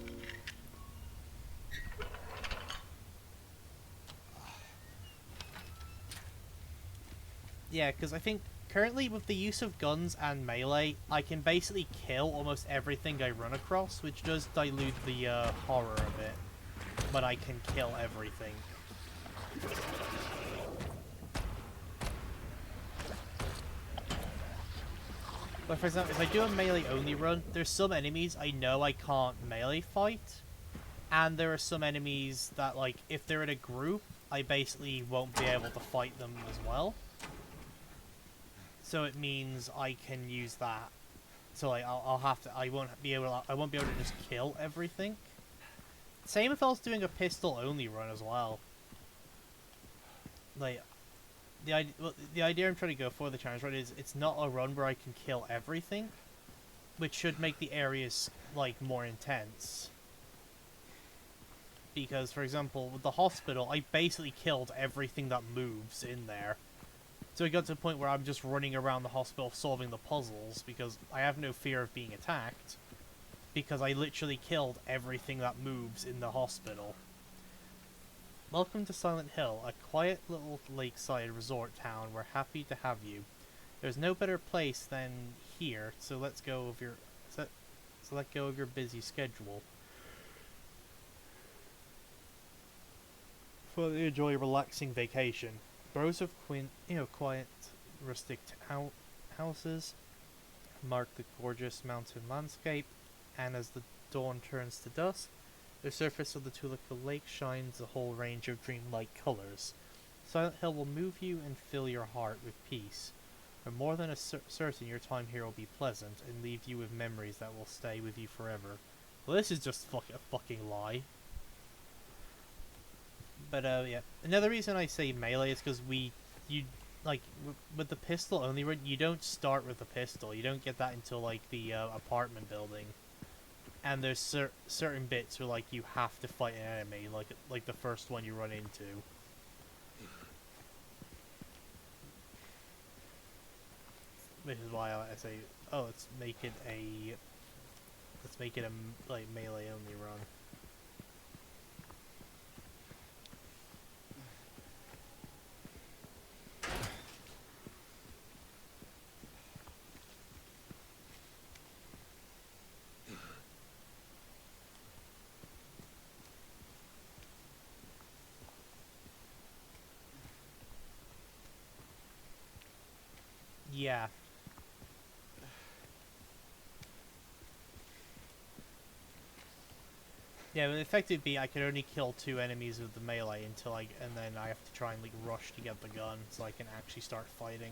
Yeah, because I think currently with the use of guns and melee, I can basically kill almost everything I run across, which does dilute the horror of it. But I can kill everything. But for example, if I do a melee only run, there's some enemies I know I can't melee fight. And there are some enemies that, like, if they're in a group, I basically won't be able to fight them as well. So it means I can use that. So like, I'll have to. I won't be able to just kill everything. Same if I was doing a pistol only run as well. Like, the idea I'm trying to go for the challenge run is it's not a run where I can kill everything, which should make the areas like more intense. Because, for example, with the hospital, I basically killed everything that moves in there. So it got to the point where I'm just running around the hospital solving the puzzles because I have no fear of being attacked. Because I literally killed everything that moves in the hospital. Welcome to Silent Hill, a quiet little lakeside resort town. We're happy to have you. There's no better place than here, so let go of your busy schedule. Fully enjoy a relaxing vacation. Rows of quiet, rustic houses mark the gorgeous mountain landscape, and as the dawn turns to dusk, the surface of the Tuluka Lake shines a whole range of dreamlike colors. Silent Hill will move you and fill your heart with peace. I'm more than certain your time here will be pleasant and leave you with memories that will stay with you forever. Well, this is just a fucking lie. But yeah, another reason I say melee is because with the pistol only run, you don't start with the pistol. You don't get that until like the apartment building. And there's certain bits where like you have to fight an enemy, like the first one you run into. Which is why I say, oh, let's make it a like melee only run. Yeah. Yeah, but effectively, I can only kill 2 enemies with the melee until and then I have to try and like rush to get the gun so I can actually start fighting.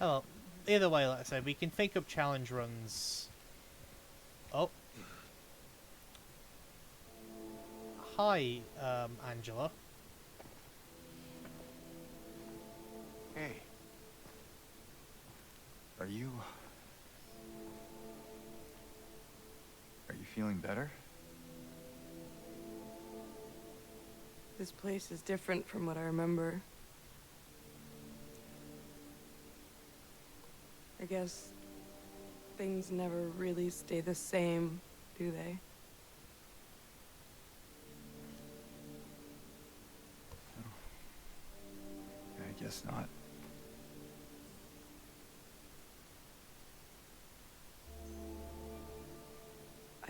Oh, well, either way, like I said, we can think of challenge runs. Oh. Hi, Angela.
Hey. Are you feeling better?
This place is different from what I remember. I guess things never really stay the same, do they?
I guess not.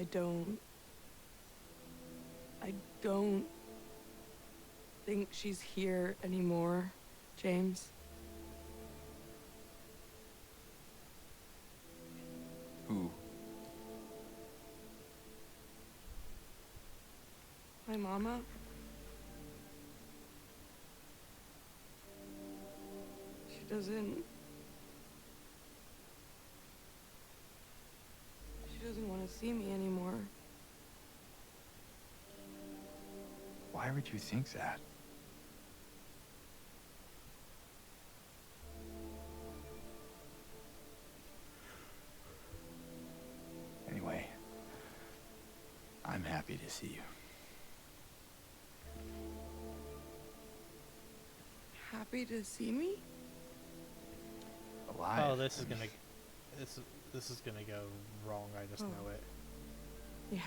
I don't think she's here anymore, James.
Who?
My mama? She doesn't want to see me anymore.
Why would you think that? Anyway, I'm happy to see you.
Happy to see me?
Alive.
Oh, this is gonna go wrong. I just know it.
Yeah.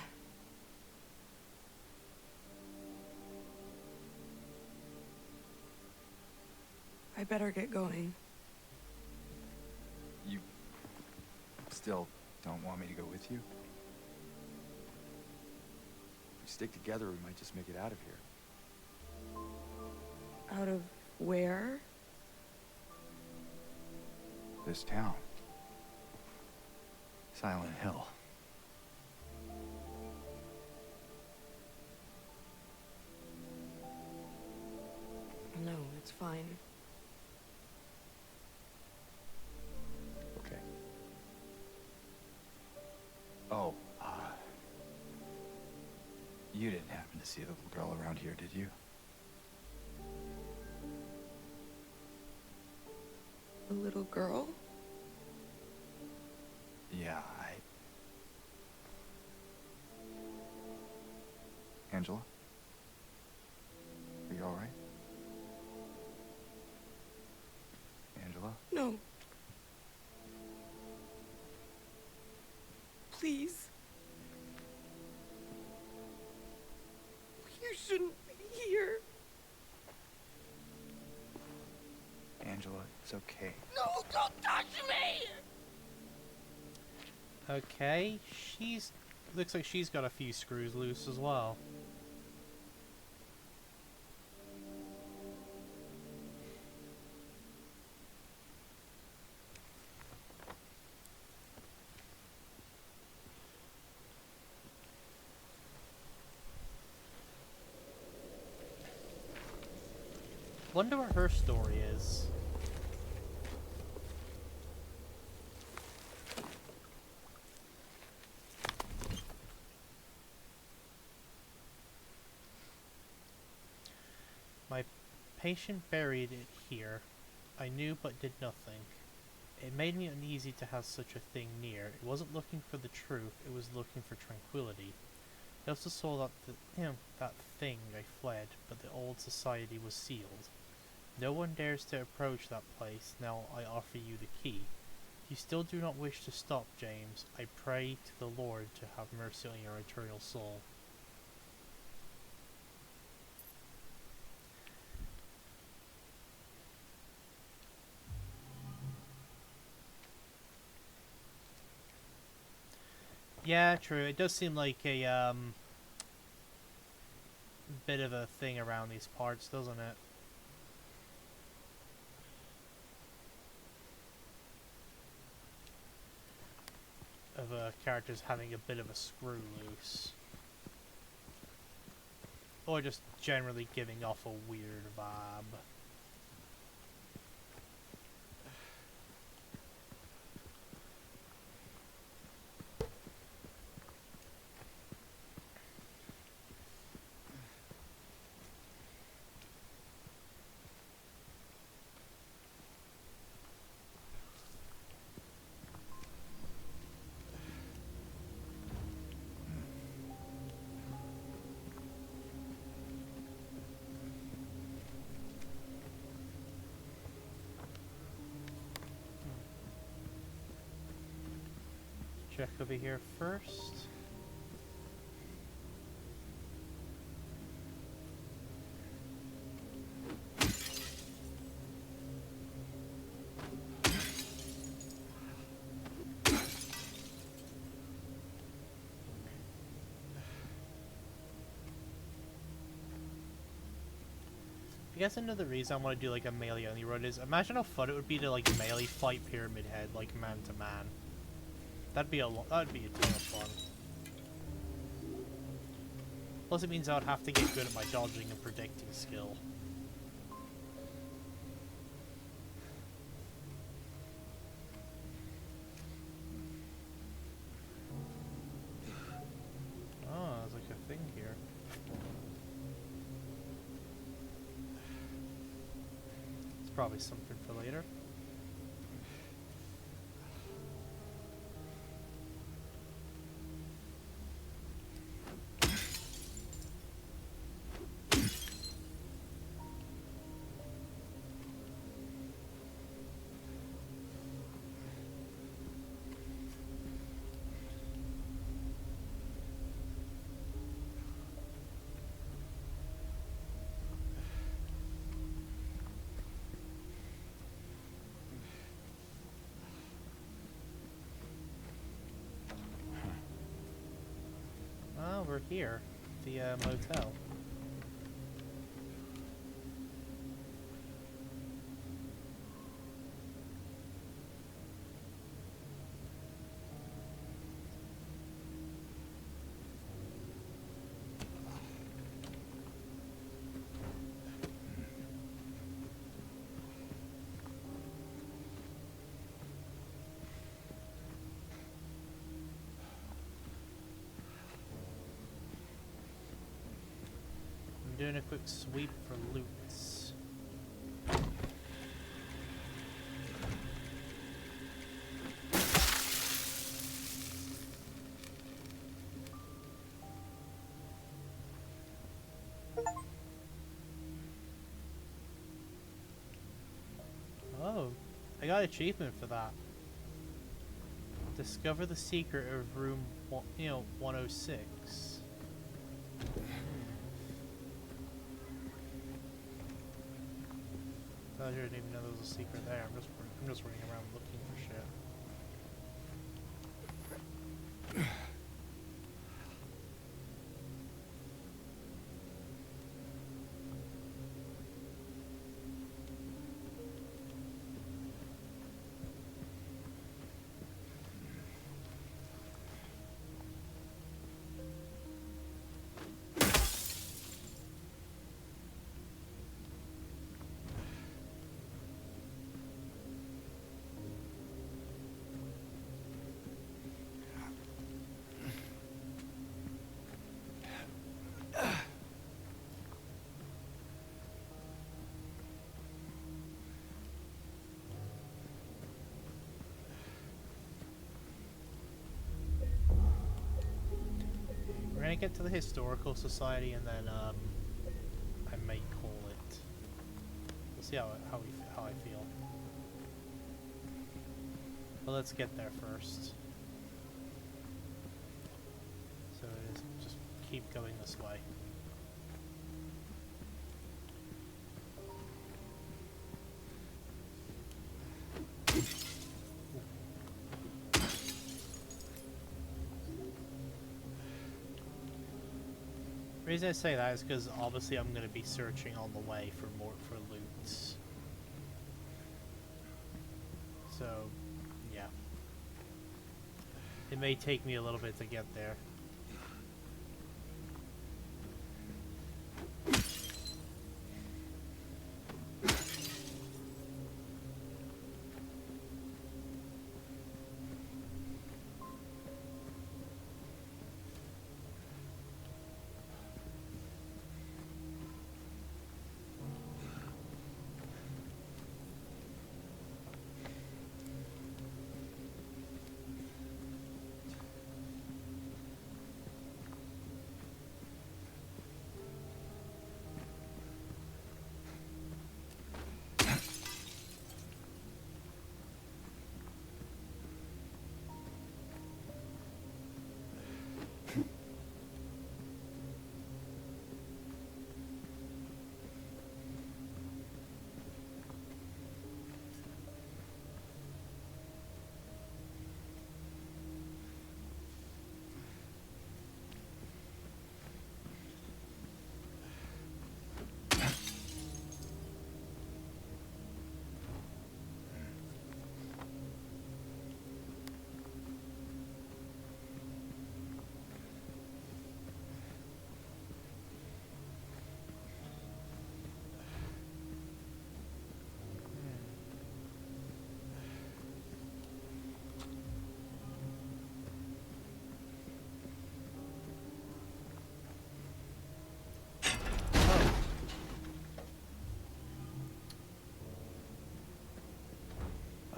I better get going.
You still don't want me to go with you? If we stick together, we might just make it out of here.
Out of where?
This town. Silent Hill.
No, it's fine.
Okay. Oh, you didn't happen to see the little girl around here, did you?
A little girl?
Yeah, Angela? Are you alright? Angela?
No. Please. You shouldn't be here.
Angela, it's okay.
No, don't touch me!
Okay, looks like she's got a few screws loose as well. Wonder what her story is. My patient buried it here. I knew but did nothing. It made me uneasy to have such a thing near. It wasn't looking for the truth, it was looking for tranquility. I also saw that that thing I fled, but the old society was sealed. No one dares to approach that place, now I offer you the key. If you still do not wish to stop, James, I pray to the Lord to have mercy on your eternal soul. Yeah, true. It does seem like a, bit of a thing around these parts, doesn't it? Of characters having a bit of a screw loose. Or just generally giving off a weird vibe. Check over here first. I guess another reason I want to do like a melee only run is imagine how fun it would be to like melee fight Pyramid Head like man to man. That'd be a ton of fun. Plus it means I would have to get good at my dodging and predicting skill. Oh, there's like a thing here. It's probably something for later. Oh, we're here. The motel. Doing a quick sweep for loots. Oh, I got an achievement for that. Discover the secret of room 106. I didn't even know there was a secret there. I'm just running around looking for shit. We're gonna get to the historical society, and then I may call it. We'll see how I feel. But let's get there first. So it is just keep going this way. reason I say that is because obviously I'm going to be searching on the way for loot. So, yeah. It may take me a little bit to get there.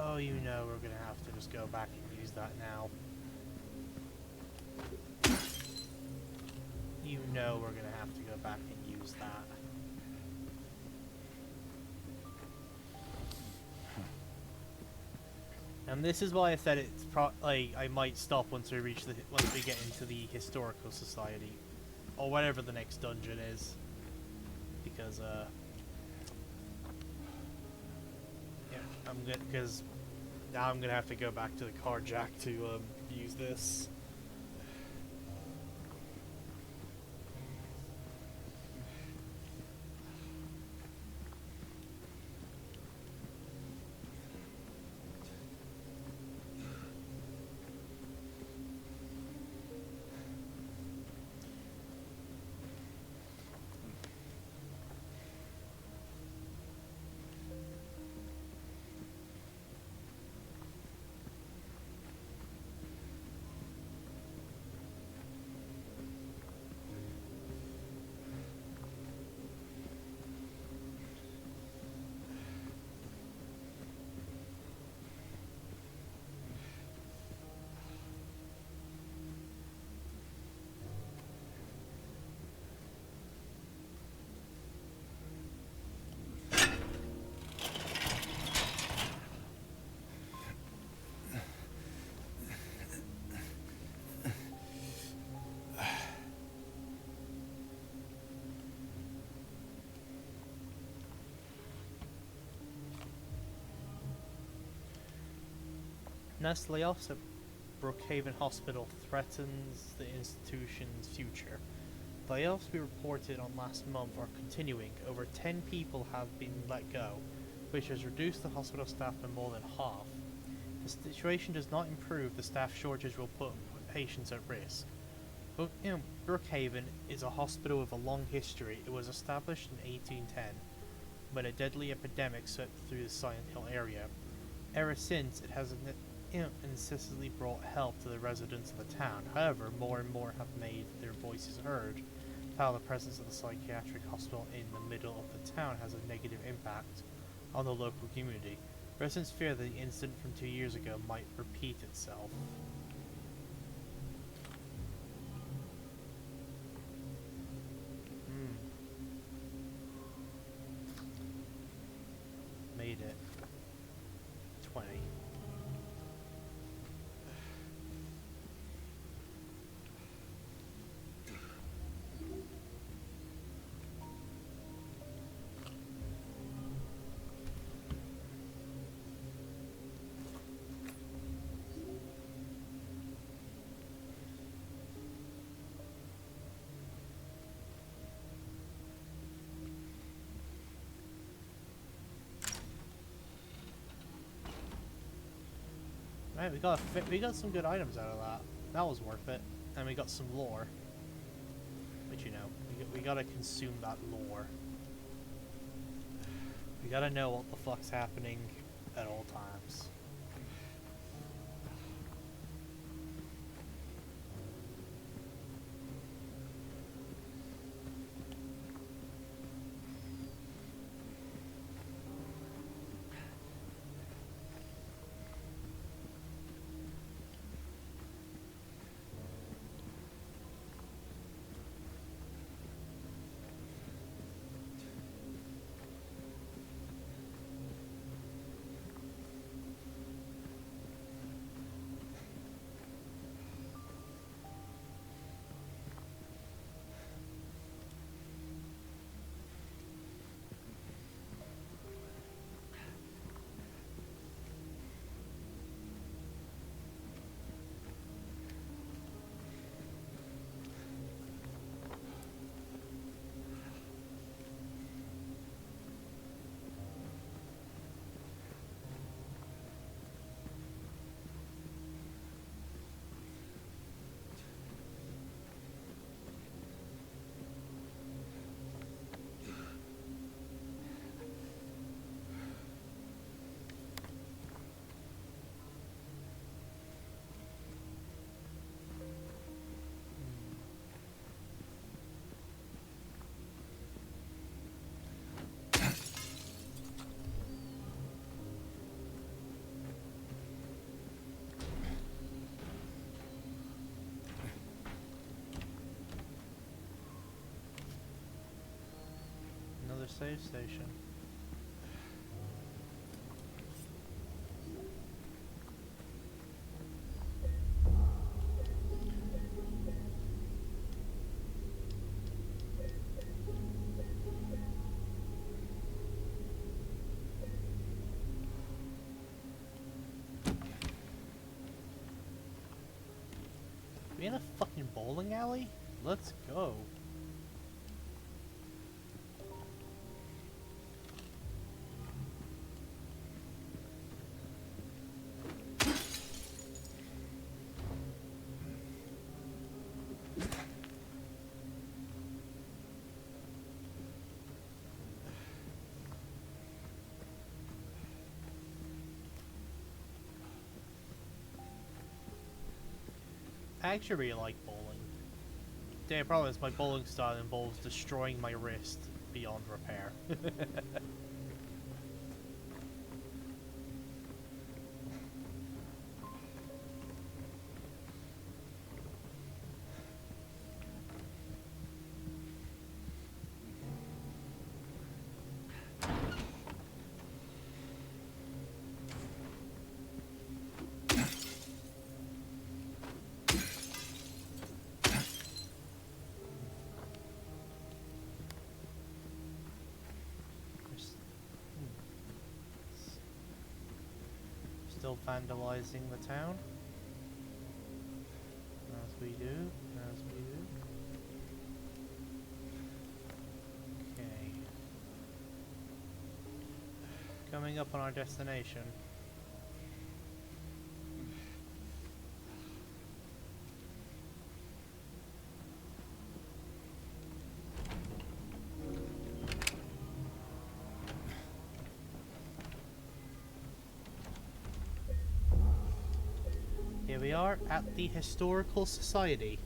Oh, you know we're gonna have to just go back and use that now. You know we're gonna have to go back and use that. And this is why I said it's like I might stop once we get into the historical society, or whatever the next dungeon is, because yeah, because now I'm gonna have to go back to the car jack to use this. Nest layoffs at Brookhaven Hospital threatens the institution's future. The layoffs we reported on last month are continuing. Over 10 people have been let go, which has reduced the hospital staff by more than half. If the situation does not improve, the staff shortage will put patients at risk. Brookhaven is a hospital with a long history. It was established in 1810, when a deadly epidemic swept through the Silent Hill area. Ever since, it has incessantly brought help to the residents of the town. However, more and more have made their voices heard. While the presence of the psychiatric hospital in the middle of the town has a negative impact on the local community. Residents fear that the incident from 2 years ago might repeat itself. Made it. 20. Right, we got some good items out of that. That was worth it, and we got some lore. But you know, we gotta consume that lore. We gotta know what the fuck's happening at all times. Another save station. We in a fucking bowling alley? Let's go. I actually really like bowling. The only problem is my bowling style involves destroying my wrist beyond repair. Still vandalizing the town. As we do, as we do. Okay. Coming up on our destination. Here we are at the Historical Society.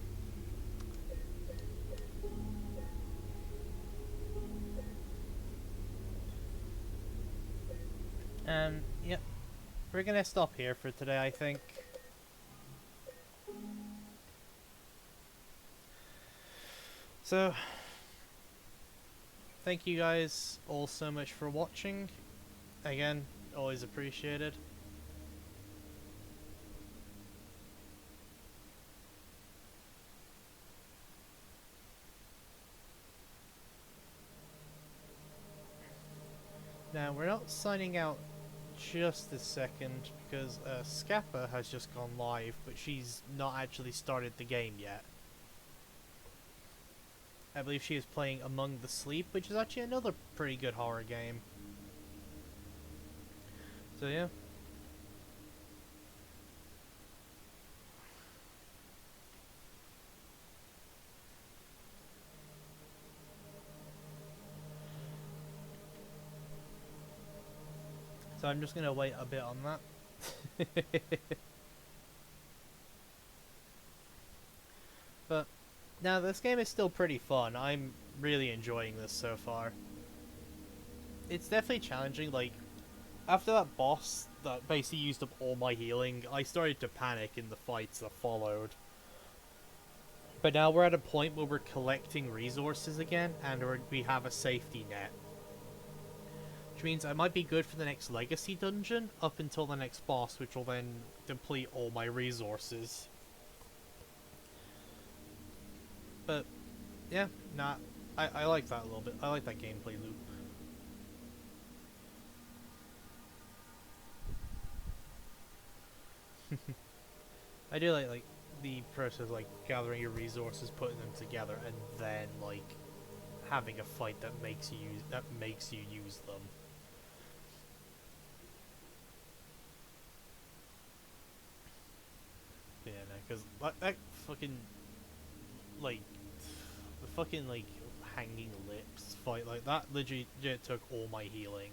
Yep. We're gonna stop here for today, I think. So, thank you guys all so much for watching. Again, always appreciated. Now, we're not signing out just a second because Scappa has just gone live, but she's not actually started the game yet. I believe she is playing Among the Sleep, which is actually another pretty good horror game. So yeah. So I'm just gonna wait a bit on that. But now this game is still pretty fun. I'm really enjoying this so far. It's definitely challenging. Like, after that boss that basically used up all my healing, I started to panic in the fights that followed. But now we're at a point where we're collecting resources again, and we have a safety net. Which means I might be good for the next legacy dungeon up until the next boss, which will then deplete all my resources. But, yeah, I like that a little bit. I like that gameplay loop. I do like the process of like gathering your resources, putting them together, and then like having a fight that makes you use them. Yeah, no, because that fucking like the fucking like hanging lips fight, like that legit took all my healing.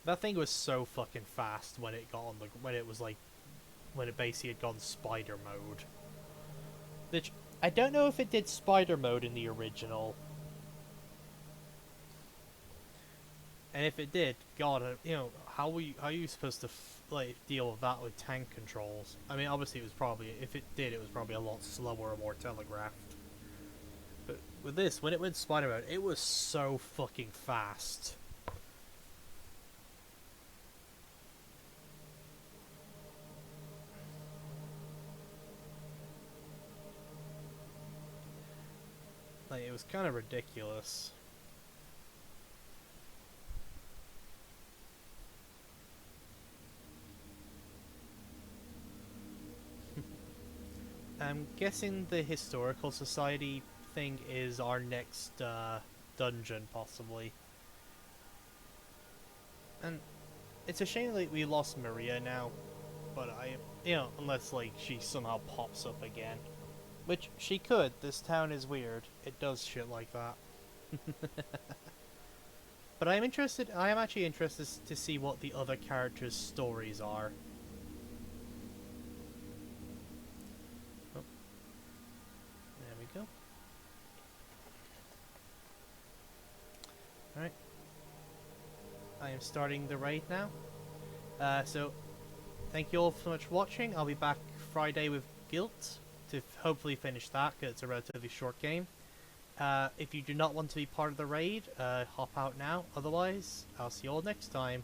That thing was so fucking fast when it got on the when it basically had gone spider mode. Which I don't know if it did spider mode in the original. And if it did, God, you know, how are you supposed to like deal with that with tank controls? I mean, obviously it was probably, if it did, it was probably a lot slower or more telegraphed. But with this, when it went spider mode, it was so fucking fast. Like, it was kind of ridiculous. I'm guessing the Historical Society thing is our next dungeon, possibly. And it's a shame that we lost Maria now, but unless like she somehow pops up again. Which she could. This town is weird. It does shit like that. But I am actually interested to see what the other characters' stories are. Oh. There we go. Alright. I am starting the raid now. So, thank you all so much for watching. I'll be back Friday with Guilt to hopefully finish that, because it's a relatively short game. If you do not want to be part of the raid, hop out now. Otherwise, I'll see you all next time.